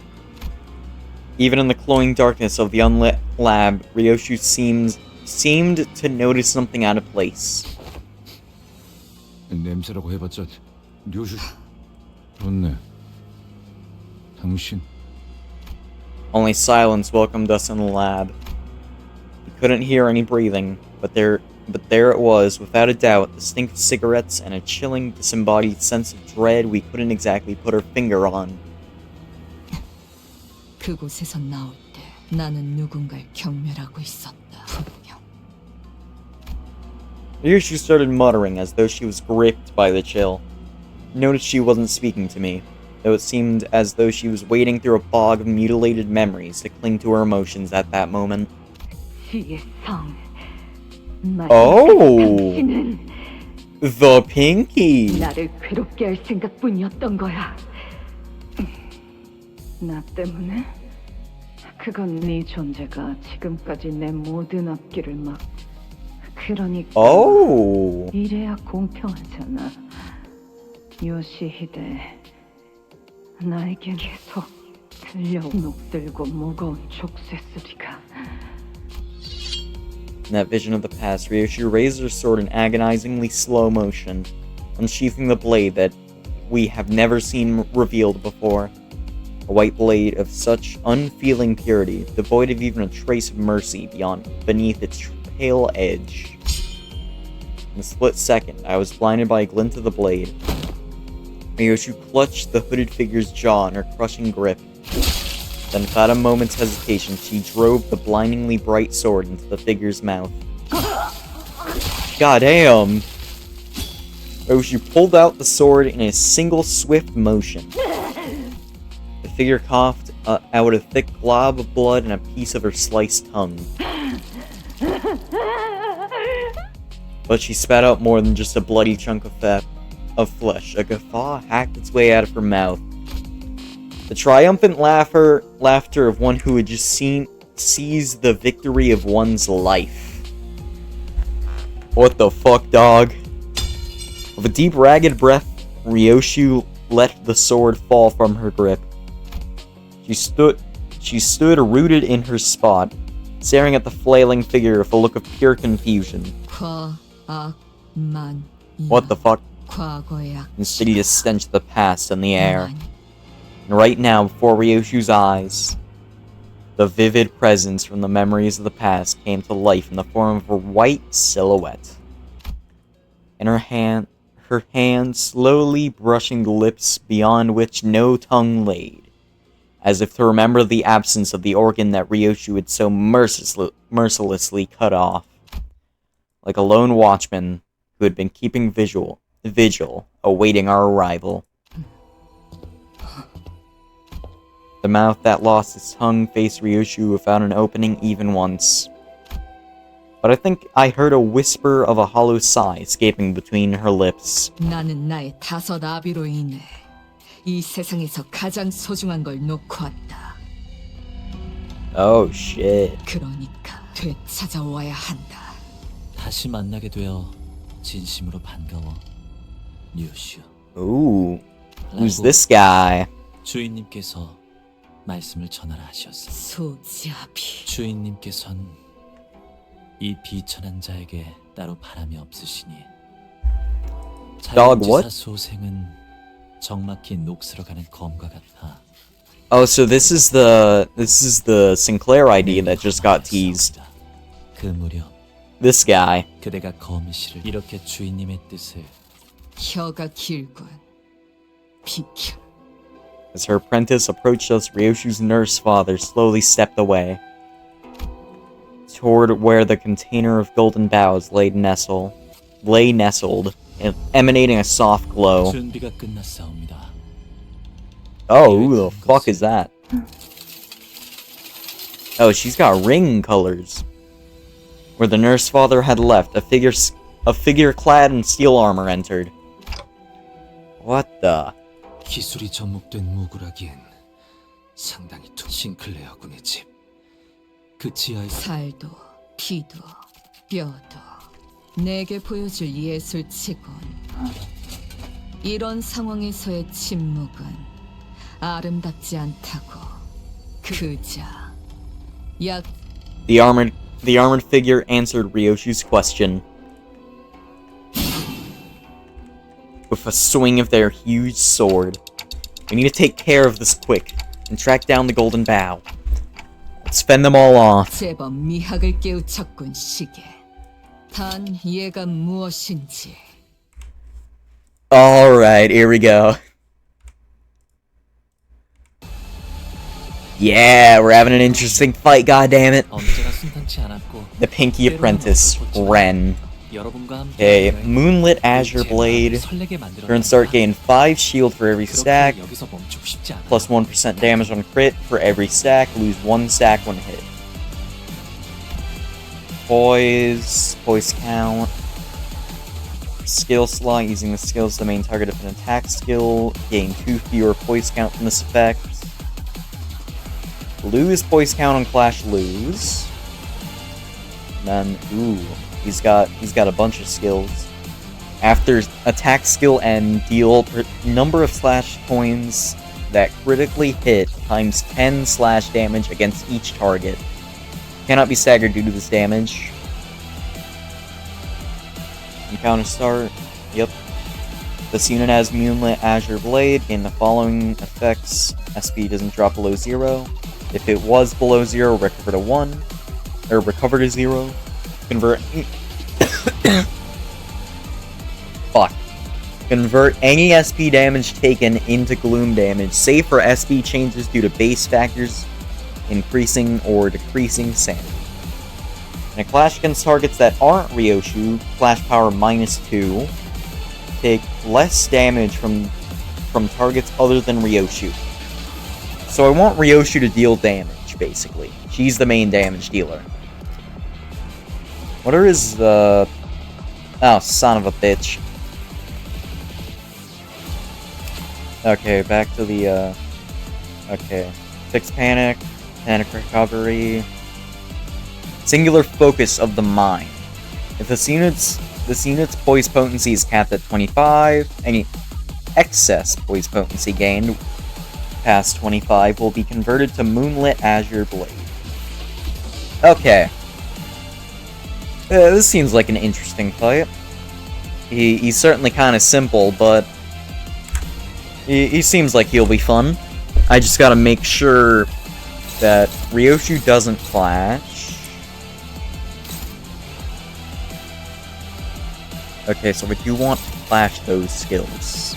Even in the cloying darkness of the unlit lab, Ryoshu seemed to notice something out of place. 냄새라고 해봤자 류슈. 그렇네. 당신. Only silence welcomed us in the lab. We couldn't hear any breathing, but there it was, without a doubt, the stink of cigarettes and a chilling, disembodied sense of dread we couldn't exactly put our finger on. 그곳에서 나올 때 나는 누군가를 경멸하고 있었다. 분명. Ryoshu started muttering as though she was gripped by the chill. Noticed she wasn't speaking to me, though it seemed as though she was wading through a bog of mutilated memories to cling to her emotions at that moment. Oh! The Pinky! 나를 괴롭게 할 생각뿐이었던 거야. 나 때문에? 그건 네 존재가 지금까지 내 모든 앞길을 막. 그러니까 Oh! 이래야 공평하잖아. 요시히데, 나에겐 계속 들려온 녹들고 무거운 족쇄 소리가. In that vision of the past, Ryoshu raised her sword in agonizingly slow motion, unsheathing the blade that we have never seen revealed before. A white blade of such unfeeling purity, devoid of even a trace of mercy beneath its pale edge. In a split second, I was blinded by a glint of the blade. Ryoshu clutched the hooded figure's jaw in her crushing grip. Then, without a moment's hesitation, she drove the blindingly bright sword into the figure's mouth. Goddamn! Ryoshu pulled out the sword in a single swift motion. The figure coughed out a thick glob of blood and a piece of her sliced tongue. But she spat out more than just a bloody chunk of flesh. A guffaw hacked its way out of her mouth. The triumphant laughter of one who had just seized the victory of one's life. What the fuck, dog? With a deep, ragged breath, Ryoshu let the sword fall from her grip. She stood rooted in her spot, staring at the flailing figure with a look of pure confusion. What the fuck? Insidious stench of the past in the air. And right now, before Ryoshu's eyes, the vivid presence from the memories of the past came to life in the form of a white silhouette. In her hand slowly brushing the lips beyond which no tongue laid, as if to remember the absence of the organ that Ryoshu had so mercilessly cut off. Like a lone watchman who had been keeping vigil, awaiting our arrival. The mouth that lost its tongue faced Ryoshu without an opening even once. But I think I heard a whisper of a hollow sigh escaping between her lips. 나는 나의 5 아비로 인해 이 세상에서 가장 소중한 걸 놓고 왔다. Oh shit. 그러니까 되찾아와야 한다. 다시 만나게 되어 진심으로 반가워, 류슈. Ooh, who's this guy? 주인님께서 말씀을 전하라 하셨어. 소지아비. 주인님께선 이 비천한 자에게 따로 바람이 없으시니 Dog, what? 소생은 적막히 녹슬어가는 검과 같아. Oh, so this is the Sinclair ID that just got teased. 그 무렵 This guy. 그대가 거미씨를 이렇게 주인님의 뜻을 혀가 길군. 비켜. As her apprentice approached us, Ryoshu's nurse father slowly stepped away toward where the container of golden boughs lay nestled, emanating a soft glow. 준비가 끝났사옵니다. Oh, who the fuck is that? Oh, she's got ring colors. Where the nurse father had left, a figure clad in steel armor entered. What the? 기술이 접목된 무구라기엔 상당히 싱클레어 군의 집. 그 지하에 살도, 피도, 뼈도 내게 보여줄 예술치곤. 이런 상황에서의 침묵은 아름답지 않다고. 그자 약. The armored figure answered Ryoshu's question with a swing of their huge sword. We need to take care of this quick and track down the golden bough. Let's fend them all off. 제법 미학을 깨우쳤군, 시계. 단 얘가 무엇인지. Alright, here we go. Yeah, we're having an interesting fight, goddammit. The Pinky Apprentice, Ren. Okay, Moonlit Azure Blade. Turn start gain 5 shield for every stack. Plus 1% damage on crit for every stack. Lose 1 stack when hit. Poise count. Skill slot, using the skill as the main target of an attack skill. Gain 2 fewer poise count from this effect. Lose poise count on Clash lose. Then, ooh, he's got a bunch of skills. After attack skill end, deal number of slash coins that critically hit times 10 slash damage against each target. Cannot be staggered due to this damage. Encounter start. Yep. This unit has Moonlit Azure Blade. Gain the following effects. SP doesn't drop below 0. If it was below 0, recover to 1. Or recover to 0. Convert... Fuck. Convert any SP damage taken into gloom damage, save for SP changes due to base factors increasing or decreasing sanity. And a clash against targets that aren't Ryoshu, clash power -2, take less damage from targets other than Ryoshu. So I want Ryoshu to deal damage, basically. She's the main damage dealer. What are his, Oh, son of a bitch. Okay, back to the, Okay. Fix panic, panic recovery. Singular focus of the mind. If this unit's poise potency is capped at 25, any excess poise potency gained past 25 will be converted to Moonlit Azure Blade. Okay. This seems like an interesting fight. He's certainly kind of simple, but he seems like he'll be fun. I just gotta make sure that Ryoshu doesn't flash. Okay, so I do want to flash those skills.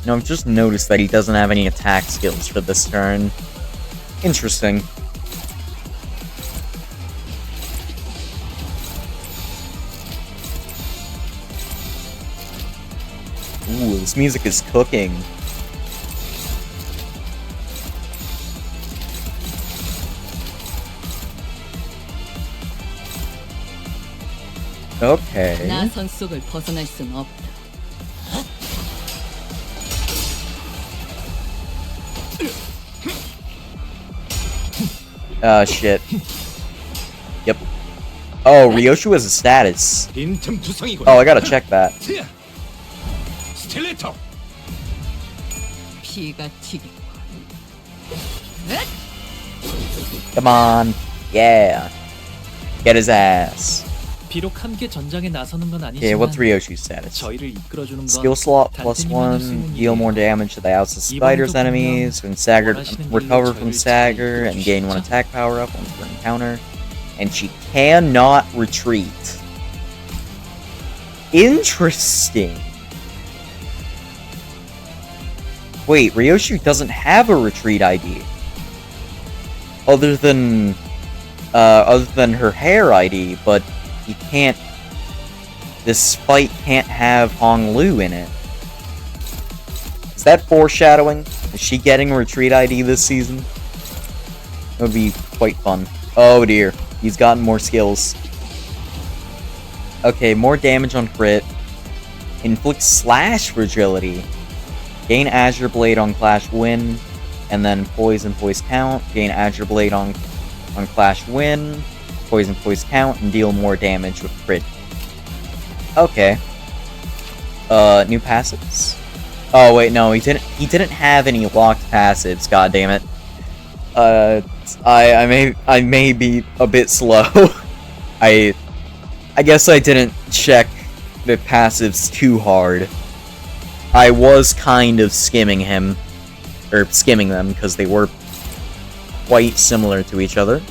Now, I've just noticed that he doesn't have any attack skills for this turn. Interesting. Ooh, this music is cooking. Okay. 나선 속을 벗어날 순 없다. Shit. Yep. Oh, Ryoshu has a status. Oh, I gotta check that. 피가 튀기. Come on. Yeah. Get his ass. 비록 함께 전장에 나서는 건 아니지만 Okay, what's Ryoshu's status? 저희를 이끌어주는 건 Skill slot +1, deal more damage to the outside spider's enemies, when staggered, recover from stagger, and gain 1 attack power up once per encounter. And she cannot retreat. Interesting. Wait, Ryoshu doesn't have a retreat ID. Other than her hair ID, but he can't. This fight can't have Hong Lu in it. Is that foreshadowing? Is she getting retreat ID this season? That would be quite fun. Oh dear, he's gotten more skills. Okay, more damage on crit. Inflict slash fragility. Gain Azure Blade on Clash Win, and then poise and poise count. Gain Azure Blade on Clash Win. Poison count and deal more damage with crit. Okay. New passives? Oh wait, no, he didn't have any locked passives, god damn it. I may be a bit slow. I guess I didn't check the passives too hard. I was kind of skimming them because they were quite similar to each other.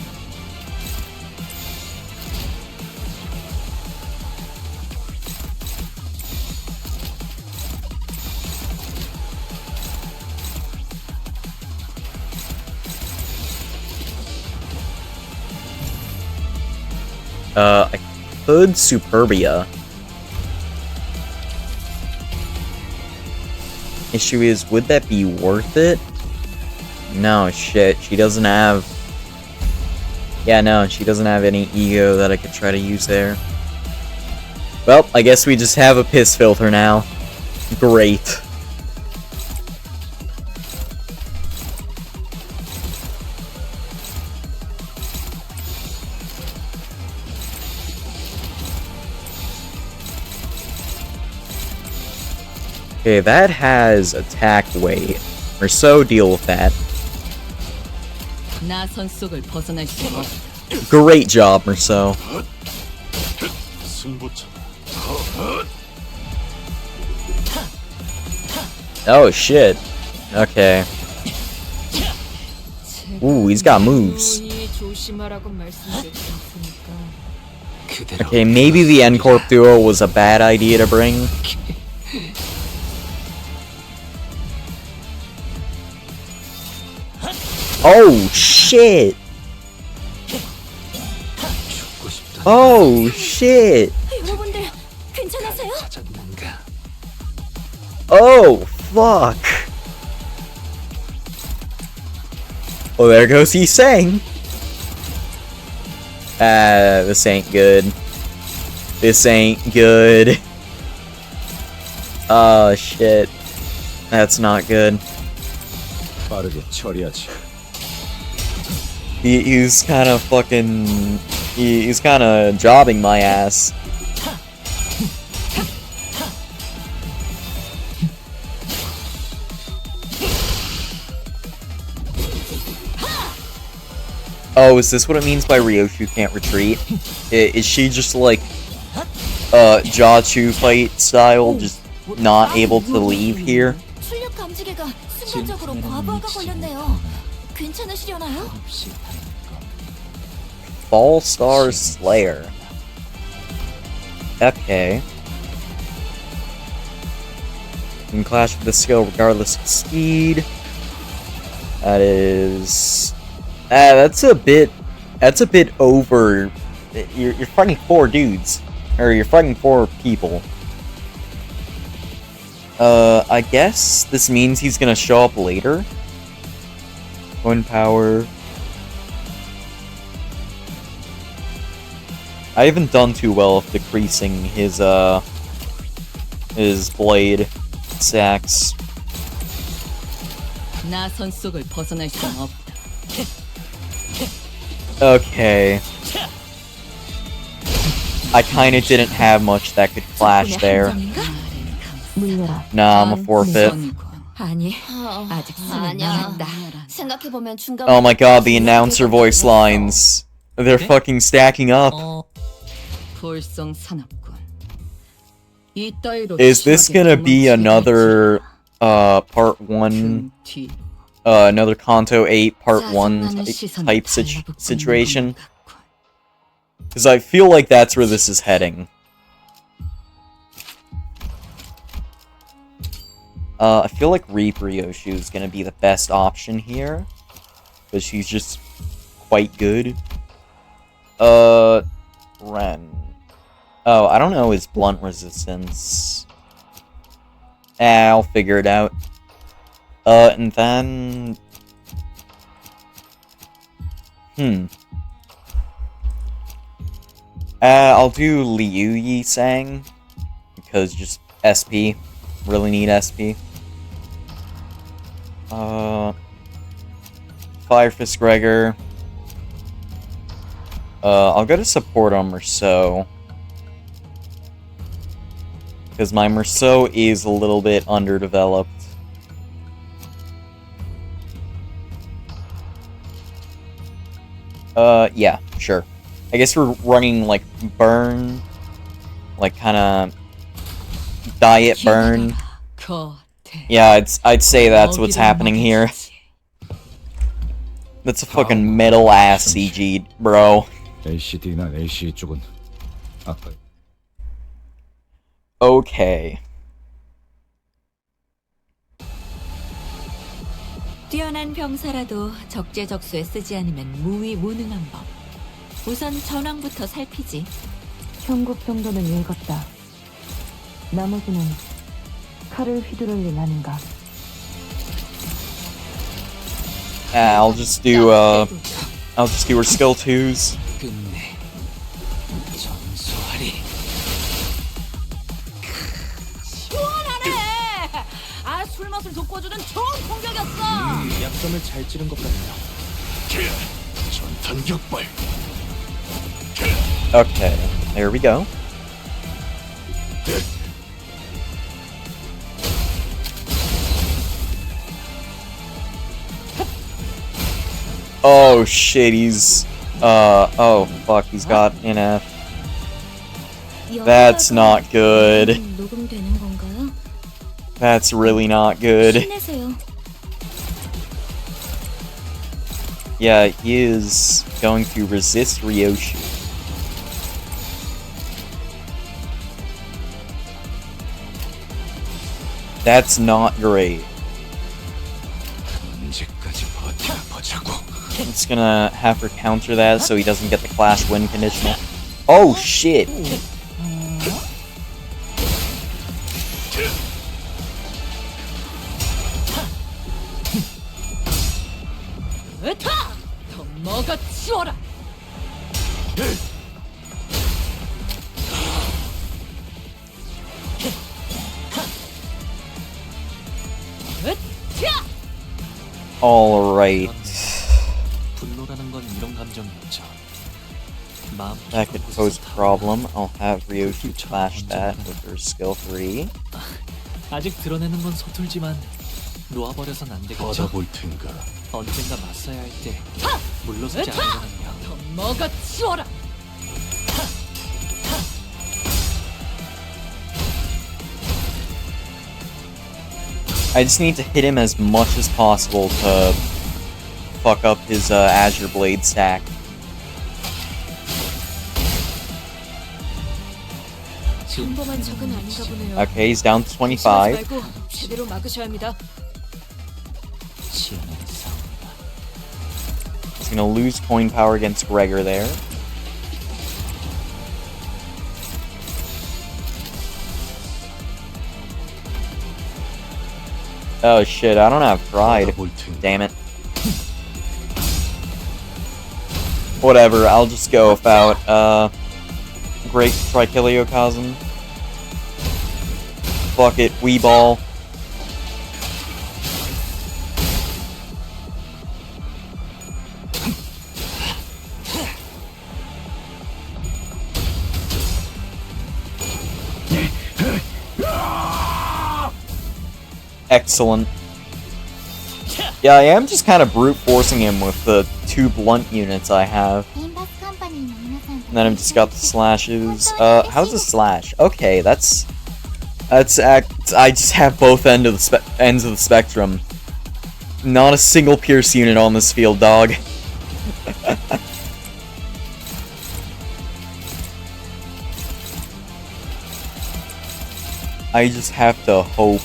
I could Superbia. Issue is, would that be worth it? No, shit. She doesn't have... Yeah, no, she doesn't have any ego that I could try to use there. Well, I guess we just have a piss filter now. Great. Okay, that has attack weight. Or so deal with that. 나선 속을 벗어날 수 없다. Great job, Merceau. Oh shit. Okay. Ooh, he's got moves. Okay, maybe the N-Corp duo was a bad idea to bring. Oh shit! Oh shit! 여러분들 괜찮으세요? Oh fuck! Oh, there goes he saying. This ain't good. This ain't good. Oh shit. That's not good. 빠르게 처리하지. He's kind of fucking He's kind of jobbing my ass. Oh, is this what it means by Ryoshu can't retreat? Is she just like, Jachu fight style, just not able to leave here? 출력 감지계가 순간적으로 과부하가 걸렸네요. 괜찮으시려나요? Fall Star Slayer. Okay. You can clash with the skill regardless of speed. That is... that's a bit over. You're fighting 4 dudes. Or you're fighting 4 people. I guess this means he's gonna show up later. Wind power. I haven't done too well of decreasing his blade stacks. 나선 속을 벗어날 수 없다. Okay. I kinda didn't have much that could flash there. Nah, I'm a forfeit. 아니, 아직 수는 남았다. 생각해 보면 중간. Oh my god, the announcer voice lines. They're fucking stacking up. Is this gonna be another part 1 another Canto 8 part 1 type situation? Because I feel like that's where this is heading. I feel like Reap Ryoshu is gonna be the best option here. Because she's just quite good. Ren. Oh, I don't know his blunt resistance. I'll figure it out. And then... I'll do Liu Yi Sang. Because just SP. Really need SP. Fire Fist Gregor. I'll go to support on Merceau. Because my Merceau is a little bit underdeveloped. Yeah, sure. I guess we're running, like, burn. Like, kinda... diet burn. Yeah, I'd say that's what's happening here. That's a fucking metal-ass CG, bro. Okay. 뛰어난 병사라도 적재적소에 쓰지 않으면 무위무능한 법. 우선 전황부터 살피지. 형국 정도는 읽었다. 나머지는 칼을 휘두를 일 아닌가. I'll just do her skill 2s. 시원하네. 아, 술 맛을 돋궈주는 좋은 공격이었어. 약점을 잘 찌른 것 같네요. 전탄격발. Okay, there we go. Oh shit, he's oh fuck, he's got NF. That's not good. That's really not good. Yeah, he is going to resist Ryoshu. That's not great. It's gonna have her counter that so he doesn't get the clash win conditional. Oh shit! 더 먹어치워라. Alright. 분노라는 건 이런 감정이었죠. 마음 That could pose a problem. I'll have Ryoshi flash that with her skill 3. 아직 드러내는 건 서툴지만 놓아버려선 안 되겠죠. 받아볼 텐가. 언젠가 맞서야 할 때 물러서지 않으려면요. 더 먹어치워라. I just need to hit him as much as possible to fuck up his Azure Blade stack. 평범한 적은 아닌가 보네요. Okay, he's down to 25. 말고 제대로 막으셔야 합니다. He's gonna lose coin power against Gregor there. Oh shit, I don't have pride. Damn it. Whatever, I'll just go without, Great Trichiliocosm. Fuck it, Wee Ball. Excellent. Yeah, I am just kind of brute forcing him with the 2 blunt units I have. And then I've just got the slashes. How's the slash? Okay, that's I just have both ends of the spectrum. Not a single pierce unit on this field, dog. I just have to hope.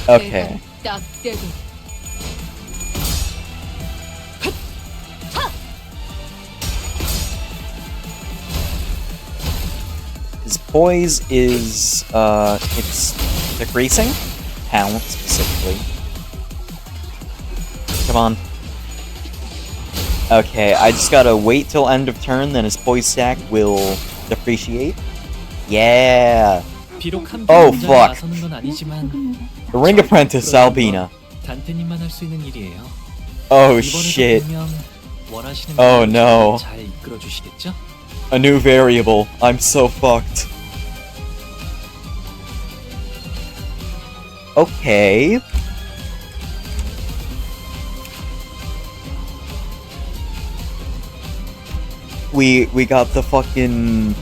Okay. His poise is, it's decreasing? Talent, specifically. Come on. Okay, I just gotta wait till end of turn, then his poise stack will depreciate. Yeah! Oh, fuck! The Ring Apprentice, Albina. 단테님만 할 수 있는 일이에요. Oh, shit. Oh, no. 잘 이끌어 주시겠죠? A new variable. I'm so fucked. Okay. We got the fucking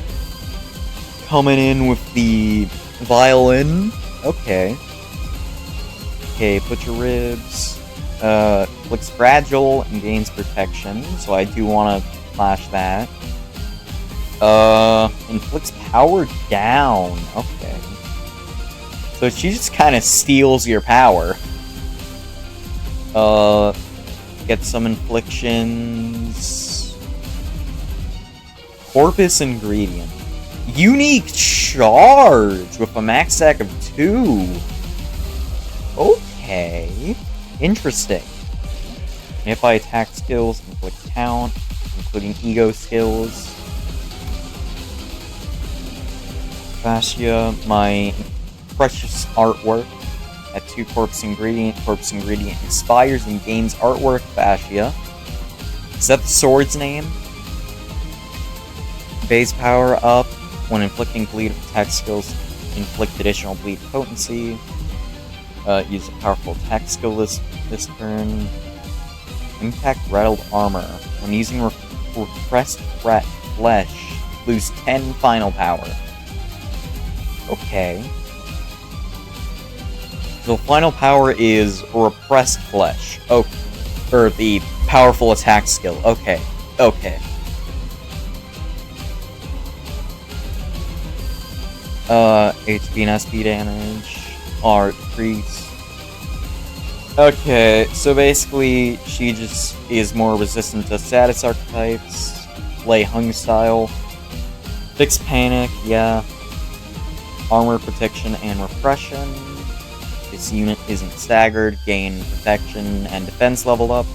coming in with the violin. Okay. Okay, put your ribs. Looks fragile and gains protection, so I do want to flash that. Inflicts power down. Okay. So she just kind of steals your power. Get some inflictions. Corpus ingredient. Unique charge with a max stack of 2. Okay. Interesting. If I attack skills, inflict count, including ego skills. Fascia, my precious artwork at 2 corpse ingredient. Corpse ingredient expires and gains artwork fascia. Is that the sword's name? Base power up. When inflicting bleed attack skills, inflict additional bleed potency. Use a powerful attack skill this turn. Impact rattled armor. When using repressed flesh, lose 10 final power. Okay. So final power is repressed flesh. Oh, or the powerful attack skill. Okay. Okay. HP and SP damage are decreased. Okay, so basically, she just is more resistant to status archetypes. Lay Hung style. Fix panic, yeah. Armor protection and repression. This unit isn't staggered. Gain protection and defense level up.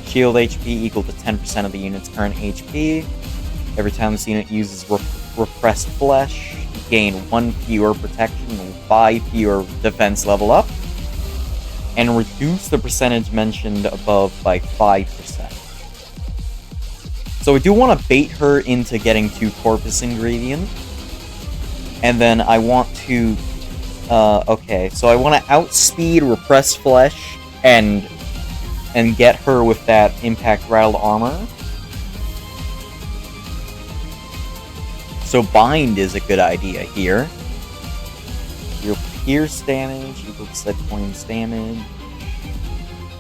Shield HP equal to 10% of the unit's current HP. Every time this unit uses repressed flesh, gain 1 fewer protection and 5 fewer defense level up. and reduce the percentage mentioned above by 5%. So I do want to bait her into getting 2 Corpus Ingredient. And then I want to... okay, so I want to outspeed Repress Flesh and get her with that Impact Rattled Armor. So Bind is a good idea here. Your Pierce damage equals set points damage.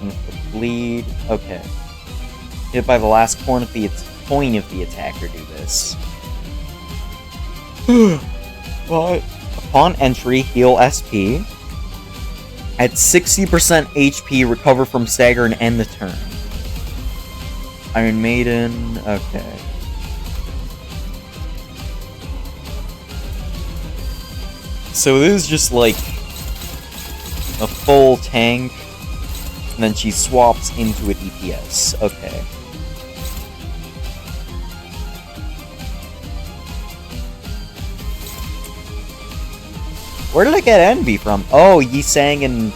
And the Bleed. Okay. Hit by the last point of the attacker do this. But upon entry, heal SP. At 60% HP, recover from stagger and end the turn. Iron Maiden. Okay. So this is just like a full tank, and then she swaps into a DPS. Okay. Where did I get Envy from? Oh, Yi Sang and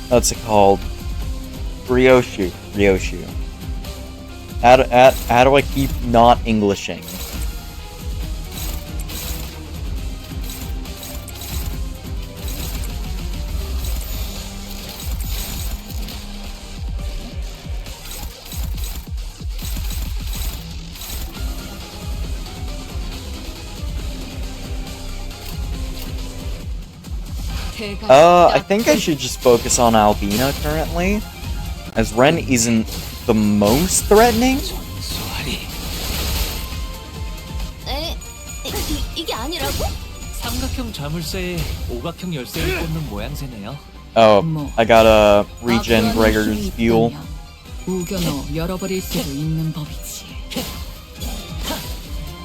what's it called? Ryoshu. How do I keep not Englishing? I think I should just focus on Albina currently, as Ren isn't the most threatening. 이게 아니라고? 삼각형 자물쇠에 오각형 열쇠를 꽂는 모양새네요. Oh, I gotta regen Gregor's fuel. 우겨넣어 열어버릴 수도 있는 법이지.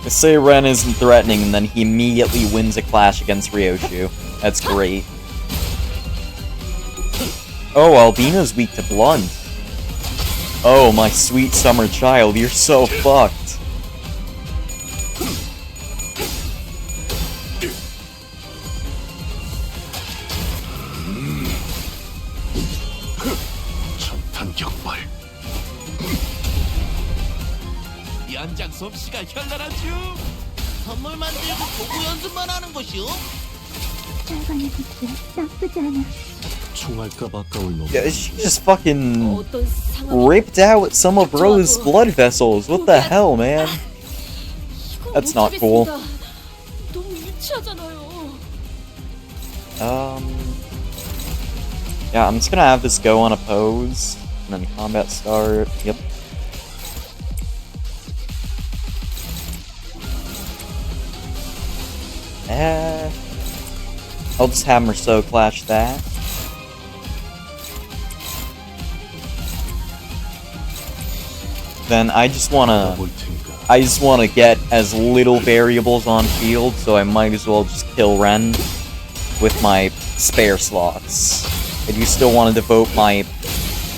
I say Ren isn't threatening, and then he immediately wins a clash against Ryoshu. That's great. Oh, Albina's weak to blunt. Oh, my sweet summer child, you're so fucked. 전탄격발. 연장 솜씨가 현란하죠. 선물 만들고 도구 연습만 하는 것이요. 짤방의 빛이 나쁘지 않아. 총알값 아까울 놈. Yeah, she just fucking ripped out some of Rose's blood vessels. What the hell, man? That's not cool. 너무 유치하잖아요. Yeah, I'm just gonna have this go on a pose, and then combat start. Yep. I'll just have Merceau clash that. Then I just wanna get as little variables on field, so I might as well just kill Ren with my spare slots. I do still want to devote my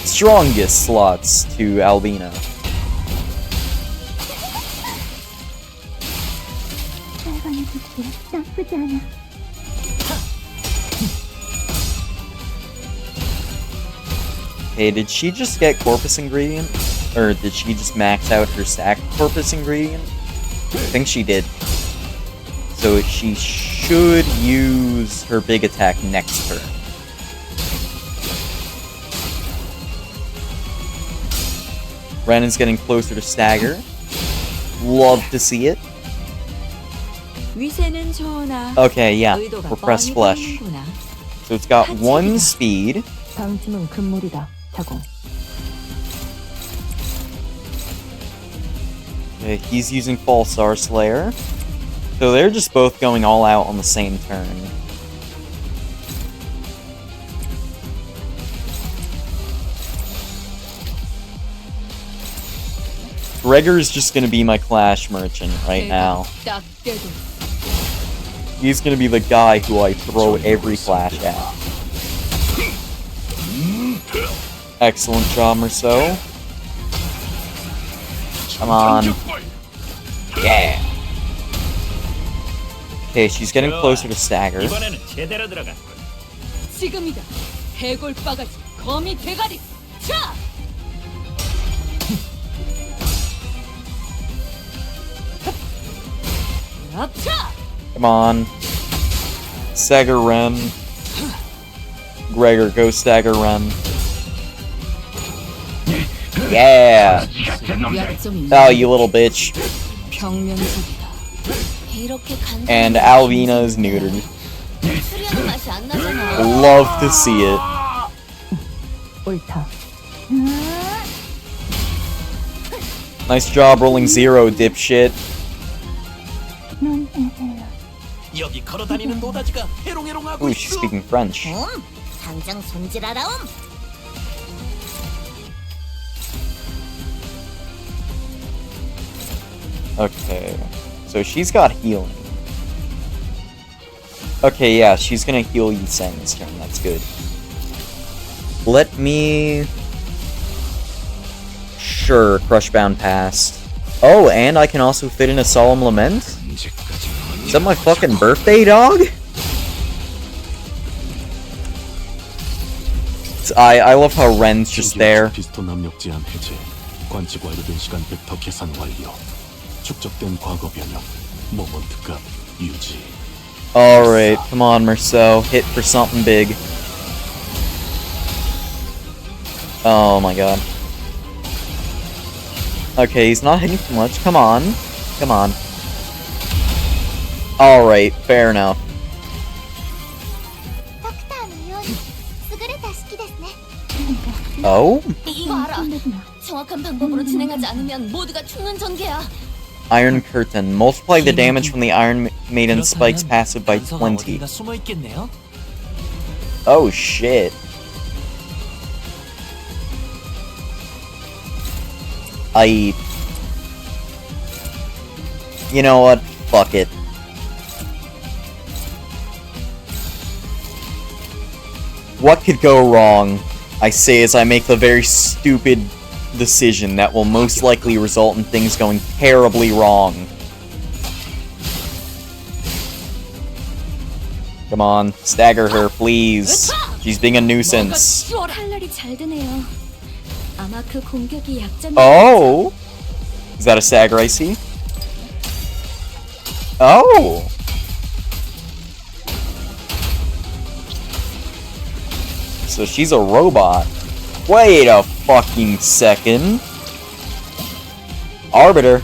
strongest slots to Albina. 짤방의 빛이 나쁘지 않아. Hey, did she just get Corpus Ingredient? Or did she just max out her stack Corpus Ingredient? I think she did. So she should use her big attack next turn. Ren is getting closer to stagger. Love to see it. Okay, yeah. Repress Flesh. So it's got 1 speed. 방심은 금물이다. 자공. Okay, he's using Falsar Slayer. So they're just both going all out on the same turn. Gregor's just gonna be my Clash Merchant right now. He's gonna be the guy who I throw every Clash at. Excellent job, Merceau. Come on. Yeah. Okay, she's getting closer to stagger. 지금이다. 해골 바가지 거미 대가리. 차! 차! Come on. Stagger Ren. Gregor, go Stagger Ren. Yeah! Oh, you little bitch. 평면적이다. 이렇게 간단한 And Alvina is neutered. 수리하는 맛이 안 나잖아. Love to see it. 옳다. Nice job rolling zero, dipshit. 여기 걸어다니는 노다지가 해롱해롱하고 Ooh, she's speaking French. 당장 손질하라옴. Okay, so she's got healing. Okay, yeah, she's gonna heal Yi Sang this turn, that's good. Let me... Sure, Crushbound passed. Oh, and I can also fit in a Solemn Lament? Is that my fucking birthday, dog? I love how Ren's just there. 피스톤 압력 제한 해제. 관측 완료된 시간 벡터 계산 완료. 축적된 과거 변형. 모먼트 값 유지. Alright, come on, Merceau. Hit for something big. Oh my god. Okay, he's not hitting too much. Come on. Come on. Alright, fair enough. Oh? 이거 알아. 정확한 방법으로 진행하지 않으면 모두가 죽는 전개야. Iron Curtain. Multiply the damage from the Iron Maiden Spike's passive by 20. 숨어 있겠네요. Oh shit. You know what? Fuck it. What could go wrong? I say as I make the very stupid decision that will most likely result in things going terribly wrong. Come on, stagger her, please. She's being a nuisance. 칼날이 잘 드네요. 아마 그 공격이 약점이. Oh! Is that a stagger I see? Oh! So she's a robot. Wait a fucking second. Arbiter,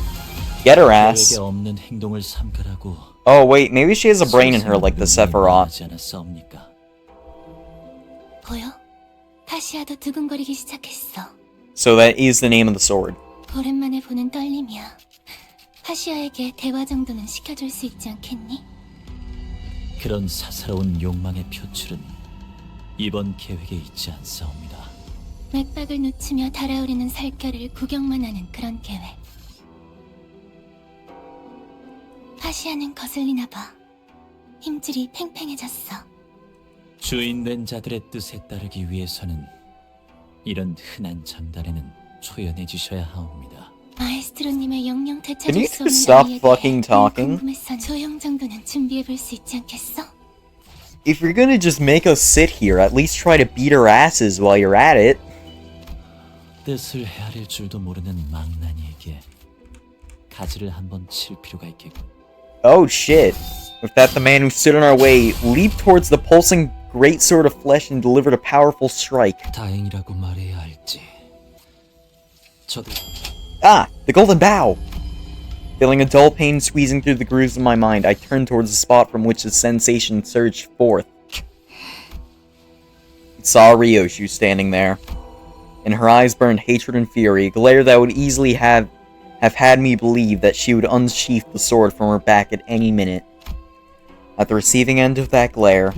get her ass. 계획에 없는 행동을 삼가라고. Oh wait, maybe she has a brain in her like the Sephiroth. 하지 않았사옵니까? 보여? 다시아도 두근거리기 시작했어. So that is the name of the sword. 오랜만에 보는 떨림이야. 하시아에게 대화 정도는 시켜줄 수 있지 않겠니? 그런 사사로운 욕망의 표출은 이번 계획에 있지 않사옵니다. 맥박을 놓치며 달아오르는 살결을 구경만 하는 그런 계획. 하시아는 거슬리나 봐. 힘줄이 팽팽해졌어. 주인된 자들의 뜻에 따르기 위해서는 이런 흔한 장단에는 초연해지셔야 하옵니다. 마에스트로님의 영영 Can 되찾을 you 수 just 없는 stop 아이에 fucking 대해 talking? 궁금해서 조형 정도는 준비해볼 수 있지 않겠어? If you're gonna just make us sit here, at least try to beat our asses while you're at it. 뜻을 헤아릴 줄도 모르는 망나니에게 가지를 한번 칠 필요가 있겠군. Oh shit. With that, the man who stood in our way leaped towards the pulsing great sword of flesh and delivered a powerful strike. 다행이라고 말해야 할지. 저도 Ah! The golden bow! Feeling a dull pain squeezing through the grooves of my mind, I turned towards the spot from which the sensation surged forth. I saw Ryoshu standing there. In her eyes burned hatred and fury, a glare that would easily have had me believe that she would unsheath the sword from her back at any minute. At the receiving end of that glare,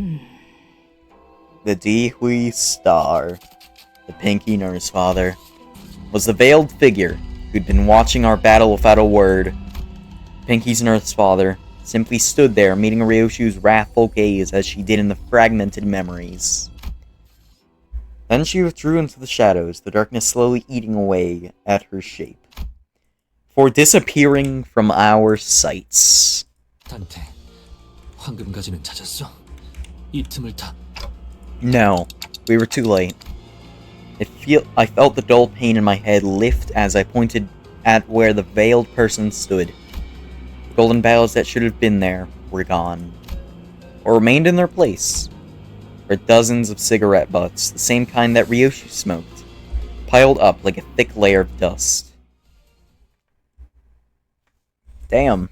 the Dihui Star, the Pinky Nurse Father, was the veiled figure who'd been watching our battle without a word. Pinky's Nurse Father simply stood there, meeting Ryoshu's wrathful gaze as she did in the fragmented memories. Then she withdrew into the shadows, the darkness slowly eating away at her shape, for disappearing from our sights. 단테, 황금가지는 찾았어? 이 틈을 타. No, we were too late. I felt the dull pain in my head lift as I pointed at where the veiled person stood. The golden boughs that should have been there were gone. Or remained in their place were dozens of cigarette butts, the same kind that Ryoshi smoked, piled up like a thick layer of dust. Damn.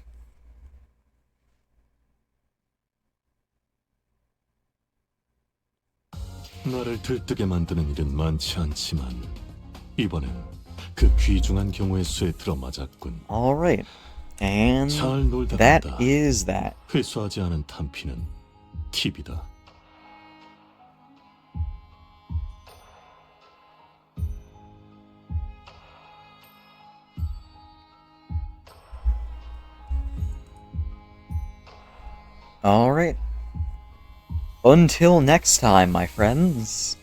나를 들뜨게 만드는 일은 많지 않지만 이번엔 그 귀중한 경우의 수에 들어맞았군. Alright. And 잘 놀다 that 간다. is that. 회수하지 않은 탄피는 팁이다. Alright. Until next time, my friends.